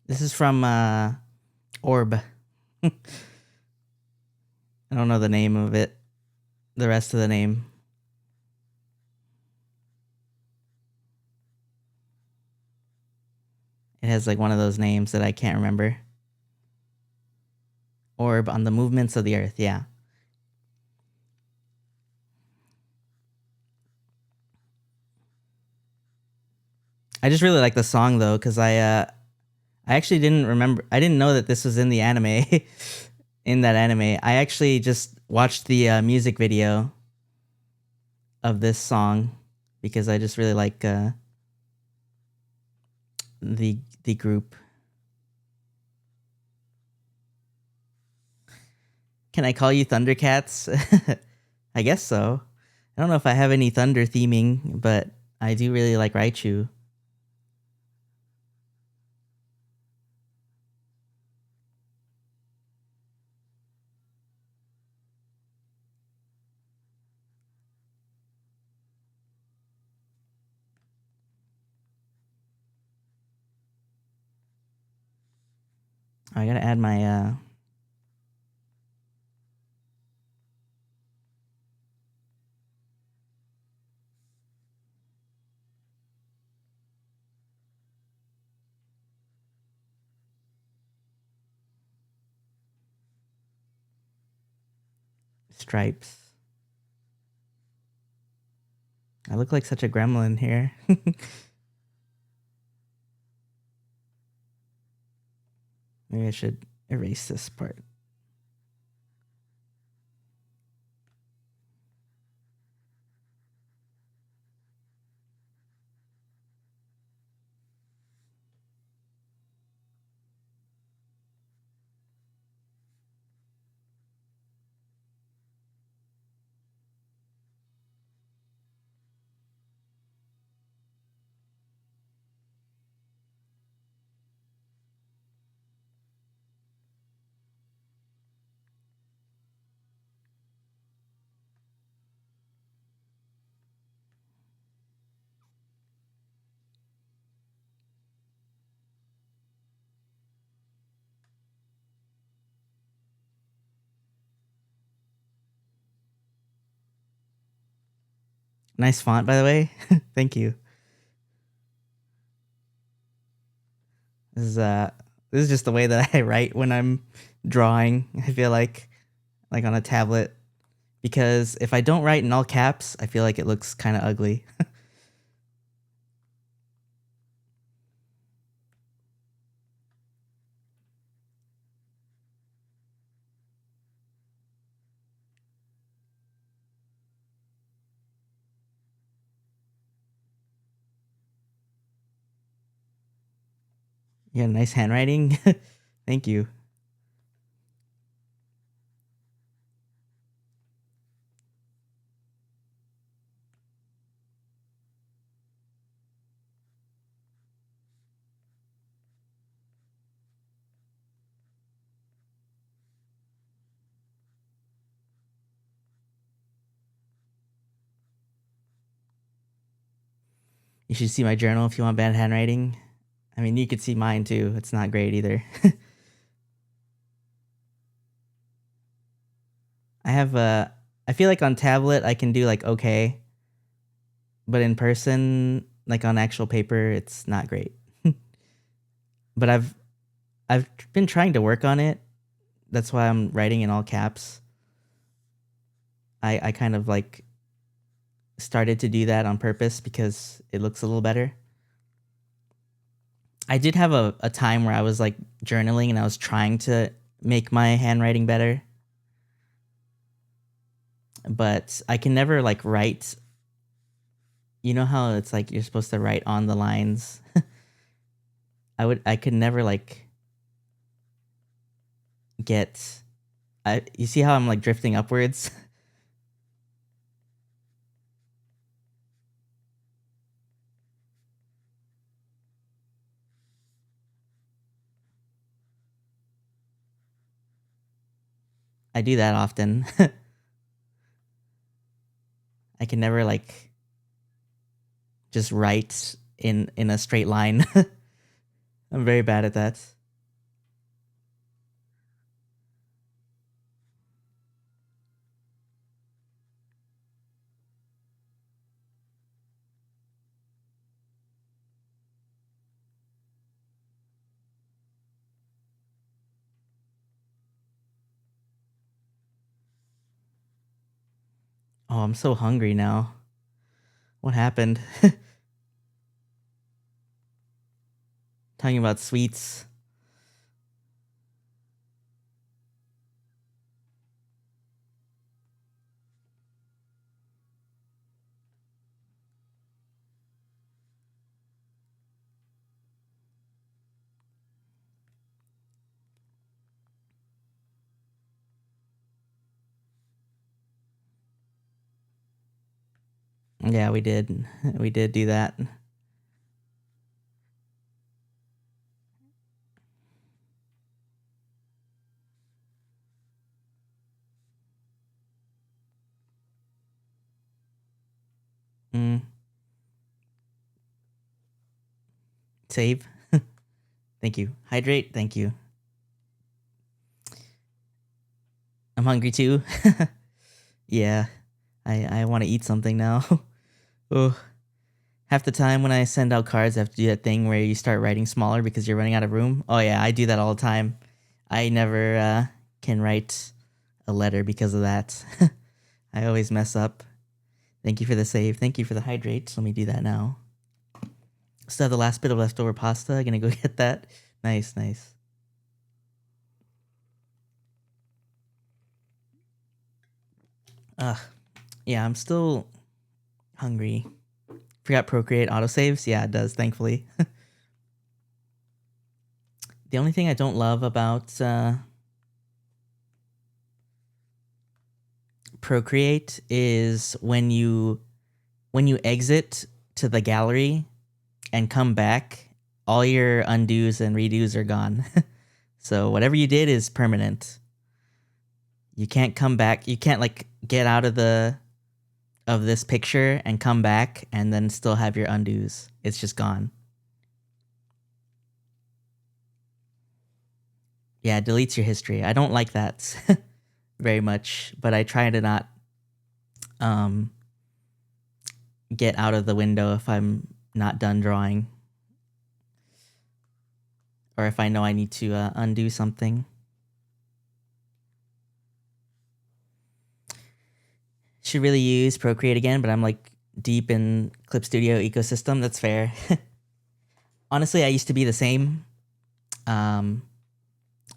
This is from Orb. I don't know the name of it. The rest of the name. It has like one of those names that I can't remember. Orb on the movements of the earth, yeah. I just really like the song though, because I actually didn't remember. I didn't know that this was in the anime. In that anime, I actually just watched the music video of this song because I just really like the group. Can I call you Thundercats? I guess so. I don't know if I have any thunder theming, but I do really like Raichu. I gotta add my stripes. I look like such a gremlin here. Maybe I should erase this part. Nice font, by the way. Thank you. This is this is just the way that I write when I'm drawing. I feel like on a tablet, because if I don't write in all caps, I feel like it looks kind of ugly. Yeah, nice handwriting. Thank you. You should see my journal if you want bad handwriting. I mean, you could see mine too. It's not great either. I have I feel like on tablet I can do like okay, but in person, like on actual paper, it's not great. But I've been trying to work on it. That's why I'm writing in all caps. I kind of like started to do that on purpose because it looks a little better. I did have a time where I was like journaling and I was trying to make my handwriting better. But I can never like write. You know how it's like you're supposed to write on the lines? I could never like get you see how I'm like drifting upwards? I do that often. I can never like just write in a straight line. I'm very bad at that. Oh, I'm so hungry now. What happened? Talking about sweets. Yeah, we did. We did do that. Mm. Save. Thank you. Hydrate. Thank you. I'm hungry too. Yeah. I want to eat something now. Oh. Half the time when I send out cards, I have to do that thing where you start writing smaller because you're running out of room. Oh yeah, I do that all the time. I never can write a letter because of that. I always mess up. Thank you for the save. Thank you for the hydrate. Let me do that now. Still have the last bit of leftover pasta. Gonna go get that. Nice, nice. Ugh. Yeah, I'm still hungry. Forgot Procreate autosaves? Yeah, it does, thankfully. The only thing I don't love about Procreate is when you exit to the gallery and come back, all your undos and redos are gone. So whatever you did is permanent. You can't come back. You can't like get out of this picture and come back and then still have your undos. It's just gone. Yeah, it deletes your history. I don't like that very much, but I try to not um get out of the window if I'm not done drawing. Or if I know I need to undo something. Should really use Procreate again, but I'm like deep in Clip Studio ecosystem. That's fair. Honestly, I used to be the same. I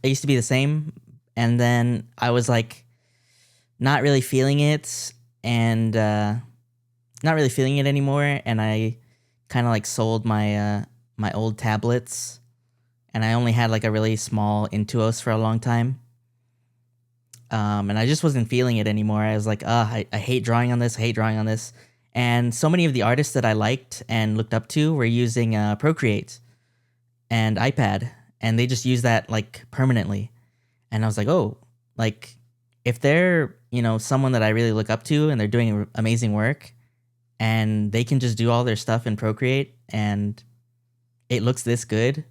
used to be the same, and then I was like not really feeling it, and not really feeling it anymore. And I kind of like sold my my old tablets, and I only had like a really small Intuos for a long time. And I just wasn't feeling it anymore. I was like, I hate drawing on this. I hate drawing on this. And so many of the artists that I liked and looked up to were using Procreate and iPad, and they just use that like permanently. And I was like, oh, like if they're, someone that I really look up to and they're doing amazing work and they can just do all their stuff in Procreate and it looks this good,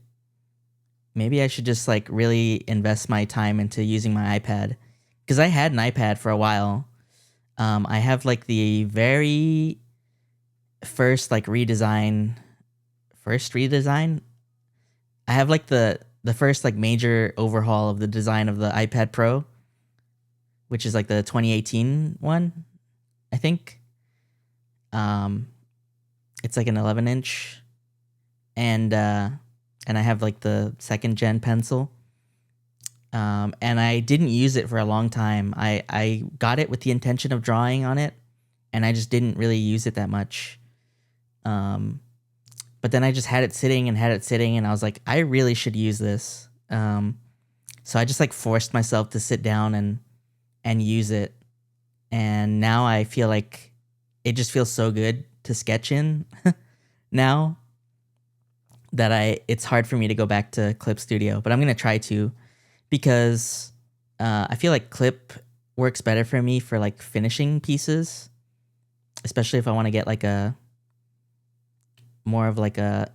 maybe I should just like really invest my time into using my iPad. Because I had an iPad for a while. I have like the very first like redesign. First redesign? I have like the first like major overhaul of the design of the iPad Pro, which is like the 2018 one, I think. Um, it's like an 11-inch, and I have like the second gen pencil. And I didn't use it for a long time. I got it with the intention of drawing on it, and I just didn't really use it that much. But then I just had it sitting, and I was like, I really should use this. So I just like forced myself to sit down and use it. And now I feel like it just feels so good to sketch in now that it's hard for me to go back to Clip Studio, but I'm gonna try to, because I feel like Clip works better for me for like finishing pieces, especially if I want to get like a more of like an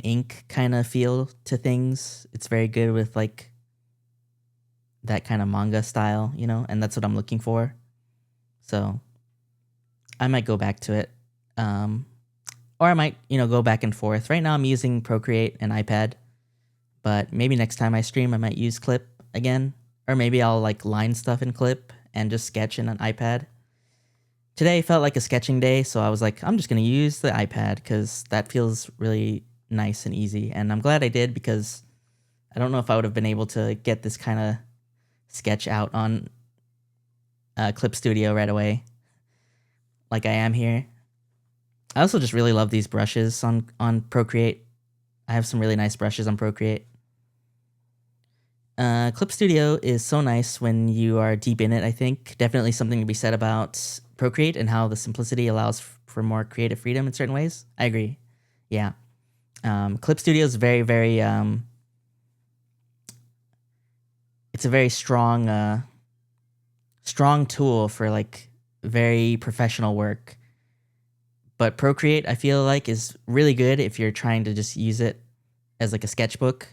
ink kind of feel to things. It's very good with like that kind of manga style, and that's what I'm looking for. So I might go back to it. Or I might, go back and forth. Right now I'm using Procreate and iPad, but maybe next time I stream I might use Clip again. Or maybe I'll like line stuff in Clip and just sketch in an iPad. today felt like a sketching day, so I was like, I'm just gonna use the iPad because that feels really nice and easy. And I'm glad I did because I don't know if I would have been able to get this kind of sketch out on Clip Studio right away, like I am here. I also just really love these brushes on Procreate. I have some really nice brushes on Procreate. Clip Studio is so nice when you are deep in it, I think. Definitely something to be said about Procreate and how the simplicity allows for more creative freedom in certain ways. I agree. Yeah. Clip Studio is very, very... it's a very strong tool for like very professional work. But Procreate, I feel like, is really good if you're trying to just use it as like a sketchbook.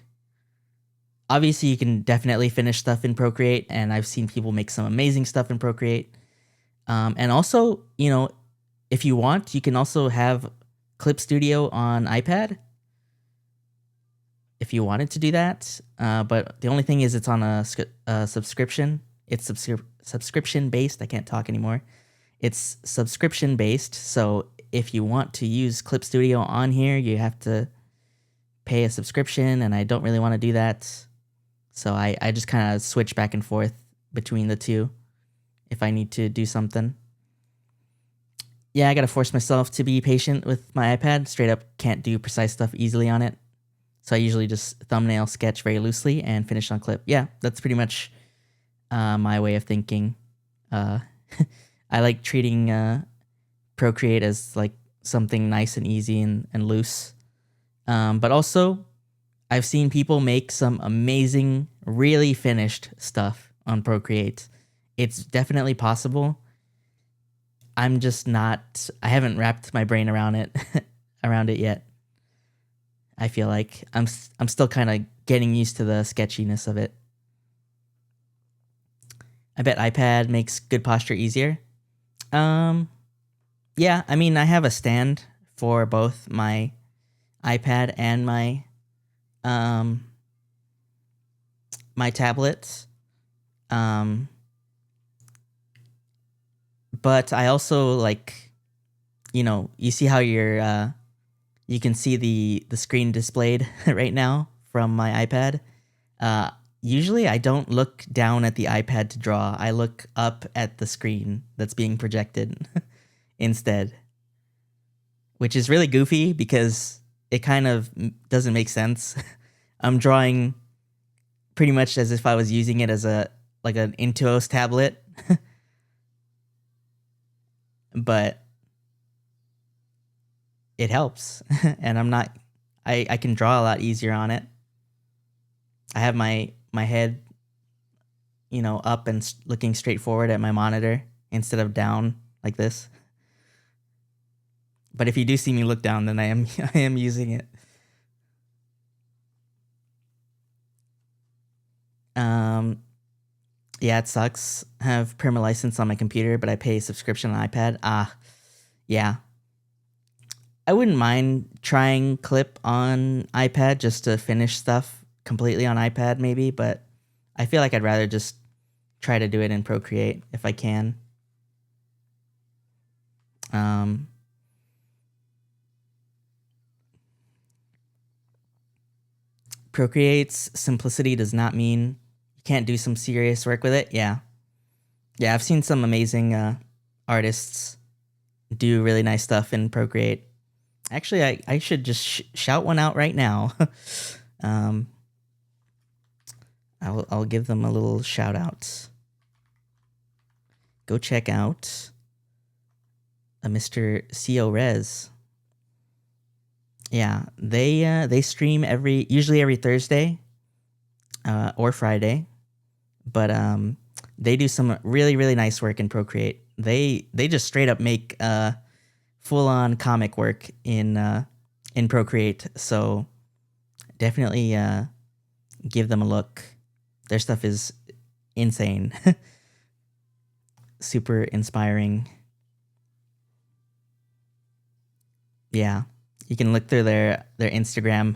Obviously, you can definitely finish stuff in Procreate, and I've seen people make some amazing stuff in Procreate. And also, you know, if you want, you can also have Clip Studio on iPad if you wanted to do that. But the only thing is it's on a subscription. It's subscription based. I can't talk anymore. It's subscription based. So if you want to use Clip Studio on here, you have to pay a subscription, and I don't really want to do that. So I just kind of switch back and forth between the two if I need to do something. Yeah, I got to force myself to be patient with my iPad. Straight up can't do precise stuff easily on it. So I usually just thumbnail sketch very loosely and finish on Clip. Yeah, that's pretty much my way of thinking. I like treating Procreate as like something nice and easy and loose. But also, I've seen people make some amazing, really finished stuff on Procreate. It's definitely possible. I'm just not... I haven't wrapped my brain around it yet. I feel like I'm still kind of getting used to the sketchiness of it. I bet iPad makes good posture easier. Yeah, I mean, I have a stand for both my iPad and my my tablet. But I also like, you know, you see how you can see the screen displayed right now from my iPad. Usually I don't look down at the iPad to draw. I look up at the screen that's being projected instead, which is really goofy because it kind of doesn't make sense. I'm drawing pretty much as if I was using it as an Intuos tablet, but it helps, and I can draw a lot easier on it. I have my head, you know, up and looking straight forward at my monitor instead of down like this. But if you do see me look down, then I am using it. Yeah, it sucks. I have perma license on my computer, but I pay a subscription on iPad. Yeah. I wouldn't mind trying Clip on iPad just to finish stuff completely on iPad maybe, but I feel like I'd rather just try to do it in Procreate if I can. Procreate's simplicity does not mean you can't do some serious work with it. Yeah, I've seen some amazing artists do really nice stuff in Procreate. Actually, I should just shout one out right now. I'll give them a little shout out. Go check out Mr. CO Rez. Yeah, they stream usually every Thursday or Friday, but they do some really, really nice work in Procreate. They just straight up make full on comic work in Procreate. So definitely give them a look. Their stuff is insane, super inspiring. Yeah, you can look through their Instagram.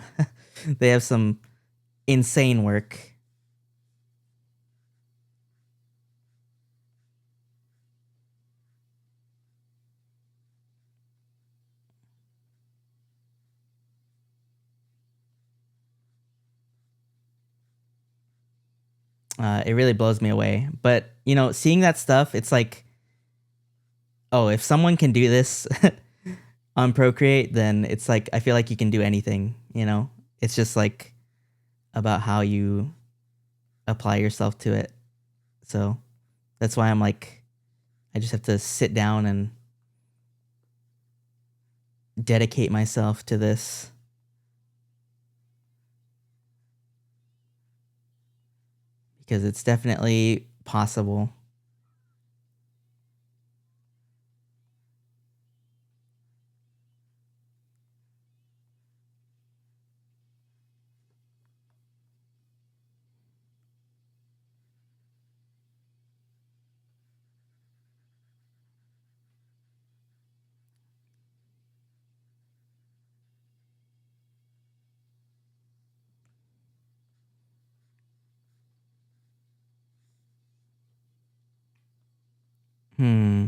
They have some insane work. It really blows me away. But, seeing that stuff, it's like, oh, if someone can do this on Procreate, then it's like, I feel like you can do anything. It's just like about how you apply yourself to it. So that's why I'm like, I just have to sit down and dedicate myself to this. Because it's definitely possible. Hmm.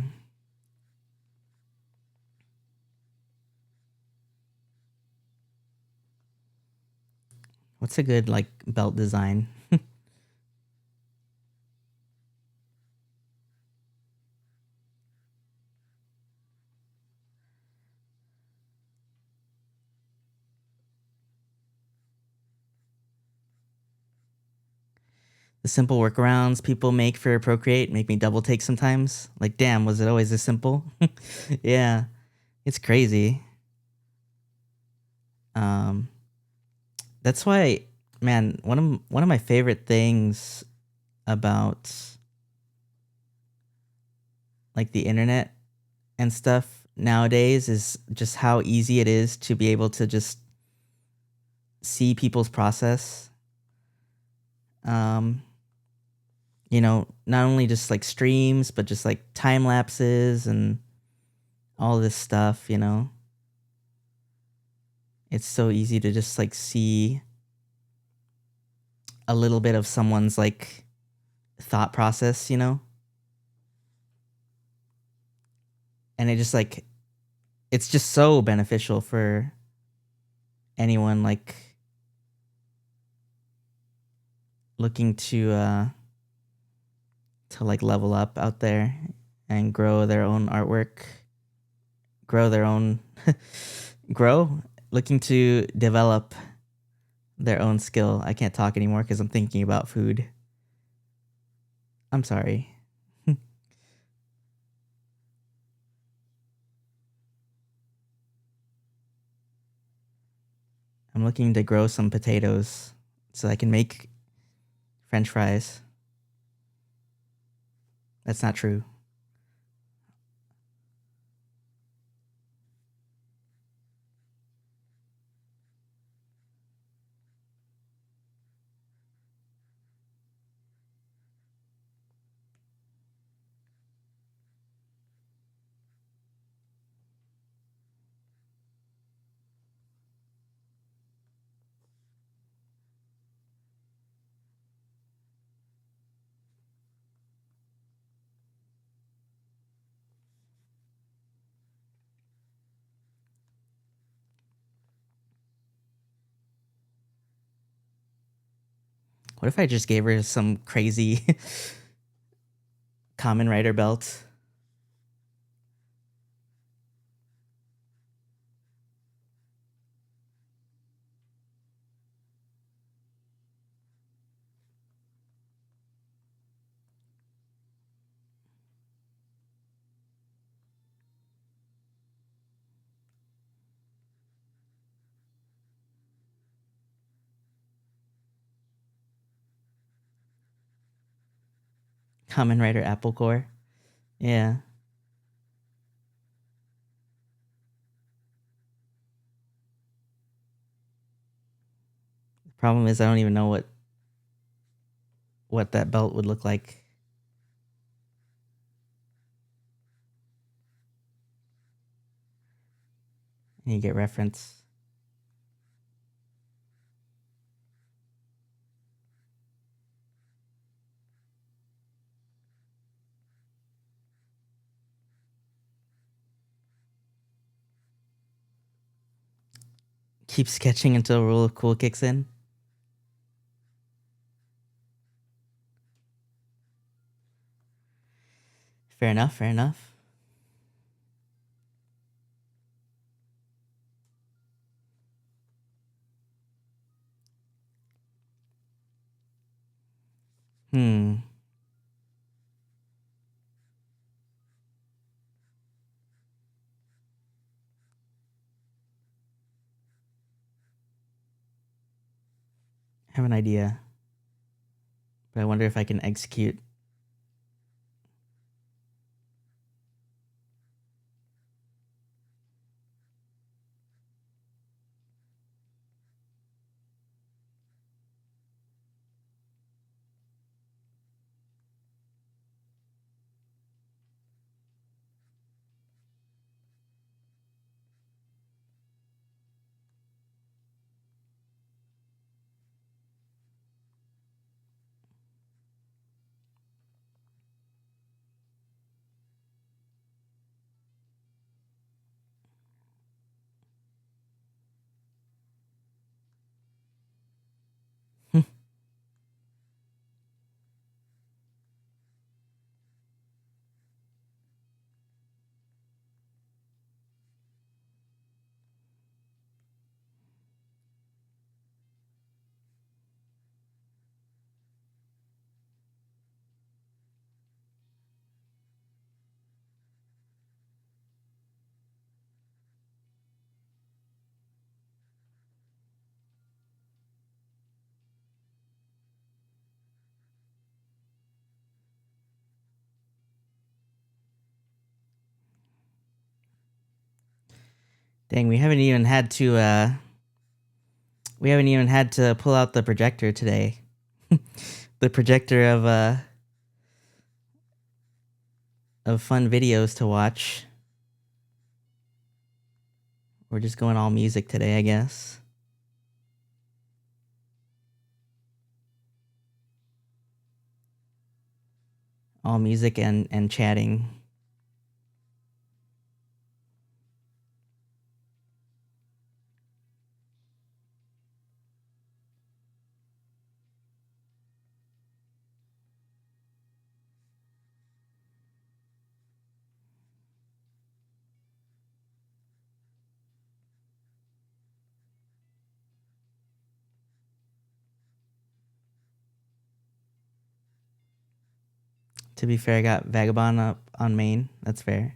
What's a good like belt design? The simple workarounds people make for Procreate make me double take sometimes. Like, damn, was it always this simple? Yeah, it's crazy. Um, that's why, man, one of my favorite things about like the internet and stuff nowadays is just how easy it is to be able to just see people's process. Um, not only just like streams, but just like time lapses and all this stuff. It's so easy to just like see a little bit of someone's like thought process. And it's just so beneficial for anyone like looking to like level up out there and grow their own artwork, grow their own grow, looking to develop their own skill. I can't talk anymore because I'm thinking about food. I'm sorry. I'm looking to grow some potatoes so I can make French fries. That's not true. What if I just gave her some crazy common writer belt? Common writer Apple Core. Yeah. The problem is I don't even know what that belt would look like. And you get reference. Keep sketching until rule of cool kicks in. Fair enough, fair enough. Hmm. I have an idea, but I wonder if I can execute. Dang, we haven't even had to pull out the projector today. The projector of fun videos to watch. We're just going all music today, I guess. All music and chatting. To be fair, I got Vagabond up on main. That's fair.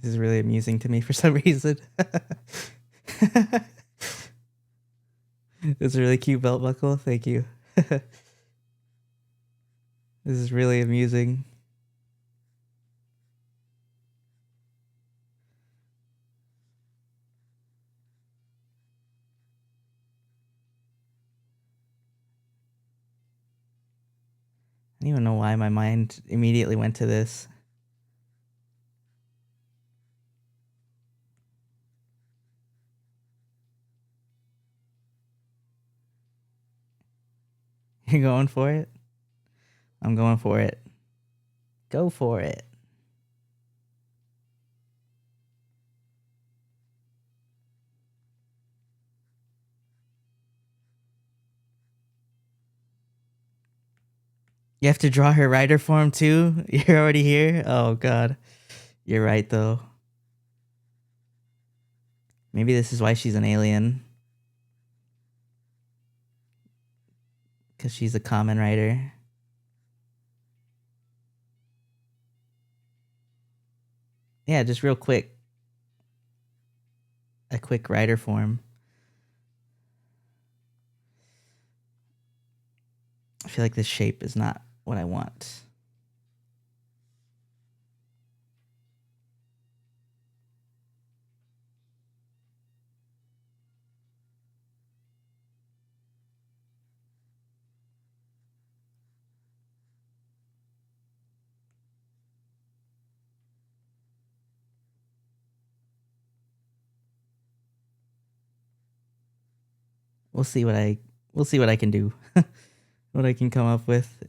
This is really amusing to me for some reason. It's a really cute belt buckle. Thank you. This is really amusing. I don't even know why my mind immediately went to this. You're going for it? I'm going for it. Go for it. You have to draw her rider form too? You're already here? Oh god. You're right though. Maybe this is why she's an alien. Because she's a common writer. Yeah, just real quick. A quick writer form. I feel like this shape is not what I want. We'll see what I can do. What I can come up with.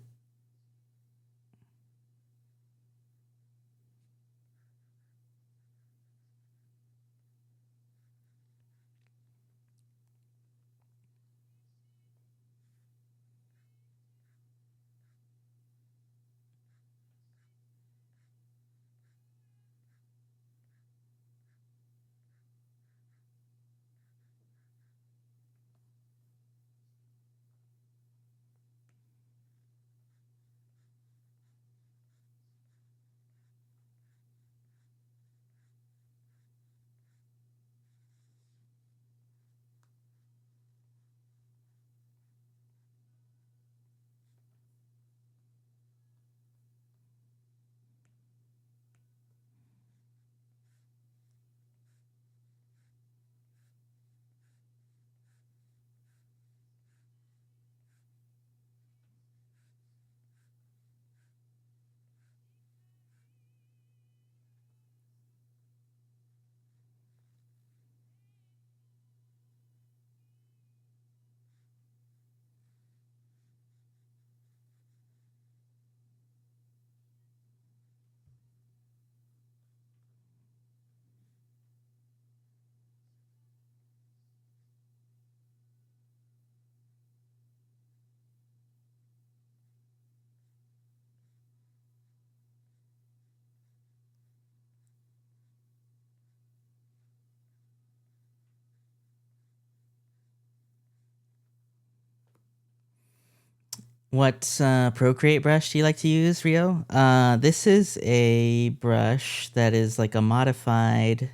What Procreate brush do you like to use, Rio? This is a brush that is like a modified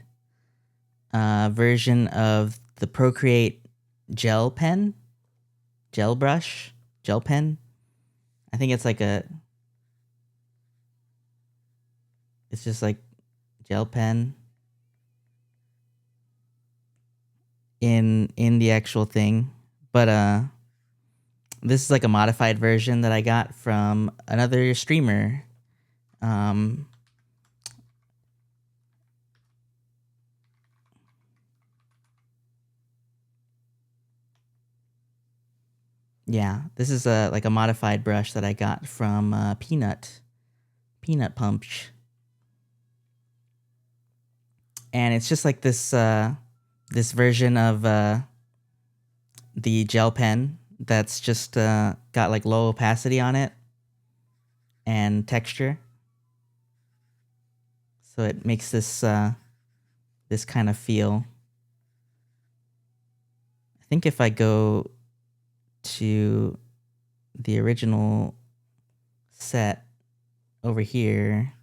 version of the Procreate gel pen, gel brush, gel pen. I think it's like it's just like gel pen in the actual thing, but this is like a modified version that I got from another streamer. Yeah, this is like a modified brush that I got from Peanut Punch, and it's just like this version of the gel pen that's just got like low opacity on it and texture, so it makes this this kind of feel. I think if I go to the original set over here,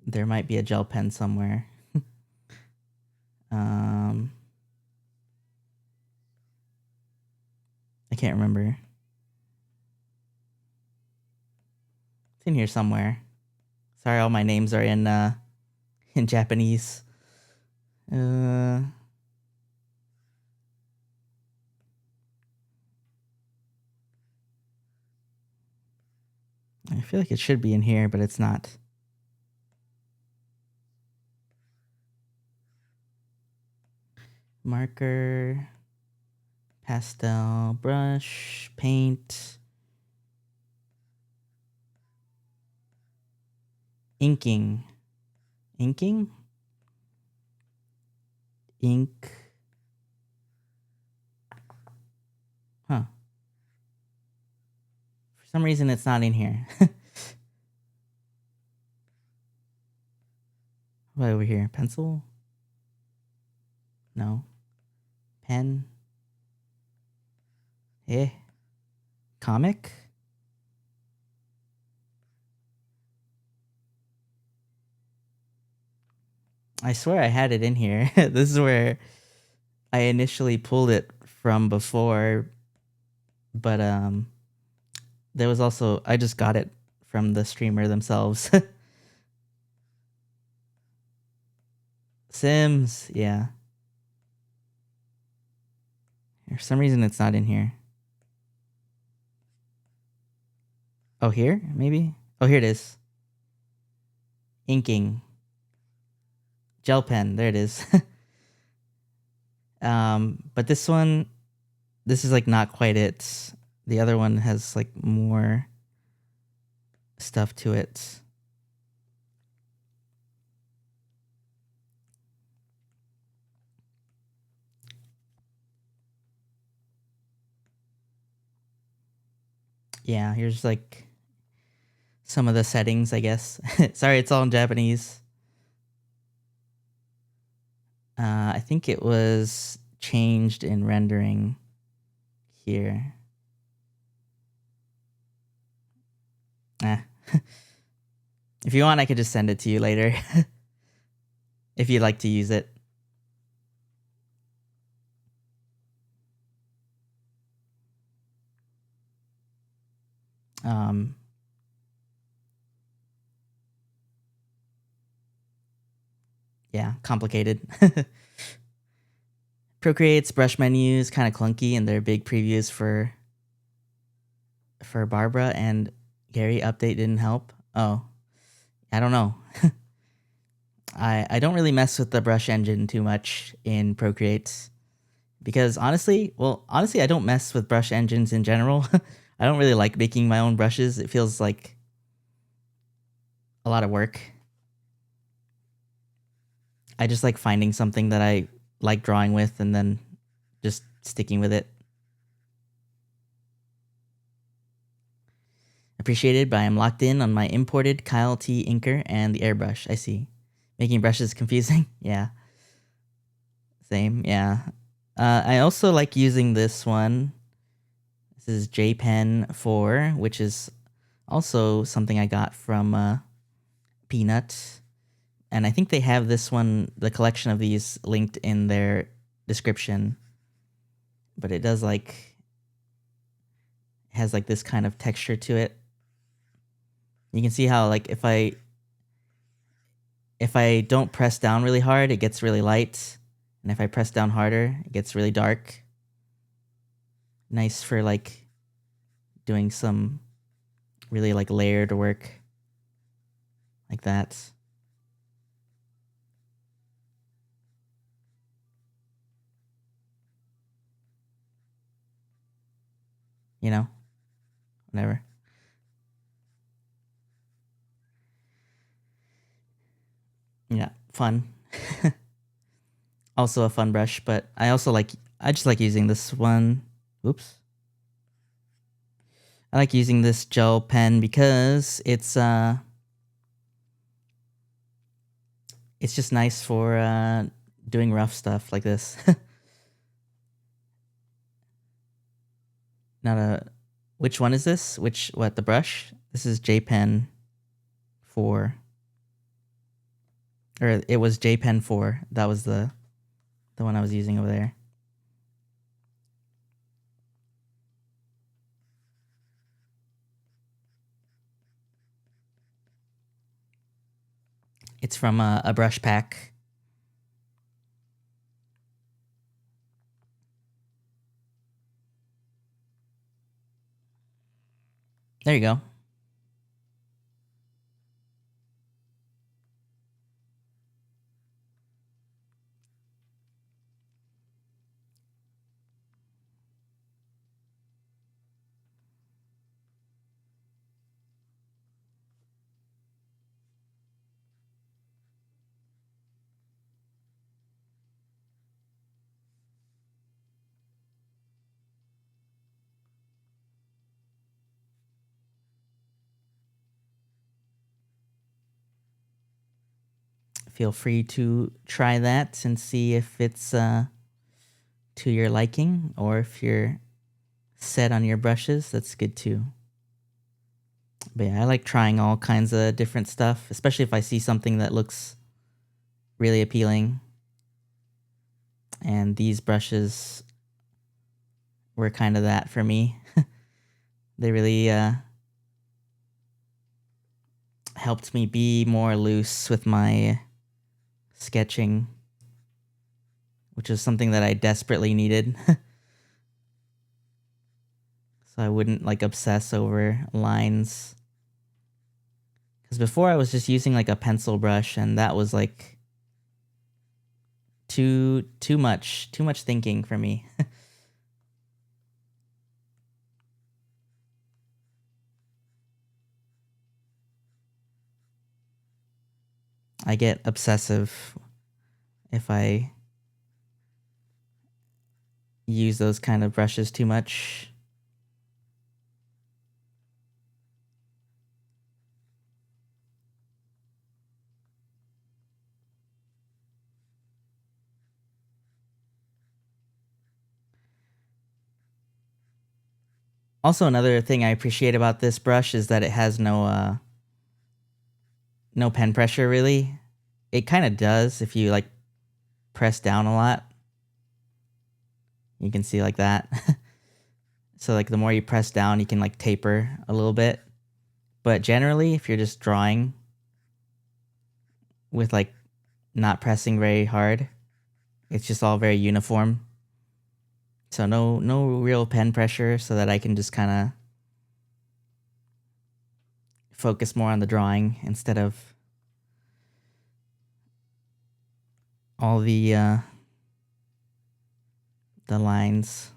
there might be a gel pen somewhere. I can't remember. It's in here somewhere. Sorry, all my names are in Japanese. I feel like it should be in here, but it's not. Marker, pastel, brush, paint, inking, ink. Huh. For some reason, it's not in here. What over here? Pencil? No. Pen. Comic? I swear I had it in here. This is where I initially pulled it from before, but there was also I just got it from the streamer themselves. Sims, yeah. For some reason it's not in here. Oh, here? Maybe? Oh, here it is. Inking. Gel pen. There it is. But this one, this is like not quite it. The other one has like more stuff to it. Yeah, here's like some of the settings, I guess. Sorry, it's all in Japanese. I think it was changed in rendering here. If you want, I could just send it to you later. If you'd like to use it. Yeah, complicated. Procreate's brush menus kind of clunky, and their big previews for Barbara and Gary update didn't help. Oh, I don't know. I don't really mess with the brush engine too much in Procreate because honestly, I don't mess with brush engines in general. I don't really like making my own brushes. It feels like a lot of work. I just like finding something that I like drawing with and then just sticking with it. Appreciated, but I am locked in on my imported Kyle T inker and the airbrush. I see. Making brushes confusing? Yeah. Same, yeah. I also like using this one. This is JPen 4, which is also something I got from Peanut. And I think they have this one, the collection of these linked in their description. But it does has like this kind of texture to it. You can see how like if I don't press down really hard, it gets really light. And if I press down harder, it gets really dark. Nice for like doing some really like layered work like that. You know? Whatever. Yeah, fun. Also a fun brush, but I just like using this one. Oops. I like using this gel pen because it's just nice for doing rough stuff like this. Which one is this? The brush? This is JPen 4. Or it was JPen 4. That was the one I was using over there. It's from a brush pack. There you go. feel free to try that and see if it's to your liking, or if you're set on your brushes, that's good too. But yeah, I like trying all kinds of different stuff, especially if I see something that looks really appealing. And these brushes were kind of that for me. They really helped me be more loose with my sketching, which is something that I desperately needed. So I wouldn't like obsess over lines. Because before I was just using like a pencil brush, and that was like too much thinking for me. I get obsessive if I use those kind of brushes too much. Also, another thing I appreciate about this brush is that it has no pen pressure, really. It kind of does if you like press down a lot. You can see like that. So like the more you press down, you can like taper a little bit. But generally, if you're just drawing with like not pressing very hard, it's just all very uniform. So no real pen pressure, so that I can just kind of focus more on the drawing instead of all the lines.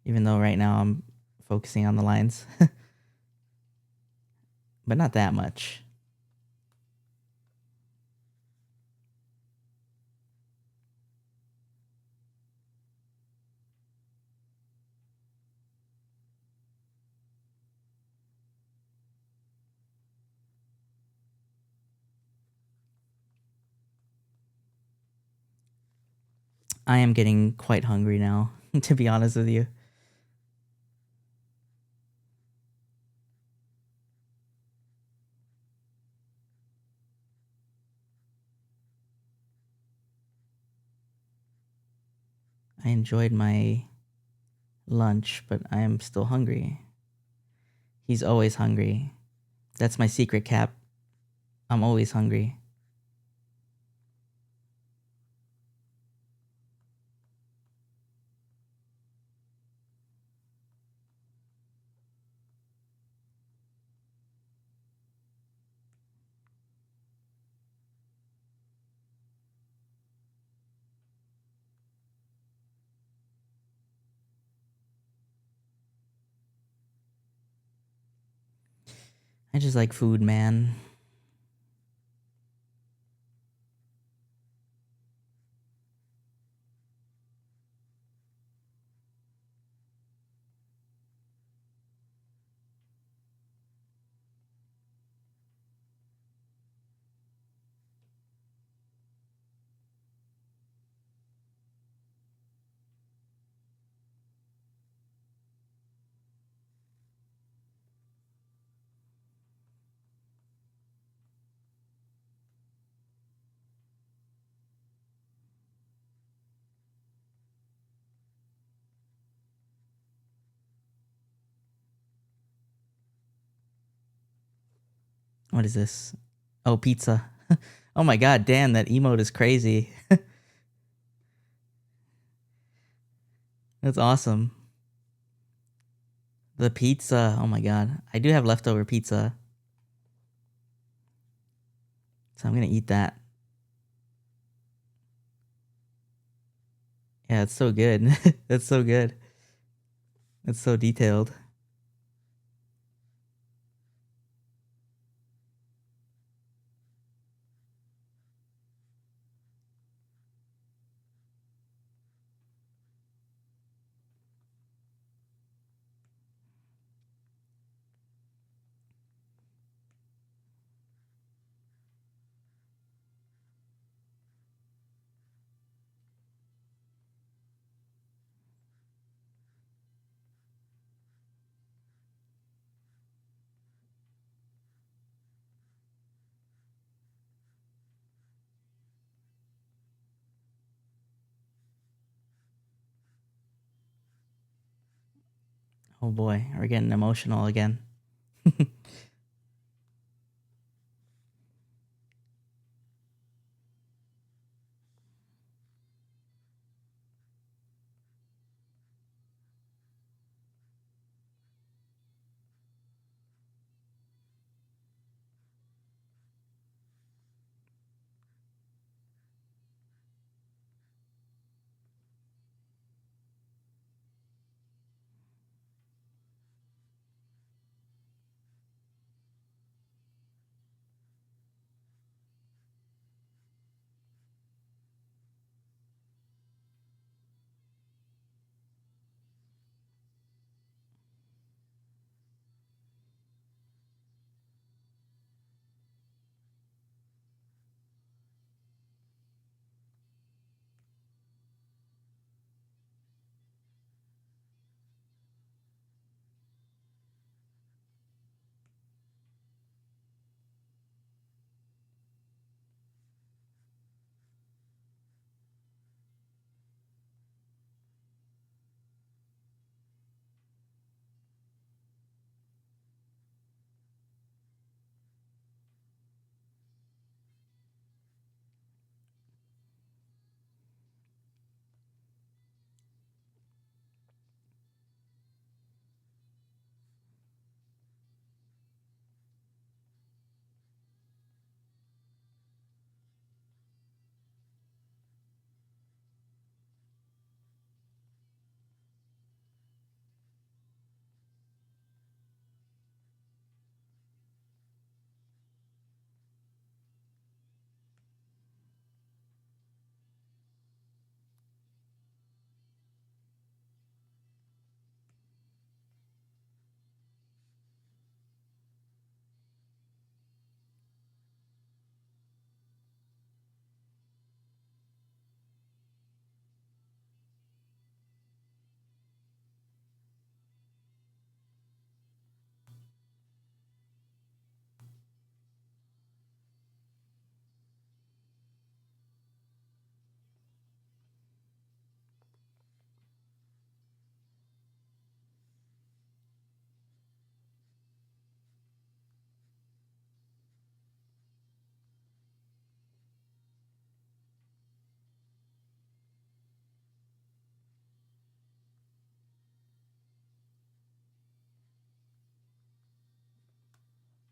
Even though right now I'm focusing on the lines. But not that much. I am getting quite hungry now, to be honest with you. I enjoyed my lunch, but I am still hungry. He's always hungry. That's my secret, Cap. I'm always hungry. I just like food, man. What is this? Oh, pizza. Oh my god, damn, that emote is crazy. That's awesome. The pizza. Oh my god. I do have leftover pizza. So I'm gonna eat that. Yeah, it's so good. That's so good. It's so detailed. Oh boy, we're getting emotional again.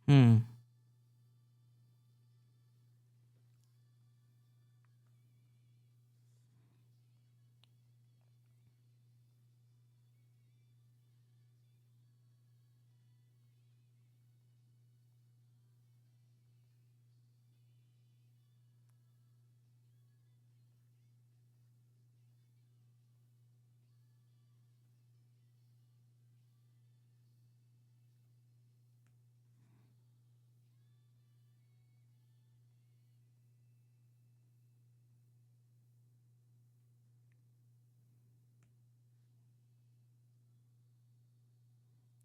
Hmm.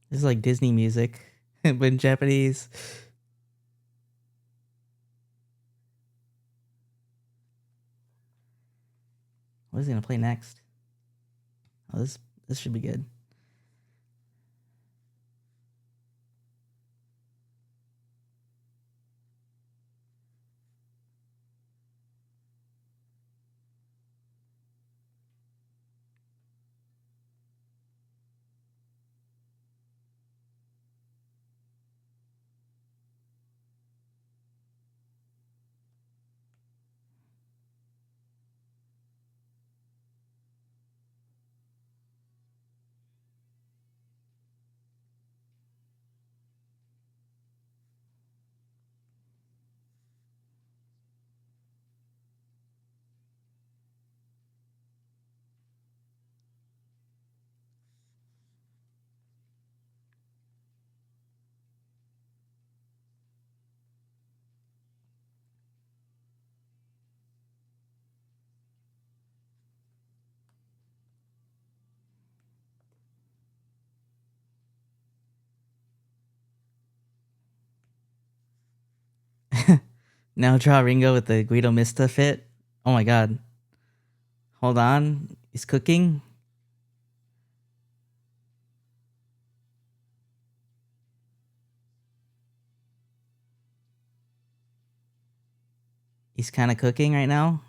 This is like Disney music, but in Japanese. What is he gonna play next? Oh, this should be good. Now draw Ringo with the Guido Mista fit. Oh my god. Hold on. He's cooking. He's kind of cooking right now.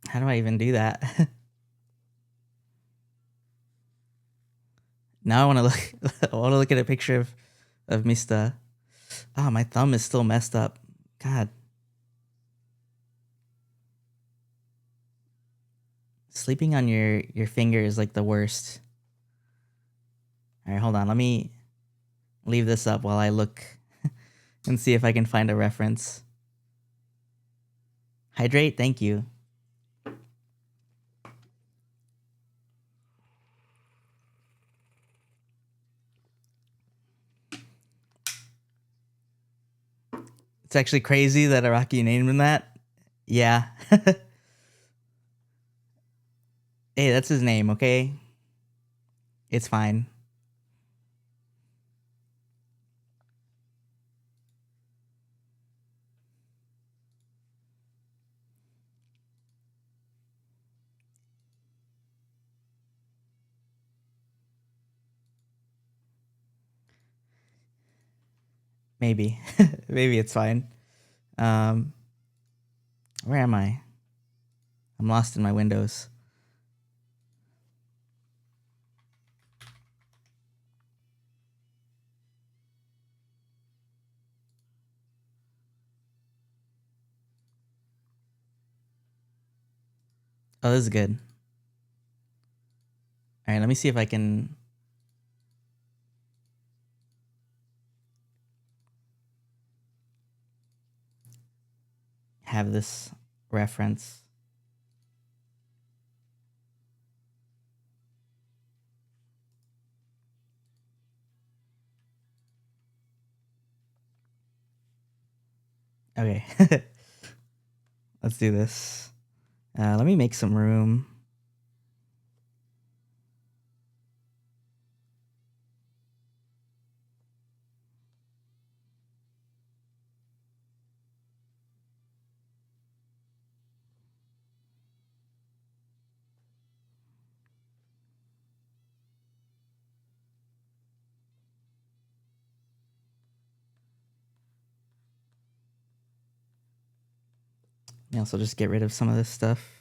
How do I even do that? Now I want to look. I want to look at a picture of Mista. Ah, my thumb is still messed up. God, sleeping on your finger is like the worst. All right, hold on. Let me leave this up while I look and see if I can find a reference. Hydrate, thank you. It's actually crazy that Araki named him that. Yeah. Hey, that's his name, okay? It's fine. Maybe. Maybe it's fine. Where am I? I'm lost in my windows. Oh, this is good. All right, let me see if I can have this reference. Okay. Let's do this. Let me make some room. Let me also just get rid of some of this stuff.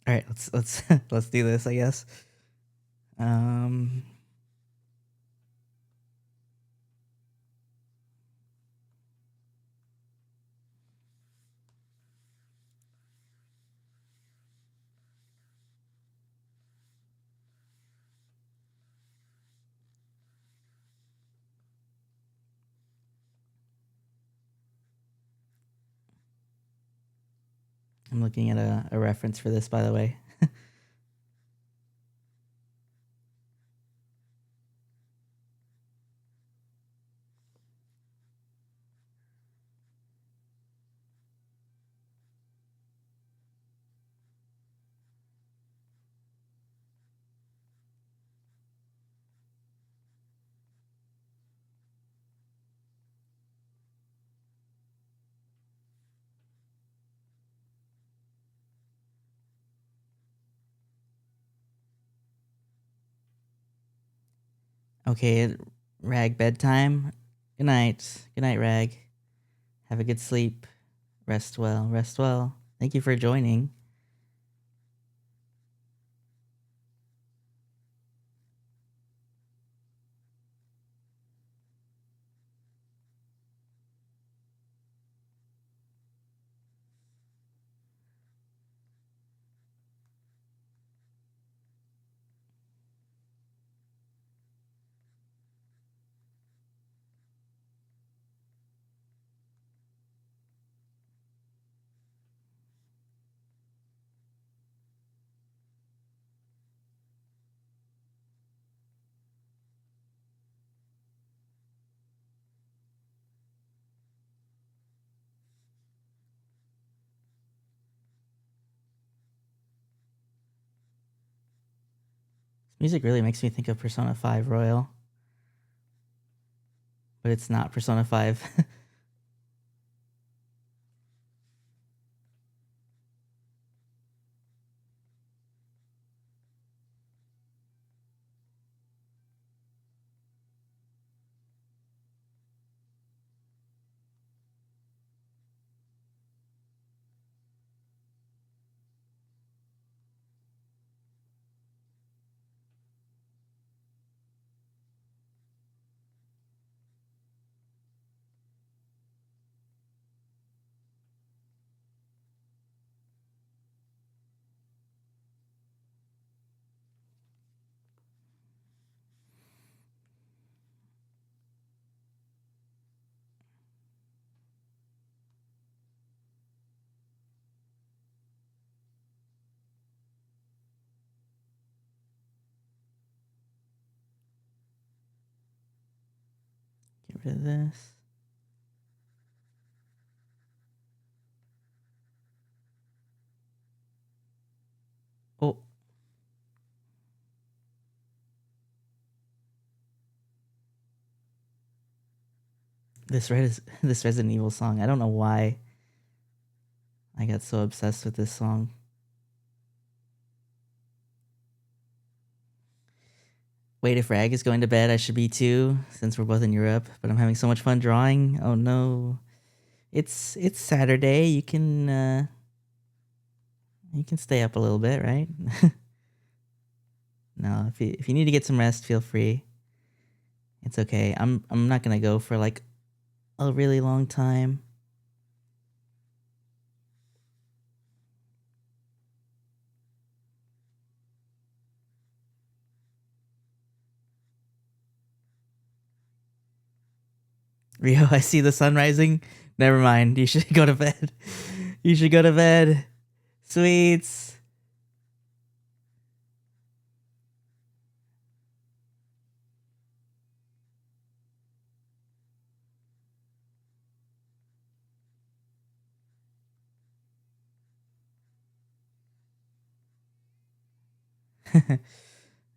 All right, let's let's do this, I guess. I'm looking at a reference for this, by the way. Okay, Rag, bedtime. Good night. Good night, Rag. Have a good sleep. Rest well. Rest well. Thank you for joining. Music really makes me think of Persona 5 Royal. But it's not Persona 5. Get rid of this. Oh. This Resident Evil song. I don't know why I got so obsessed with this song. Wait, if Rag is going to bed, I should be too, since we're both in Europe. But I'm having so much fun drawing. Oh no. It's Saturday. You can stay up a little bit, right? No, if you need to get some rest, feel free. It's okay. I'm not gonna go for like a really long time. Rio, I see the sun rising. Never mind. You should go to bed. You should go to bed. Sweets.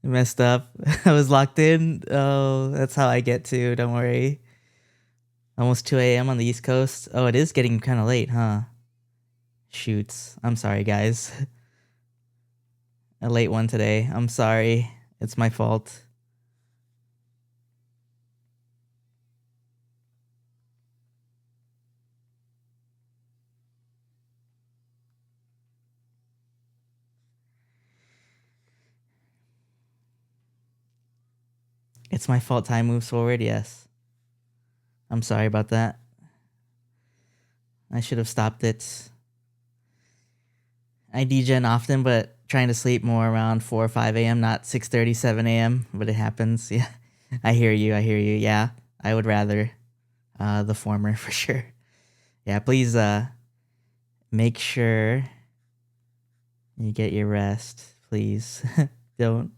Messed up. I was locked in. Oh, that's how I get to. Don't worry. Almost 2 a.m. on the East Coast. Oh, it is getting kind of late, huh? Shoots. I'm sorry, guys. A late one today. I'm sorry. It's my fault. It's my fault time moves forward, yes. I'm sorry about that. I should have stopped it. I degen often, but trying to sleep more around 4 or 5 a.m., not 6:30, 7 a.m., but it happens. Yeah, I hear you. Yeah, I would rather the former for sure. Yeah, please make sure you get your rest, please. Don't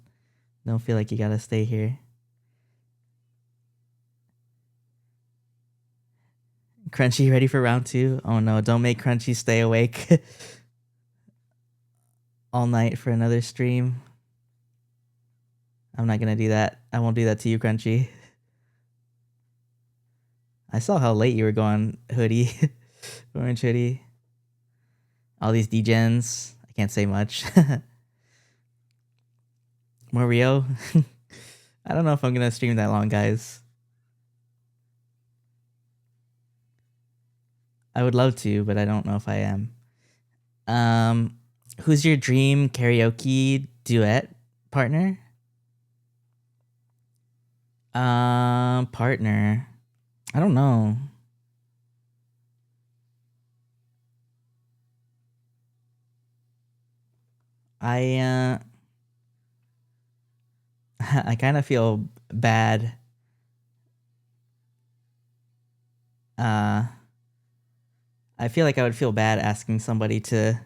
feel like you gotta stay here. Crunchy ready for round 2? Oh no, don't make Crunchy stay awake all night for another stream. I'm not gonna do that. I won't do that to you, Crunchy. I saw how late you were going, Hoodie. Orange Hoodie. All these degens. I can't say much. More Rio? I don't know if I'm gonna stream that long, guys. I would love to, but I don't know if I am. Who's your dream karaoke duet partner? Partner. I don't know. I I kind of feel bad. I feel like I would feel bad asking somebody to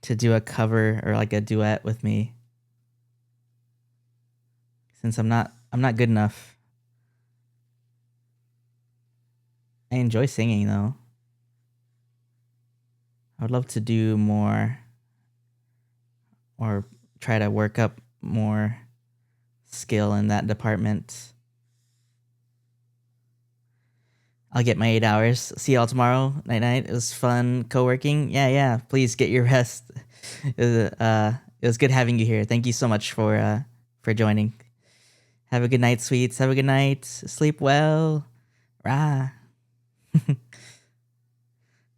do a cover or like a duet with me, since I'm not good enough. I enjoy singing though. I would love to do more or try to work up more skill in that department. I'll get my 8 hours. See y'all tomorrow. Night night. It was fun co-working. Yeah. Please get your rest. It was good having you here. Thank you so much for joining. Have a good night, sweets. Have a good night. Sleep well. Rah.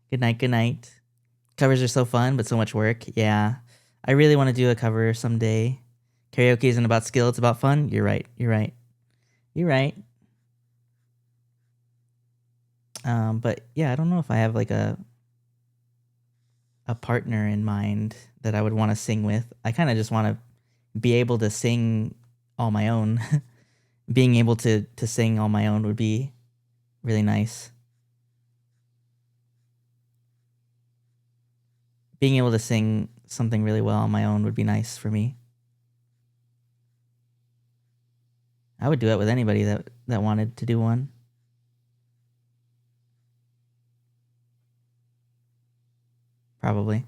Good night. Covers are so fun, but so much work. Yeah. I really want to do a cover someday. Karaoke isn't about skill, it's about fun. You're right. But yeah, I don't know if I have like a partner in mind that I would want to sing with. I kind of just want to be able to sing all my own. Being able to sing all my own would be really nice. Being able to sing something really well on my own would be nice for me. I would do it with anybody that wanted to do one. Probably.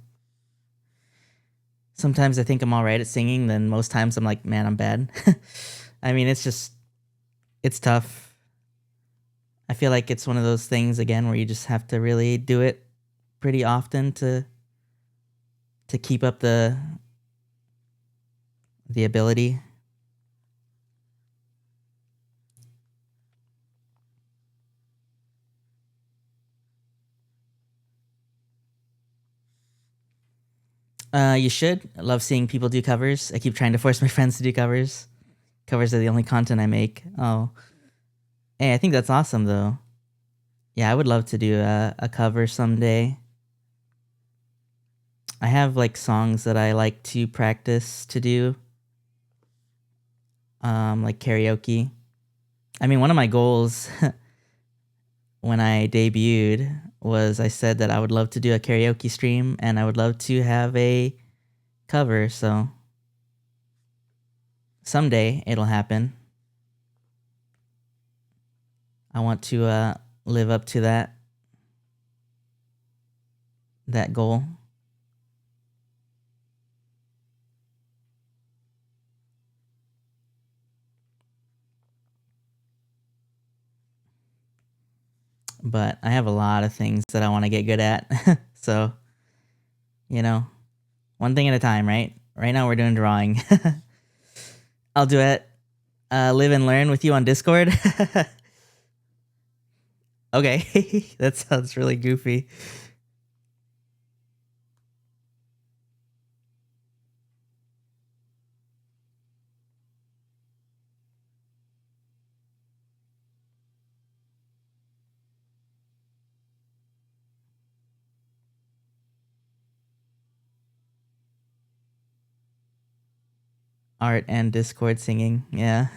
Sometimes I think I'm all right at singing, then most times I'm like, man, I'm bad. I mean, it's tough. I feel like it's one of those things, again, where you just have to really do it pretty often to keep up the ability. You should. I love seeing people do covers. I keep trying to force my friends to do covers. Covers are the only content I make. Oh. Hey, I think that's awesome, though. Yeah, I would love to do a cover someday. I have, like, songs that I like to practice to do. Like karaoke. I mean, one of my goals when I debuted was I said that I would love to do a karaoke stream and I would love to have a cover, so someday it'll happen. I want to live up to that goal. But I have a lot of things that I want to get good at. So, one thing at a time, right? Right now we're doing drawing. I'll do it. Live and learn with you on Discord. Okay. That sounds really goofy. Art and Discord singing. Yeah.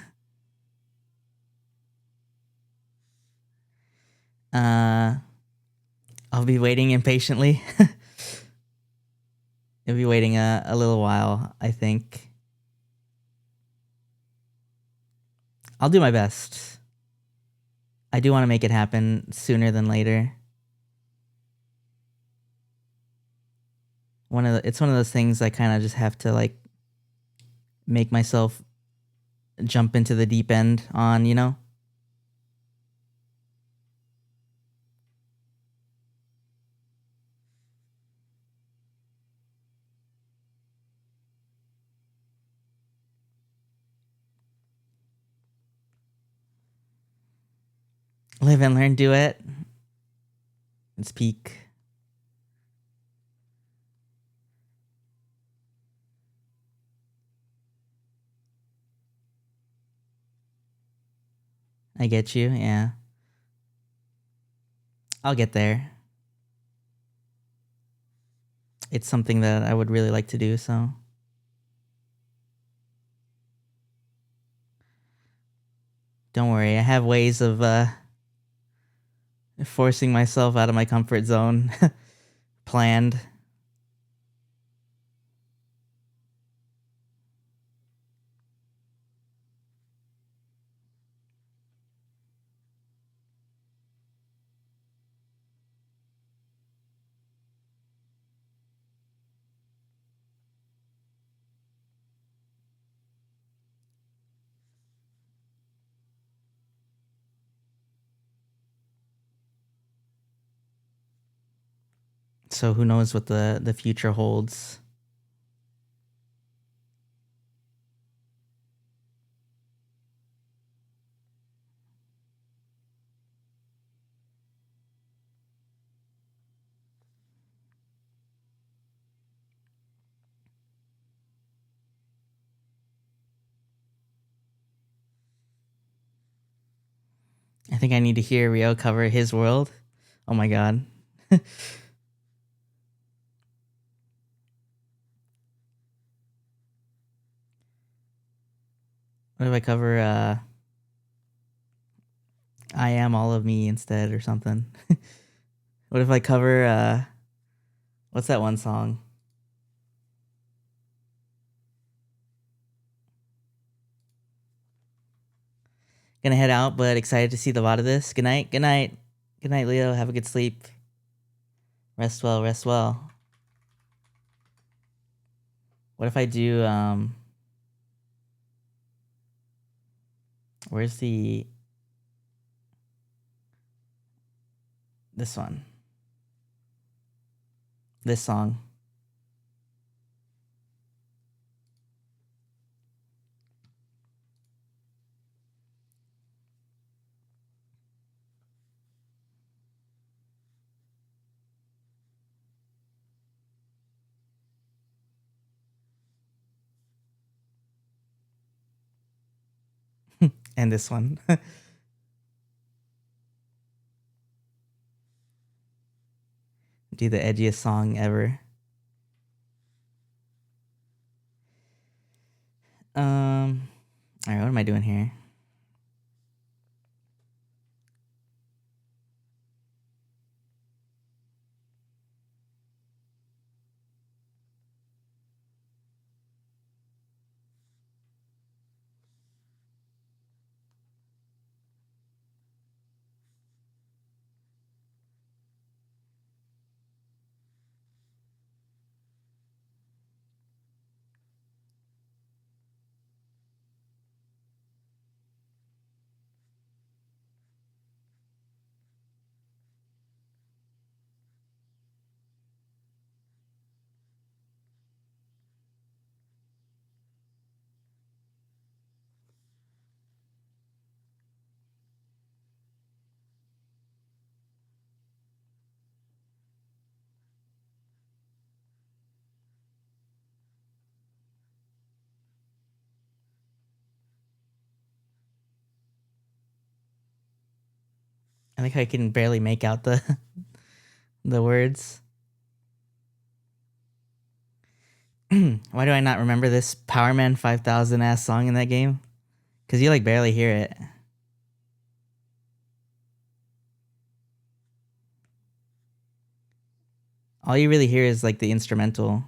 I'll be waiting impatiently. It'll be waiting a little while, I think. I'll do my best. I do want to make it happen sooner than later. It's one of those things I kind of just have to, like, make myself jump into the deep end on, Live and learn, do it. It's peak. I get you, yeah. I'll get there. It's something that I would really like to do, so. Don't worry, I have ways of forcing myself out of my comfort zone planned. So who knows what the future holds. I think I need to hear Rio cover His World. Oh my god. What if I cover I Am All of Me instead or something? What if I cover what's that one song? Gonna head out, but excited to see the VOD of this. Good night. Good night. Good night, Leo. Have a good sleep. Rest well. Rest well. What if I do where's this one? This song. And this one. Do the edgiest song ever. All right, what am I doing here? I think I can barely make out the the words. Why do I not remember this Power Man 5000 ass song in that game? Because you like barely hear it. All you really hear is like the instrumental.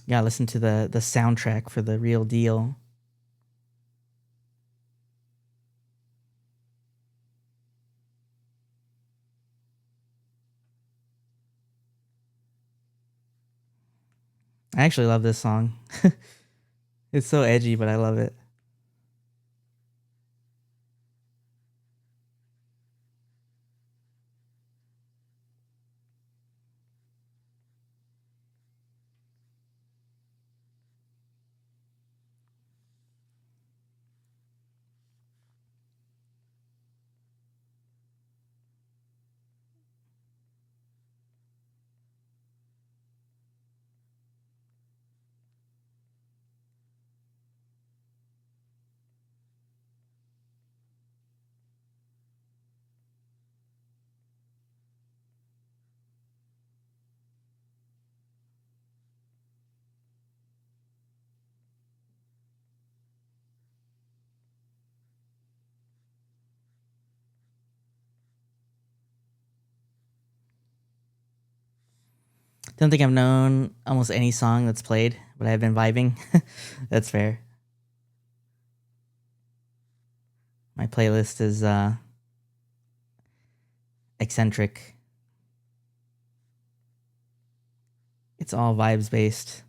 You gotta listen to the soundtrack for the real deal. I actually love this song. It's so edgy, but I love it. Don't think I've known almost any song that's played, but I've been vibing. That's fair. My playlist is eccentric. It's all vibes based.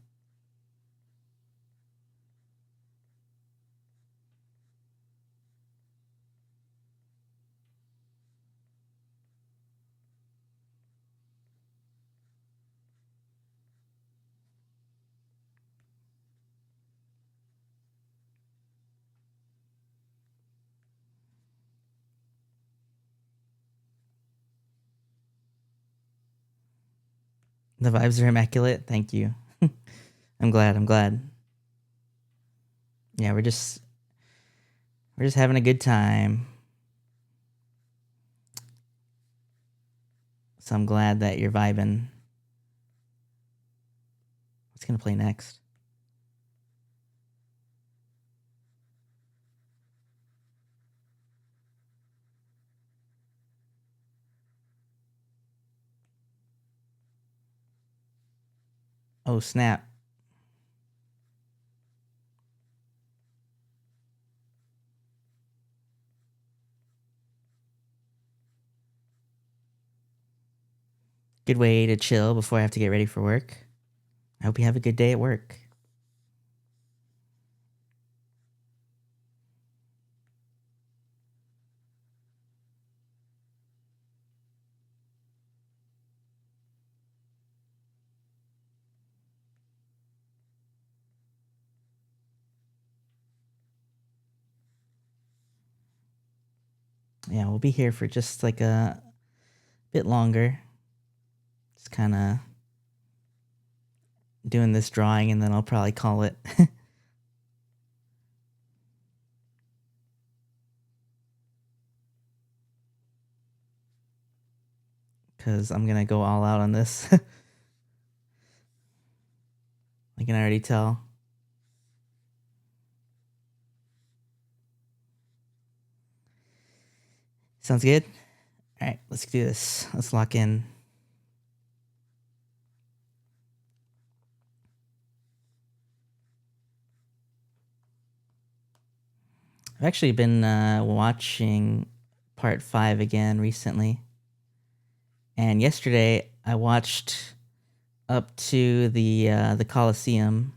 The vibes are immaculate. Thank you. I'm glad. Yeah, we're just having a good time. So I'm glad that you're vibing. What's gonna play next? Oh snap. Good way to chill before I have to get ready for work. I hope you have a good day at work. Yeah, we'll be here for just like a bit longer. Just kind of doing this drawing and then I'll probably call it. Because I'm going to go all out on this. I can already tell. Sounds good? All right, let's do this. Let's lock in. I've actually been watching part 5 again recently. And yesterday I watched up to the Coliseum.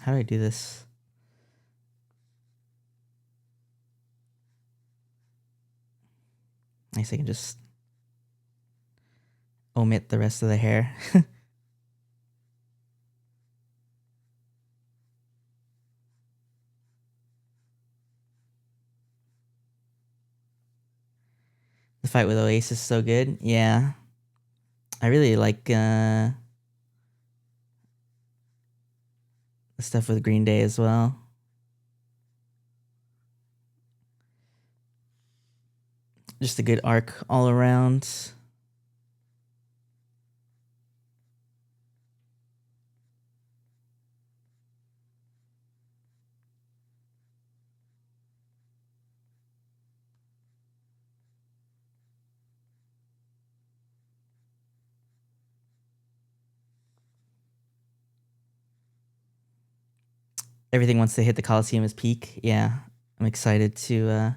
How do I do this? I guess I can just omit the rest of the hair. The fight with Oasis is so good. Yeah. I really like the stuff with Green Day as well. Just a good arc all around. Everything once they hit the Coliseum is peak. Yeah. I'm excited to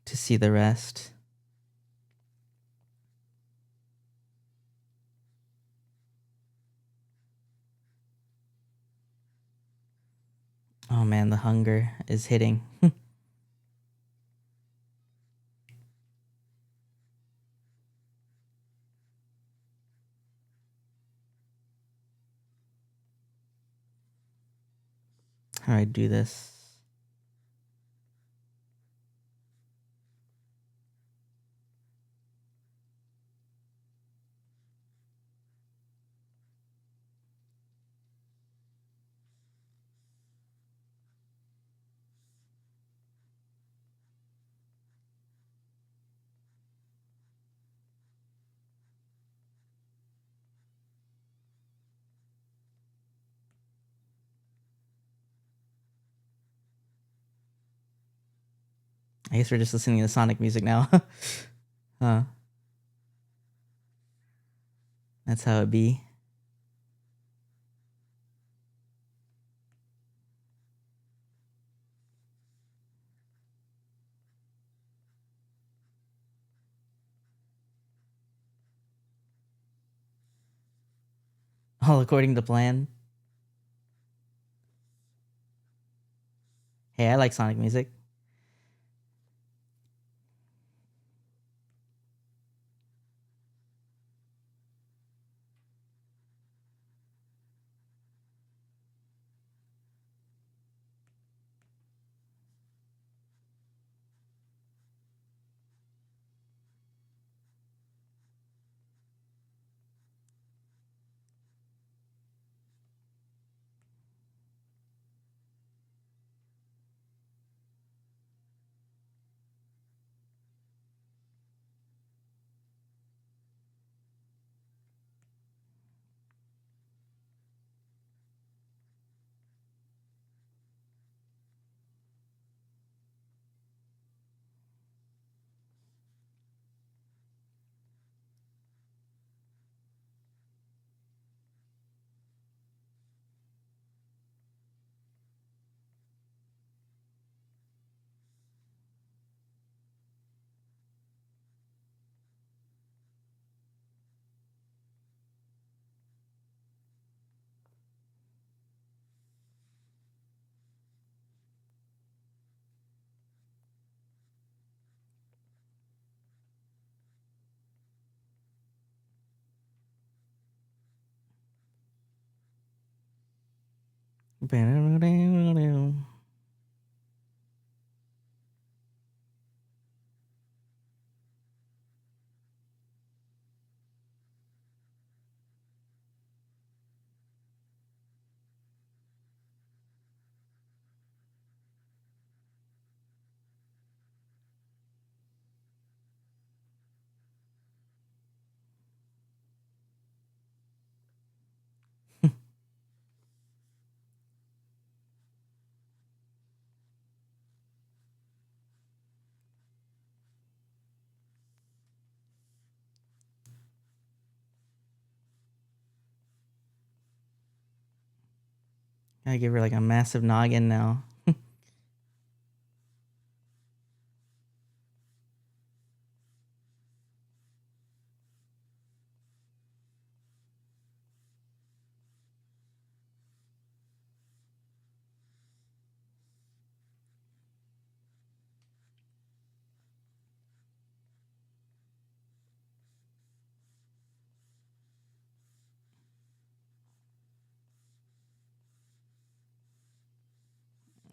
see the rest. Oh man, the hunger is hitting. How do I do this? I guess we're just listening to Sonic music now. Huh. That's how it be. All according to plan. Hey, I like Sonic music. I give her like a massive noggin now.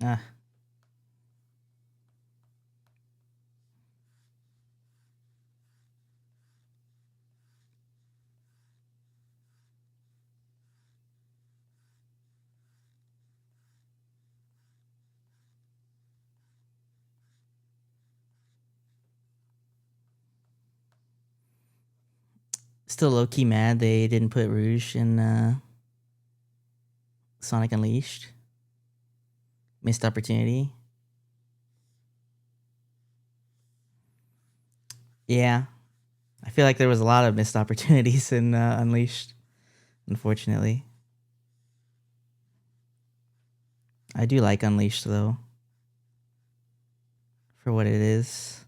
Ah. Still low key mad they didn't put Rouge in Sonic Unleashed. Missed opportunity. Yeah. I feel like there was a lot of missed opportunities in Unleashed, unfortunately. I do like Unleashed though, for what it is.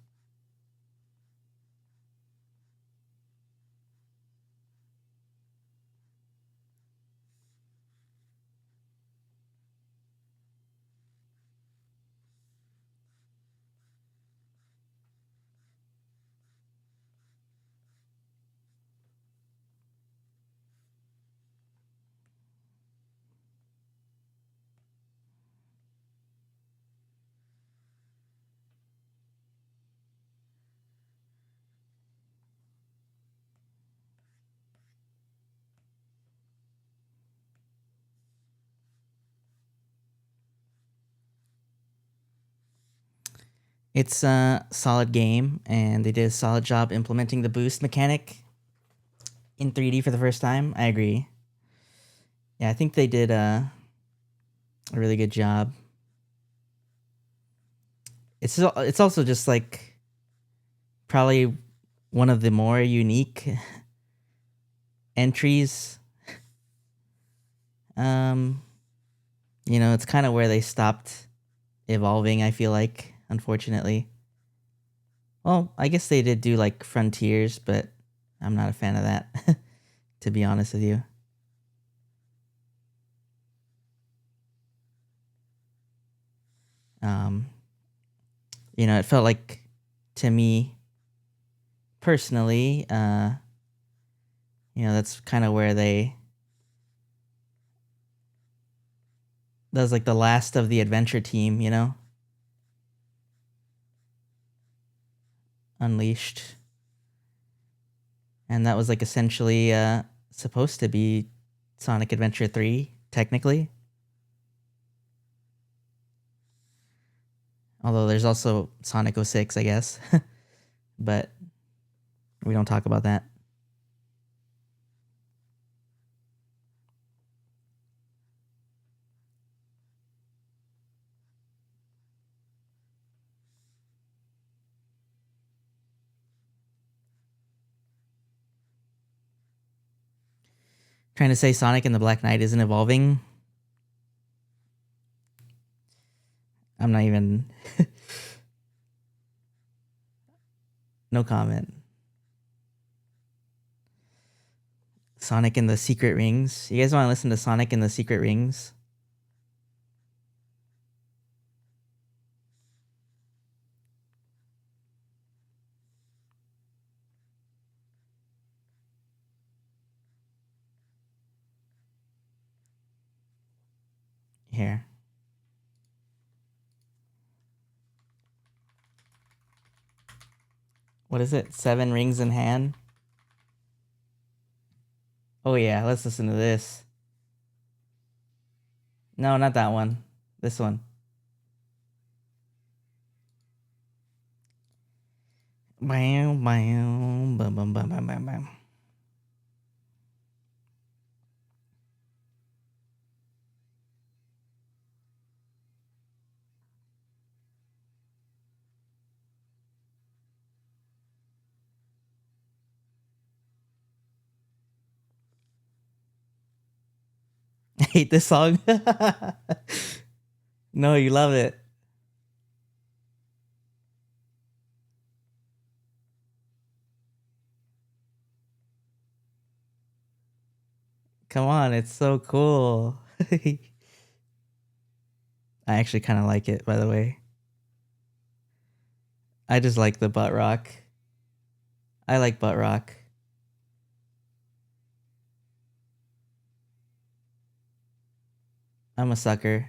It's a solid game, and they did a solid job implementing the boost mechanic in 3D for the first time. I agree. Yeah, I think they did a really good job. It's also just like probably one of the more unique entries. It's kind of where they stopped evolving, I feel like, unfortunately. Well, I guess they did do like Frontiers, but I'm not a fan of that, to be honest with you. It felt like, to me personally, that's kind of where that was like the last of the adventure team, Unleashed. And that was like essentially supposed to be Sonic Adventure 3, technically. Although there's also Sonic 06, I guess. But we don't talk about that. Trying to say Sonic and the Black Knight isn't evolving. I'm not even... No comment. Sonic and the Secret Rings. You guys want to listen to Sonic and the Secret Rings? Here. What is it? 7 Rings in Hand? Oh yeah, let's listen to this. No, not that one. This one. Bam, bam, bam, bam, bam, bam, bam, bam. I hate this song. No, you love it. Come on, it's so cool. I actually kind of like it, by the way. I just like the butt rock. I like butt rock. I'm a sucker.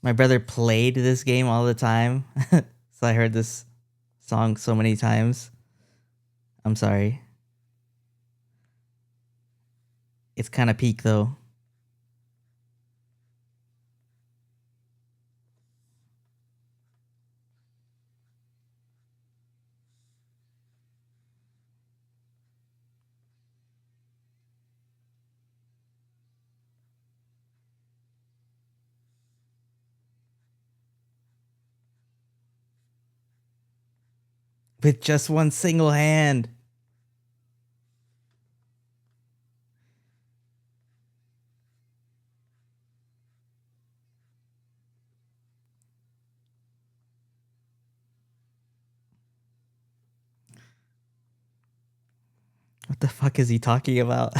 My brother played this game all the time, so I heard this song so many times. I'm sorry. It's kind of peak though. With just one single hand. What the fuck is he talking about?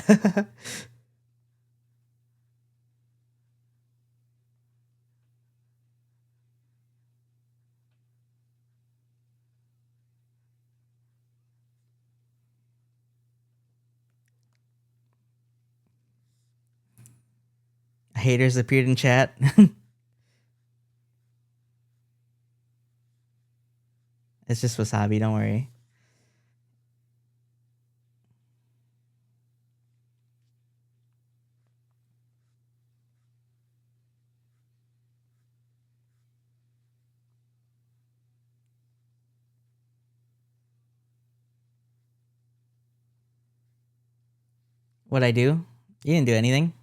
Haters appeared in chat. It's just wasabi, don't worry. What'd I do? You didn't do anything.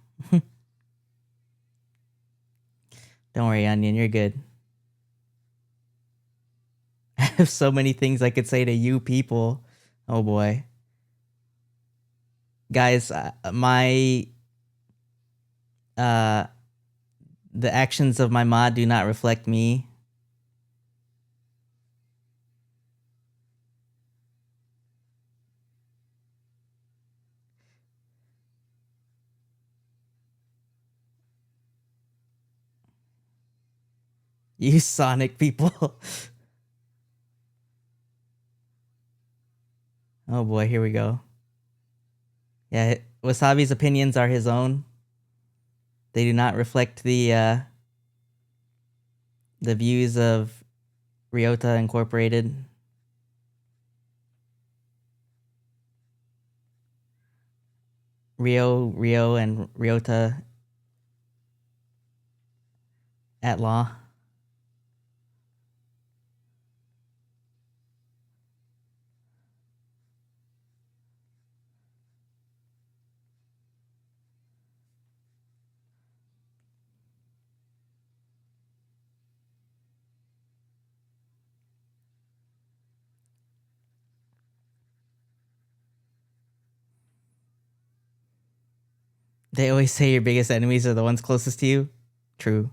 Don't worry, Onion, you're good. I have so many things I could say to you people. Oh boy. Guys, the actions of my mod do not reflect me. You Sonic people. Oh boy, here we go. Yeah, Wasabi's opinions are his own. They do not reflect the views of Ryota Incorporated. Rio, and Ryota at law. They always say your biggest enemies are the ones closest to you. True.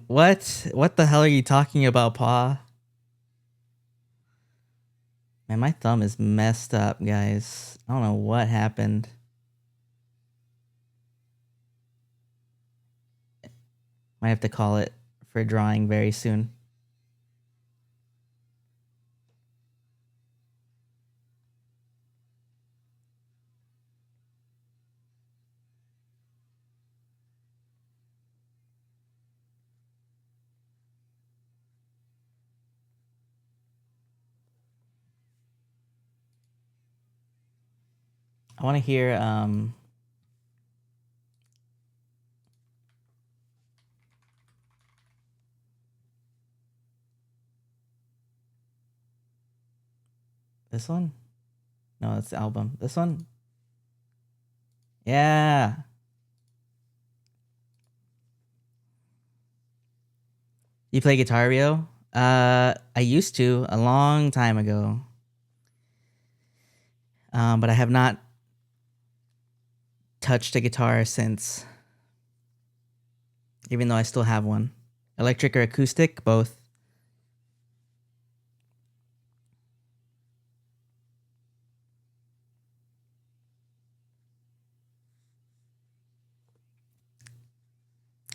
What the hell are you talking about, Pa? Man, my thumb is messed up, guys. I don't know what happened. Might have to call it for drawing very soon. I want to hear this one? No, it's the album. This one? Yeah. You play guitar, Rio? I used to a long time ago. But I have not touched a guitar since. Even though I still have one. Electric or acoustic? Both.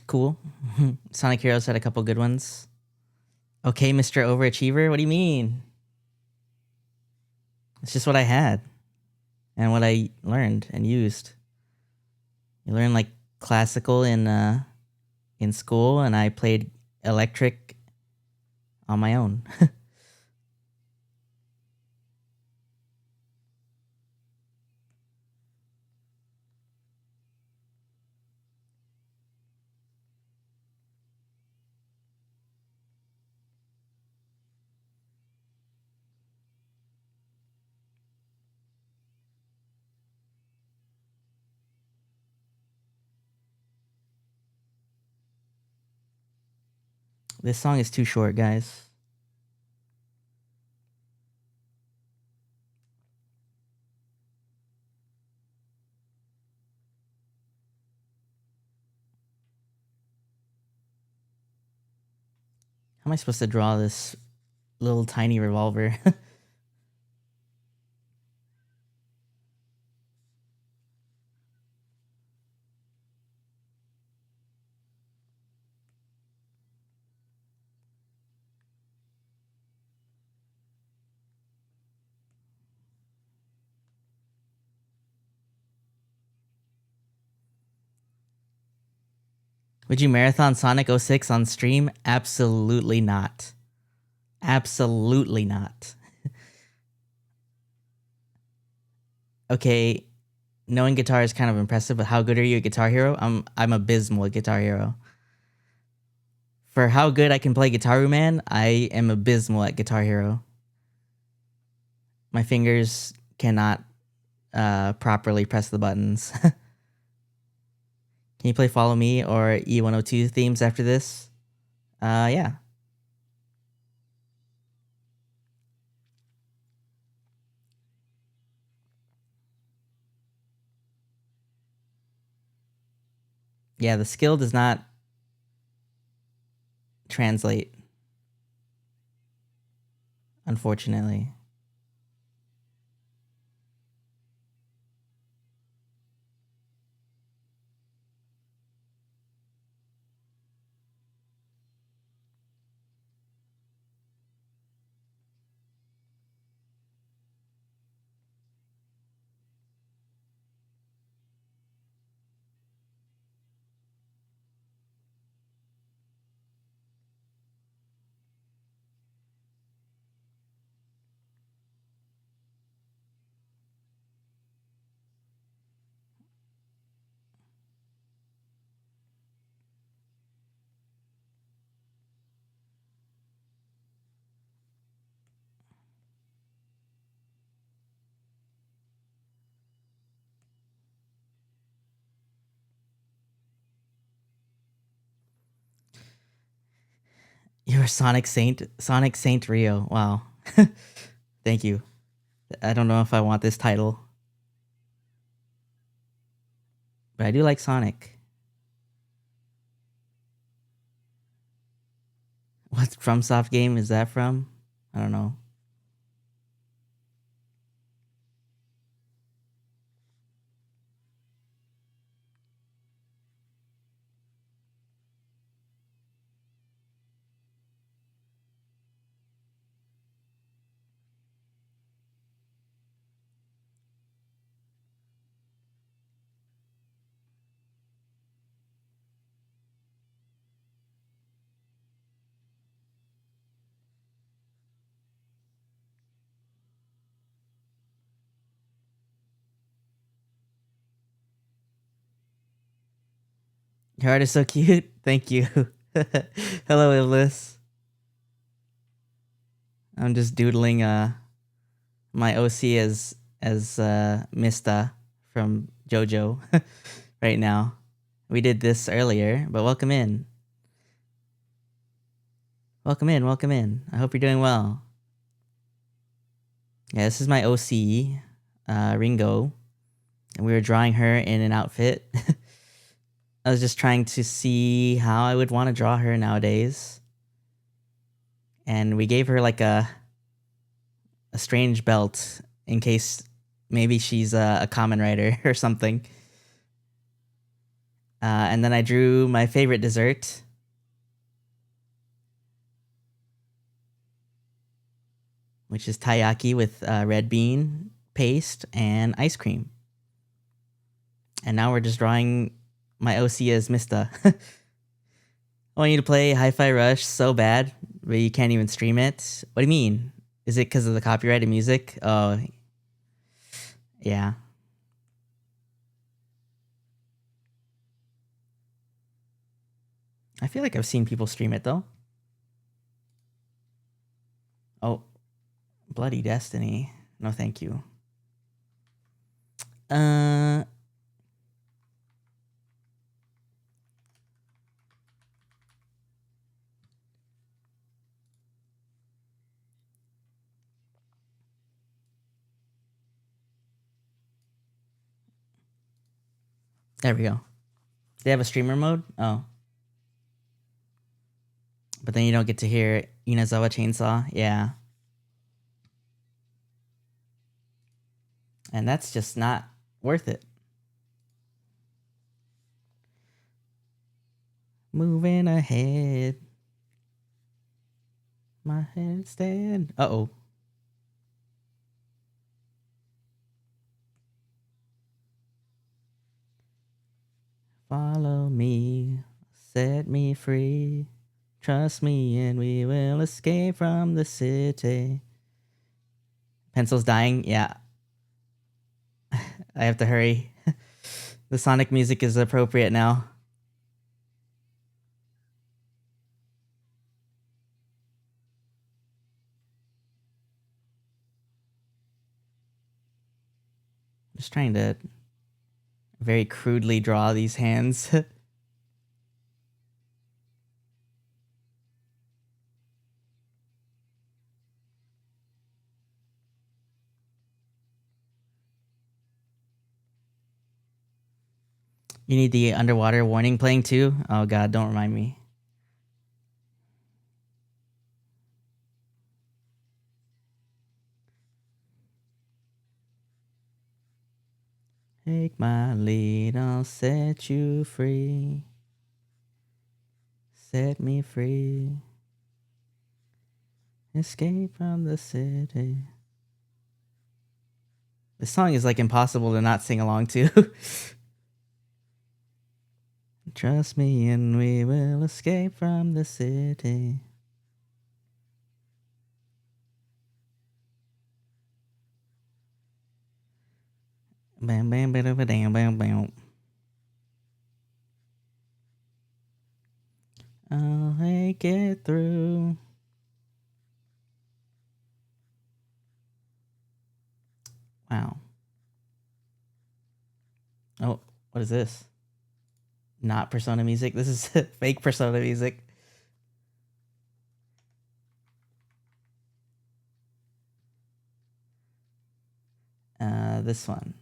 Cool. Sonic Heroes had a couple good ones. Okay, Mr. Overachiever? What do you mean? It's just what I had. And what I learned and used. You learn like classical in school, and I played electric on my own. This song is too short, guys. How am I supposed to draw this little tiny revolver? Would you marathon Sonic 06 on stream? Absolutely not. Absolutely not. Okay, knowing guitar is kind of impressive, but how good are you at Guitar Hero? I'm abysmal at Guitar Hero. For how good I can play Guitar Man, I am abysmal at Guitar Hero. My fingers cannot properly press the buttons. Can you play Follow Me or E102 themes after this? Yeah. Yeah, the skill does not translate, unfortunately. You're Sonic Saint Rio. Wow. Thank you. I don't know if I want this title, but I do like Sonic. What FromSoft game is that from? I don't know. Your art is so cute. Thank you. Hello, Iblis. I'm just doodling my OC as Mista from JoJo right now. We did this earlier, but welcome in. Welcome in, welcome in. I hope you're doing well. Yeah, this is my OC, Ringo, and we were drawing her in an outfit. I was just trying to see how I would want to draw her nowadays. And we gave her like a strange belt in case maybe she's a common writer or something. And then I drew my favorite dessert, which is taiyaki with red bean paste and ice cream. And now we're just drawing my OC as Mista. I want you to play Hi-Fi Rush so bad, but you can't even stream it. What do you mean? Is it because of the copyrighted music? Oh, yeah. I feel like I've seen people stream it though. Oh, Bloody Destiny. No, thank you. There we go. They have a streamer mode? Oh. But then you don't get to hear Inazawa Chainsaw? Yeah. And that's just not worth it. Moving ahead. My headstand. Uh-oh. Follow me. Set me free. Trust me and we will escape from the city. Pencil's dying? Yeah. I have to hurry. The Sonic music is appropriate now. Just trying to very crudely draw these hands. You need the underwater warning playing too? Oh god, don't remind me. Take my lead, I'll set you free. Set me free. Escape from the city. This song is like impossible to not sing along to. Trust me and we will escape from the city. Bam bam bam bam bam bam bam. I'll make it through. Wow. Oh, what is this? Not Persona music. This is fake Persona music. This one.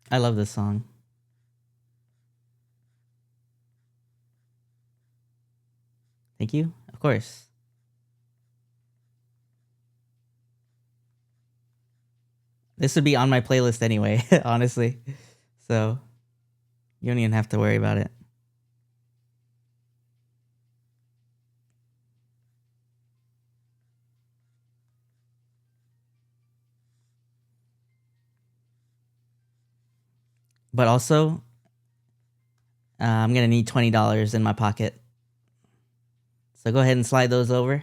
I love this song. Thank you. Of course. This would be on my playlist anyway, honestly. So you don't even have to worry about it. But also, I'm going to need $20 in my pocket. So go ahead and slide those over.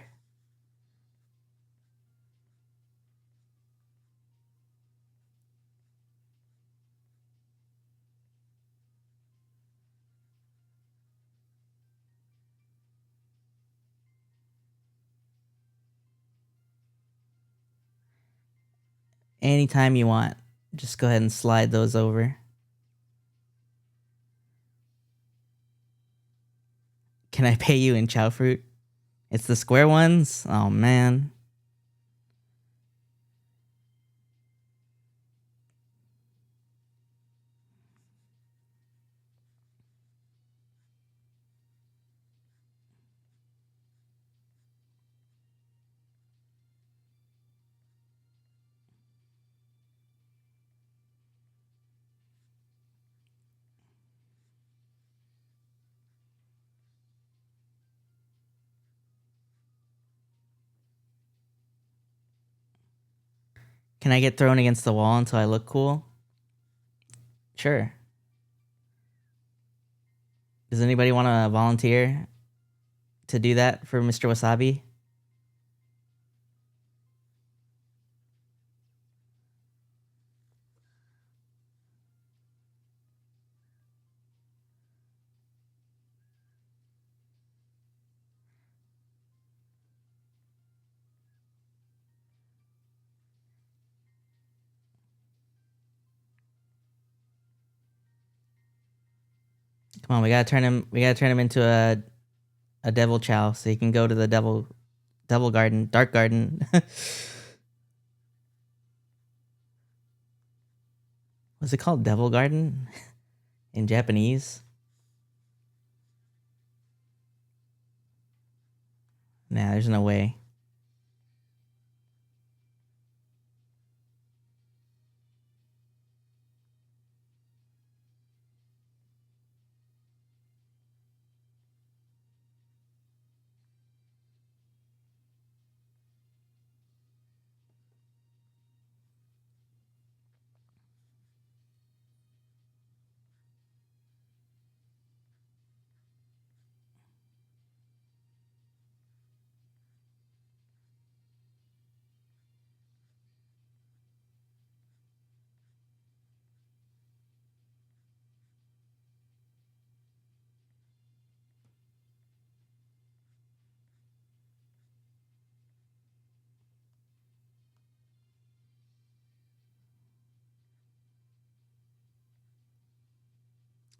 Anytime you want, just go ahead and slide those over. Can I pay you in chow fruit? It's the square ones? Oh, man. Can I get thrown against the wall until I look cool? Sure. Does anybody want to volunteer to do that for Mr. Wasabi? Come on, we gotta turn him. We gotta turn him into a devil chow so he can go to the devil garden, dark garden. What's it called? Devil garden in Japanese? Nah, there's no way.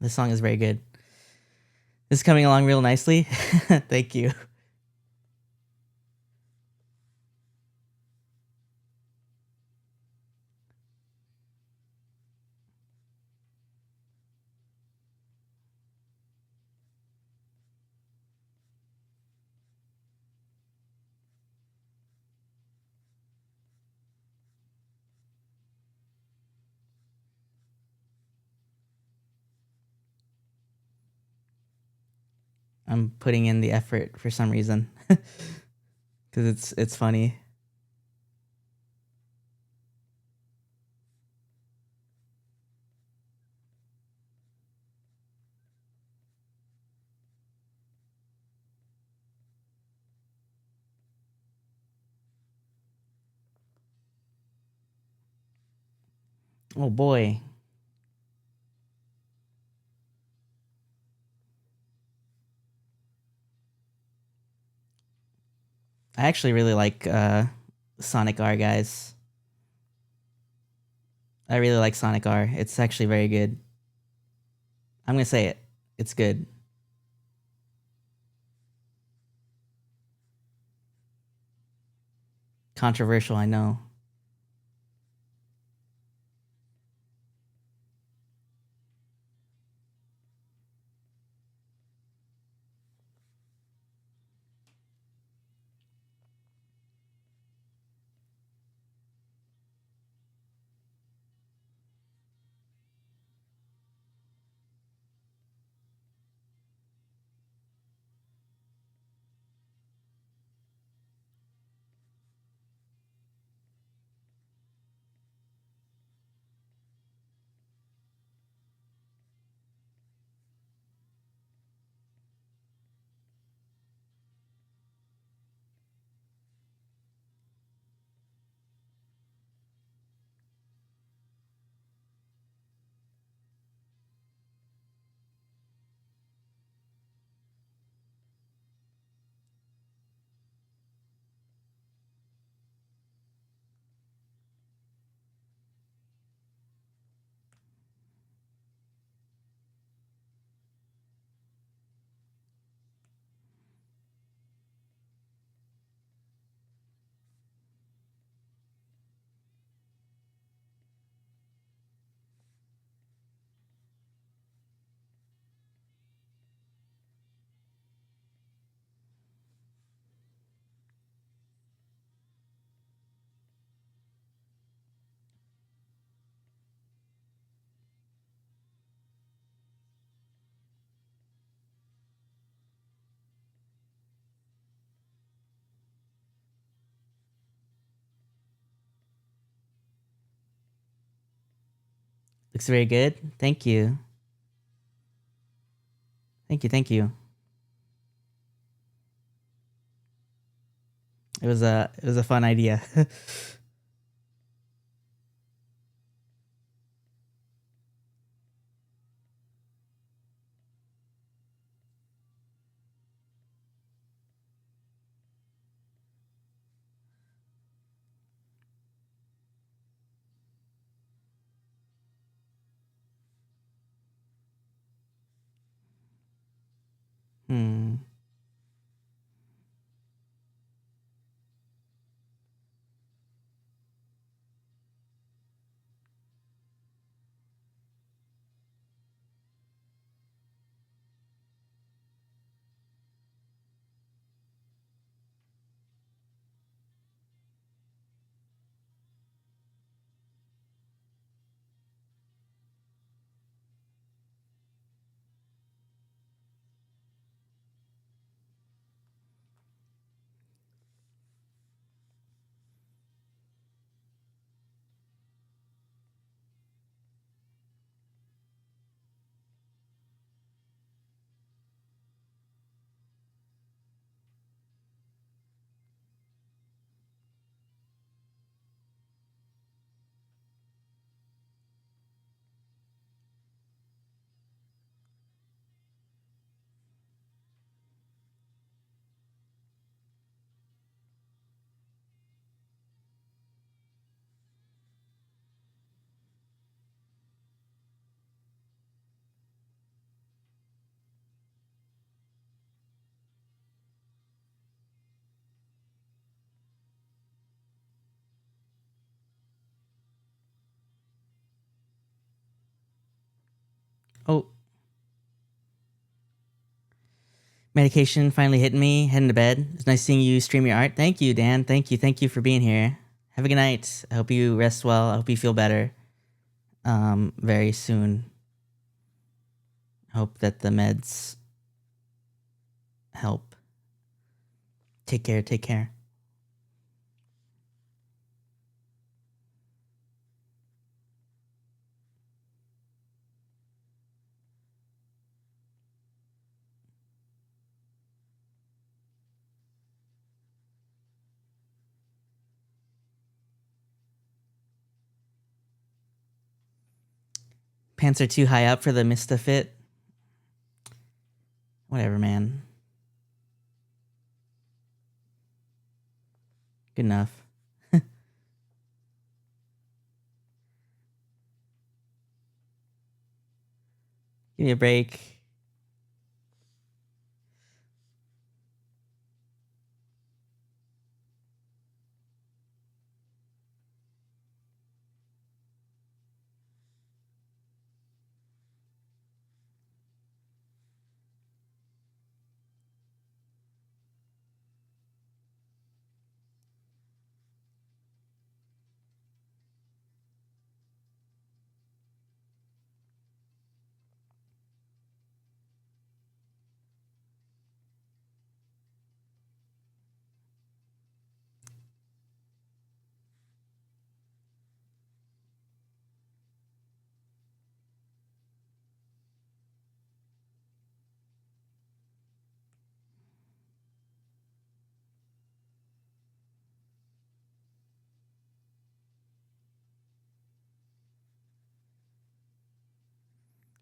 This song is very good. This is coming along real nicely. Thank you. I'm putting in the effort for some reason. Because it's funny. Oh boy. I actually really like Sonic R, guys. I really like Sonic R. It's actually very good. I'm gonna say it. It's good. Controversial, I know. Looks very good. Thank you. Thank you. It was a fun idea. Hmm. Oh, medication finally hitting me. Heading to bed. It's nice seeing you stream your art. Thank you, Dan. Thank you for being here. Have a good night. I hope you rest well. I hope you feel better. Very soon. Hope that the meds help. Take care. Take care. Pants are too high up for the Mista fit. Whatever, man. Good enough. Give me a break.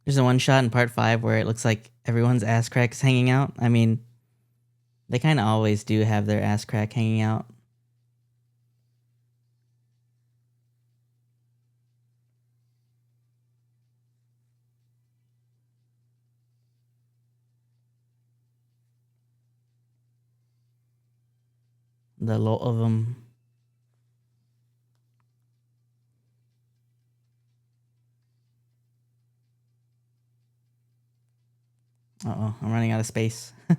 There's a one shot in part 5 where it looks like everyone's ass crack is hanging out. I mean, they kind of always do have their ass crack hanging out. The lot of them. Uh-oh, I'm running out of space. I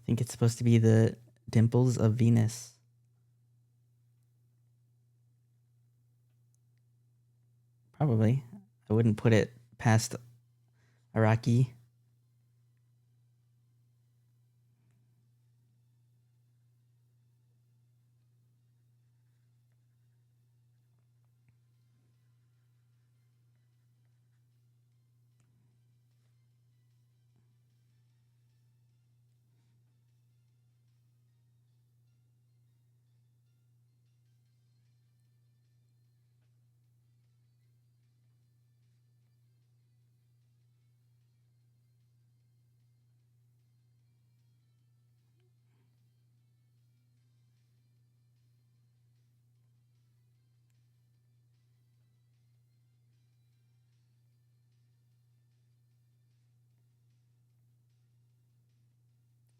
think it's supposed to be the dimples of Venus. Probably. I wouldn't put it past Araki.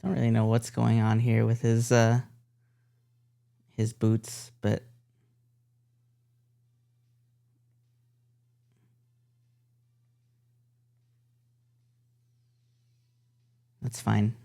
Don't really know what's going on here with his boots, but that's fine.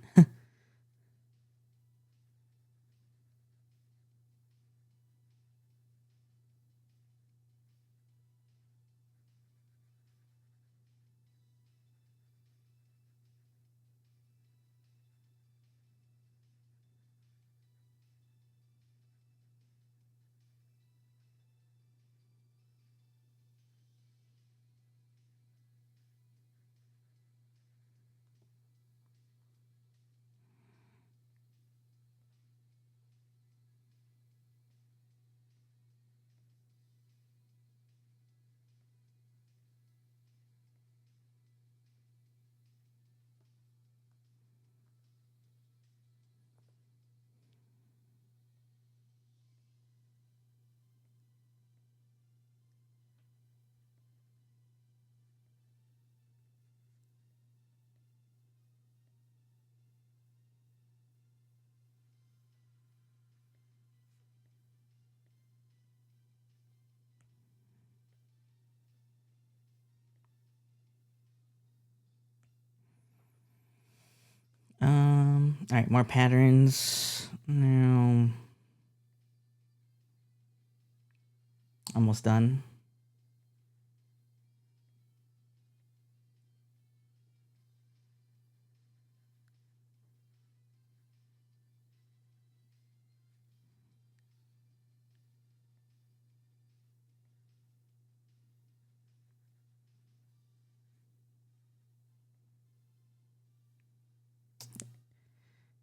All right, more patterns. Now, almost done.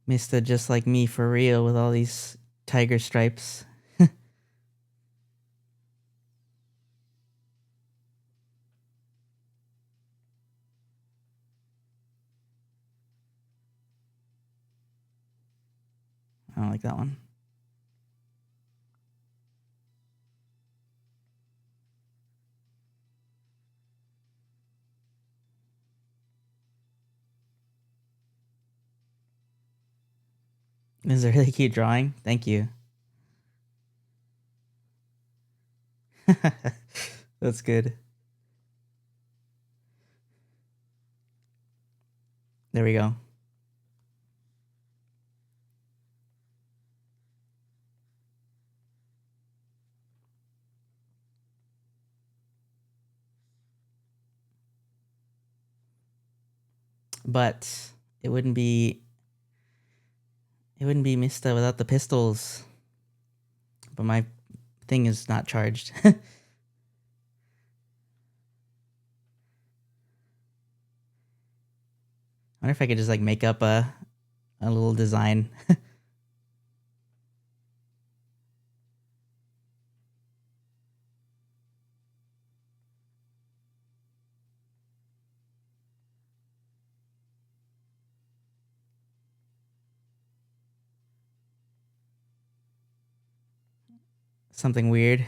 Mista just like me for real with all these tiger stripes. I don't like that one. This is a really cute drawing. Thank you. That's good. There we go. But it wouldn't be Mista without the pistols. But my thing is not charged. I wonder if I could just like make up a little design. Something weird.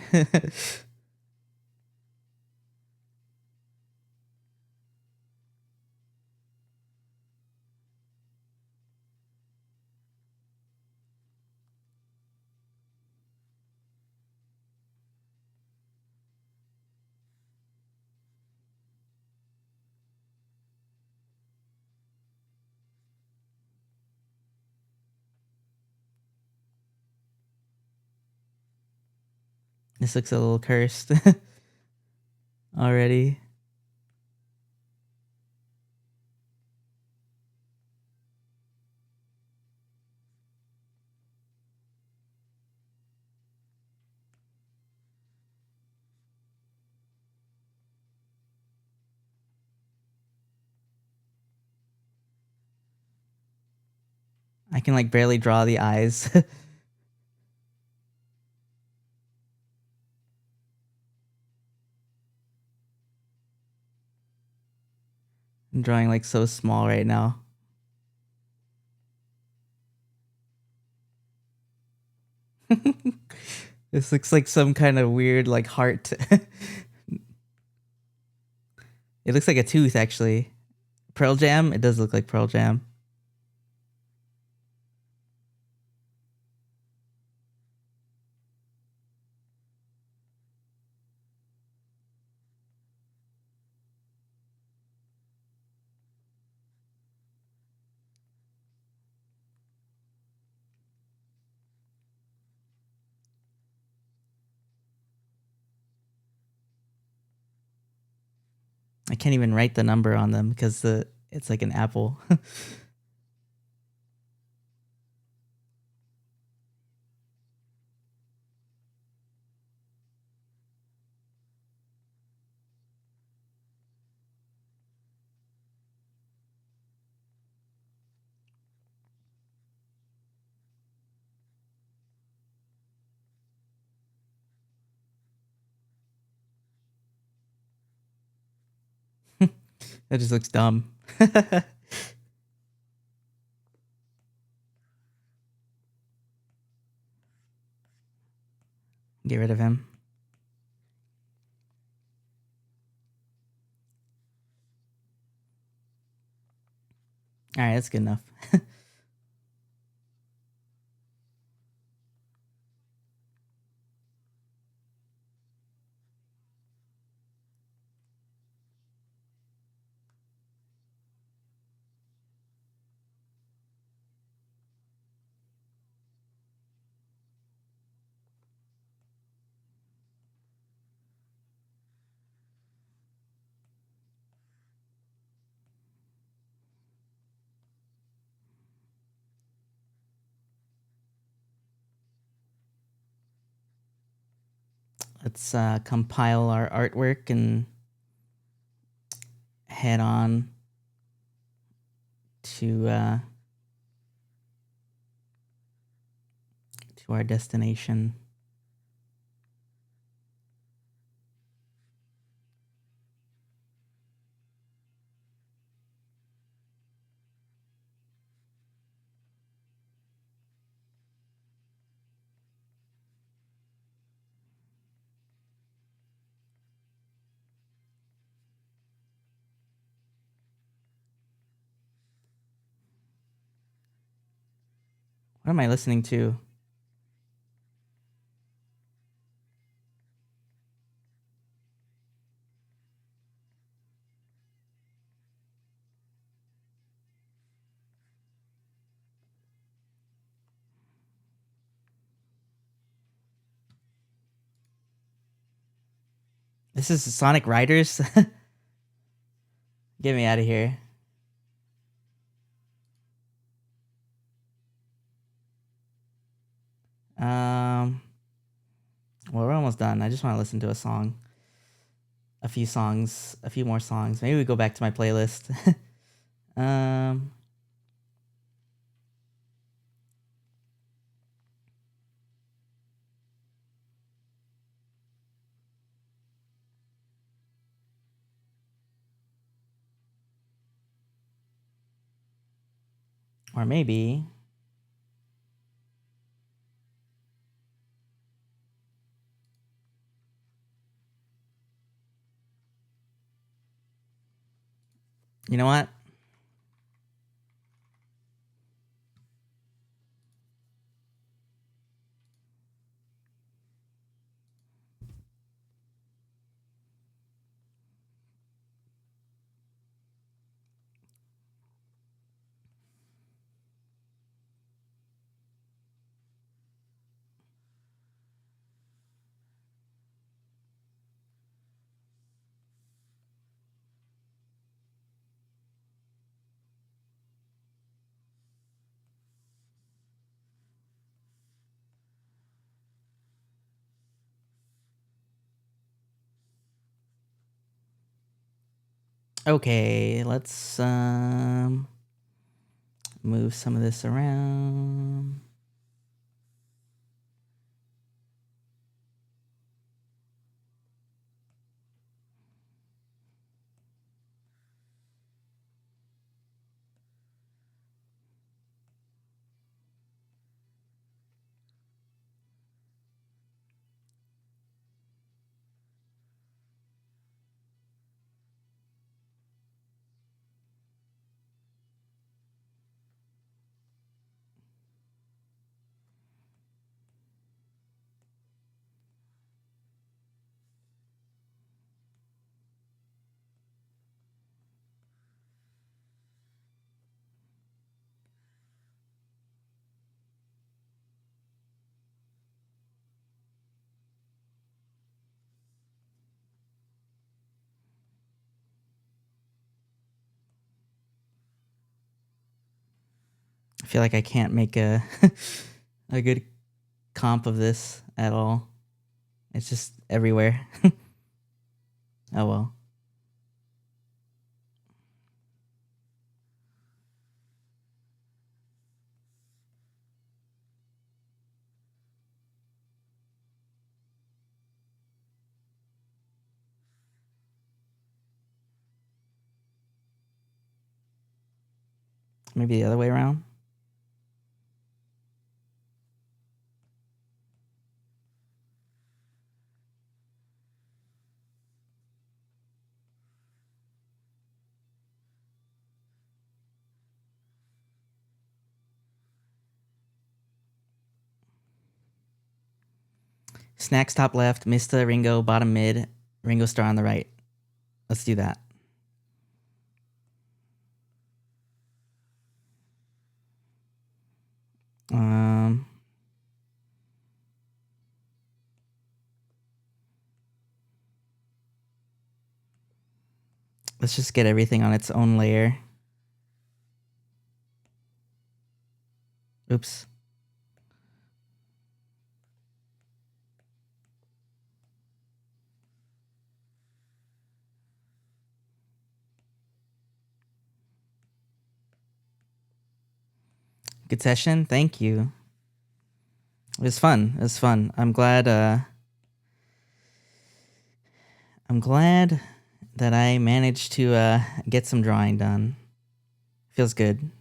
This looks a little cursed already. I can like barely draw the eyes. I'm drawing like so small right now. This looks like some kind of weird like heart. It looks like a tooth actually. Pearl Jam? It does look like Pearl Jam. I can't even write the number on them because it's like an apple. That just looks dumb. Get rid of him. All right, that's good enough. Let's compile our artwork and head on to our destination. What am I listening to? This is Sonic Riders? Get me out of here. Well, we're almost done. I just want to listen to a song. A few more songs. Maybe we go back to my playlist. Or maybe you know what? Okay, let's move some of this around. I feel like I can't make a a good comp of this at all. It's just everywhere. Oh well. Maybe the other way around. Snacks top left, Mista, Ringo bottom mid, Ringo Starr on the right. Let's do that. Let's just get everything on its own layer. Oops. Good session. Thank you. It was fun. It was fun. I'm glad that I managed to get some drawing done. Feels good.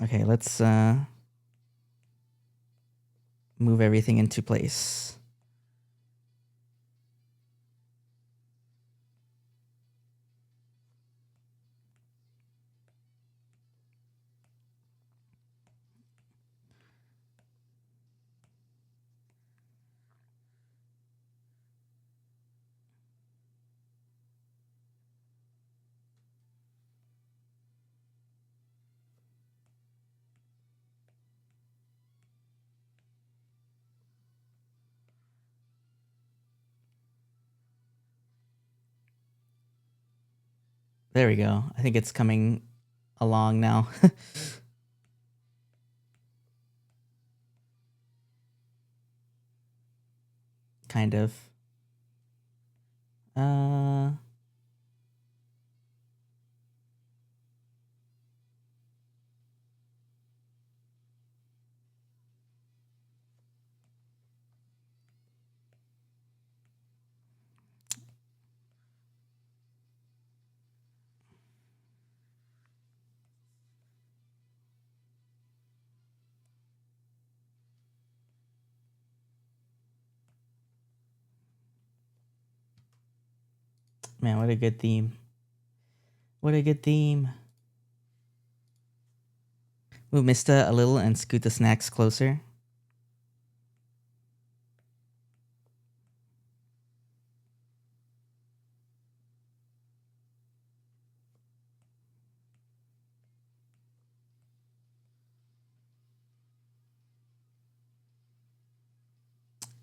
Okay, let's move everything into place. There we go. I think it's coming along now. Kind of. Man, what a good theme. What a good theme. Move Mista a little and scoot the snacks closer.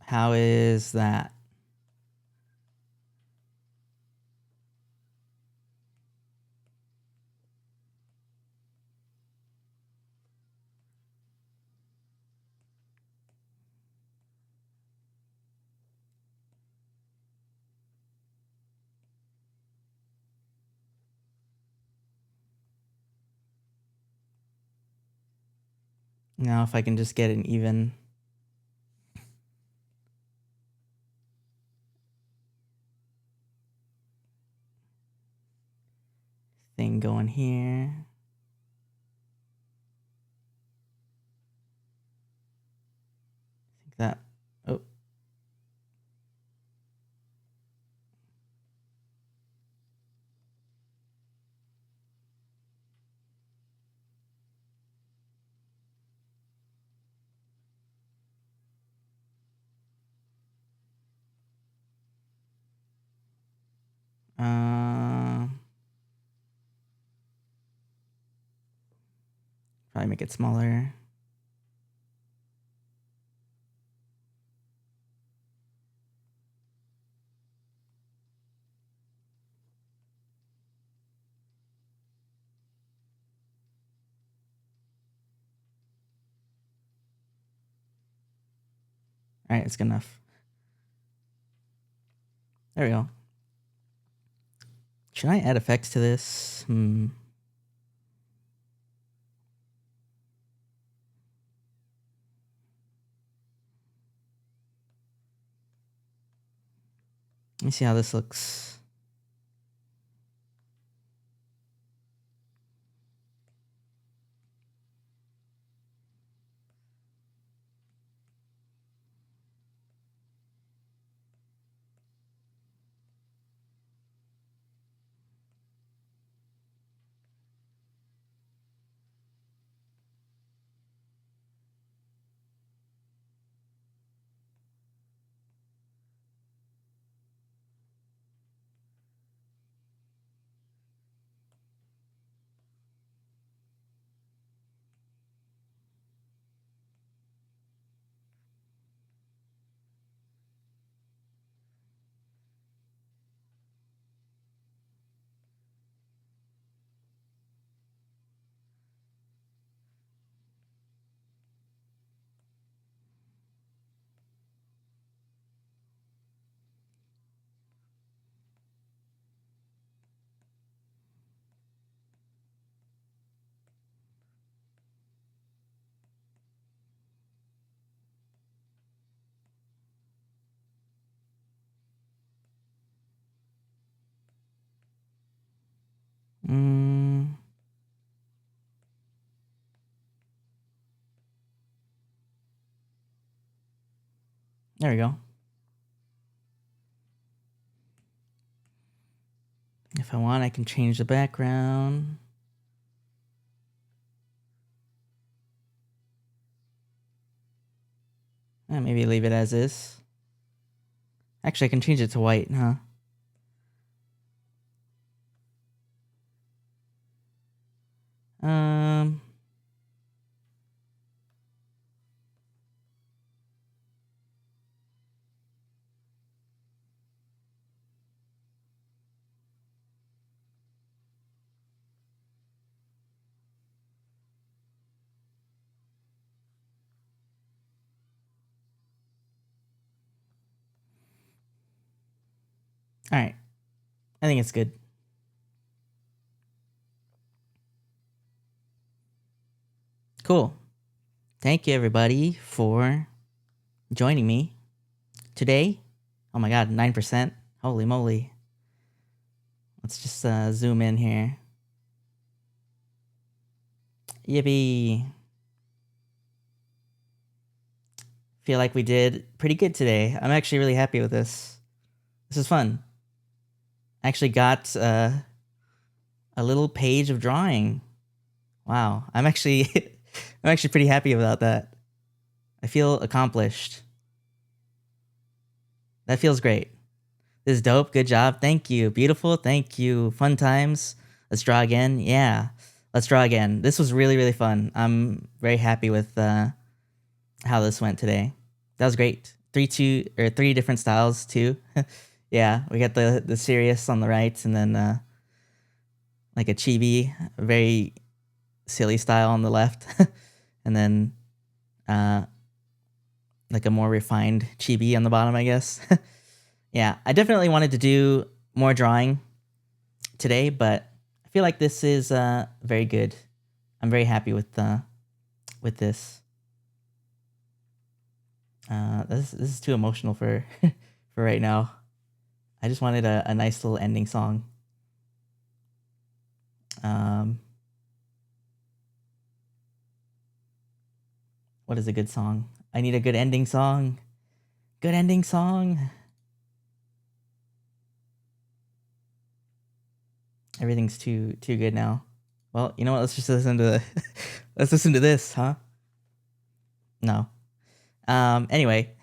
How is that? Now if I can just get an even thing going here. I think that, oh. Probably make it smaller. All right, it's good enough. There we go. Should I add effects to this? Let me see how this looks. There we go. If I want, I can change the background. Maybe leave it as is. Actually, I can change it to white, huh? All right. I think it's good. Cool. Thank you, everybody, for joining me today. Oh my god, 9%. Holy moly. Let's just zoom in here. Yippee. Feel like we did pretty good today. I'm actually really happy with this. This is fun. I actually got a little page of drawing. Wow. I'm actually pretty happy about that. I feel accomplished. That feels great. This is dope. Good job. Thank you. Beautiful. Thank you. Fun times. Let's draw again. Yeah. Let's draw again. This was really, really fun. I'm very happy with how this went today. That was great. Three different styles too. Yeah, we got the serious on the right, and then like a chibi, very silly style on the left, and then like a more refined chibi on the bottom, I guess. Yeah, I definitely wanted to do more drawing today, but I feel like this is very good. I'm very happy with this. This is too emotional for for right now. I just wanted a nice little ending song. What is a good song? I need a good ending song. Good ending song. Everything's too good now. Well, you know what? Let's just listen to let's listen to this, huh? No. Anyway.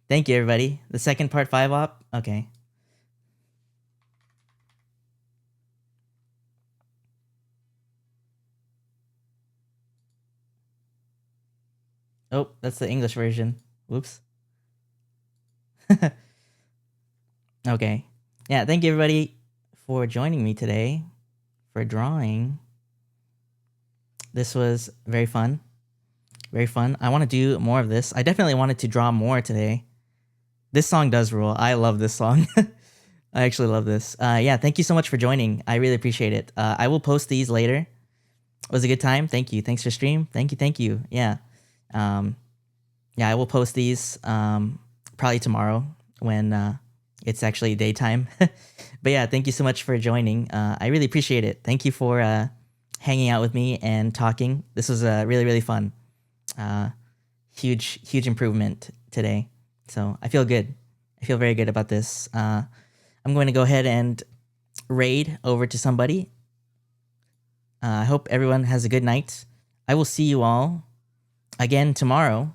Thank you, everybody. The second part 5 op. Okay. Oh, that's the English version. Whoops. Okay. Yeah, thank you, everybody, for joining me today for drawing. This was very fun. Very fun. I want to do more of this. I definitely wanted to draw more today. This song does rule. I love this song. I actually love this. Yeah, thank you so much for joining. I really appreciate it. I will post these later. It was a good time. Thank you. Thanks for stream. Thank you. Yeah. Yeah, I will post these probably tomorrow when it's actually daytime. But yeah, thank you so much for joining. I really appreciate it. Thank you for hanging out with me and talking. This was really, really fun. Huge improvement today. So I feel good. I feel very good about this. I'm going to go ahead and raid over to somebody. I hope everyone has a good night. I will see you all again tomorrow.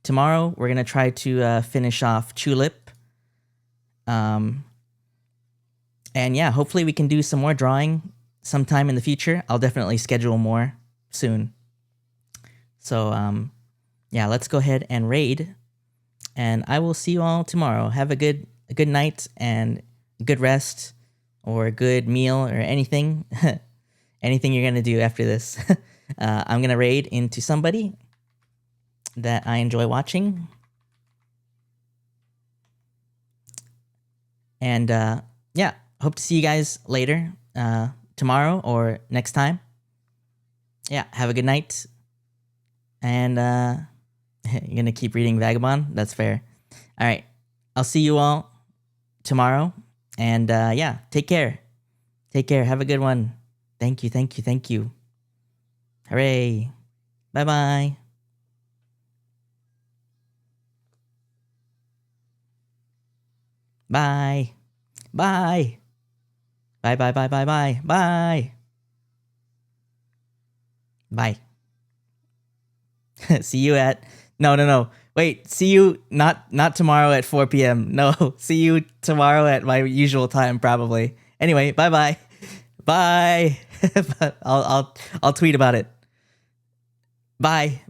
Tomorrow, we're going to try to finish off Tulip. And yeah, hopefully we can do some more drawing sometime in the future. I'll definitely schedule more soon. So yeah, let's go ahead and raid. And I will see you all tomorrow. Have a good night and good rest or a good meal or anything. Anything you're going to do after this. I'm going to raid into somebody that I enjoy watching. And yeah, hope to see you guys later, tomorrow or next time. Yeah, have a good night. And you're going to keep reading Vagabond? That's fair. All right, I'll see you all tomorrow. And yeah, take care. Take care. Have a good one. Thank you, thank you, thank you. Hooray. Bye-bye. Bye. Bye. Bye, bye, bye, bye, bye. Bye. Bye. See you at... No. Wait, see you not tomorrow at 4 p.m. No, see you tomorrow at my usual time, probably. Anyway, bye-bye. Bye. I'll tweet about it. Bye.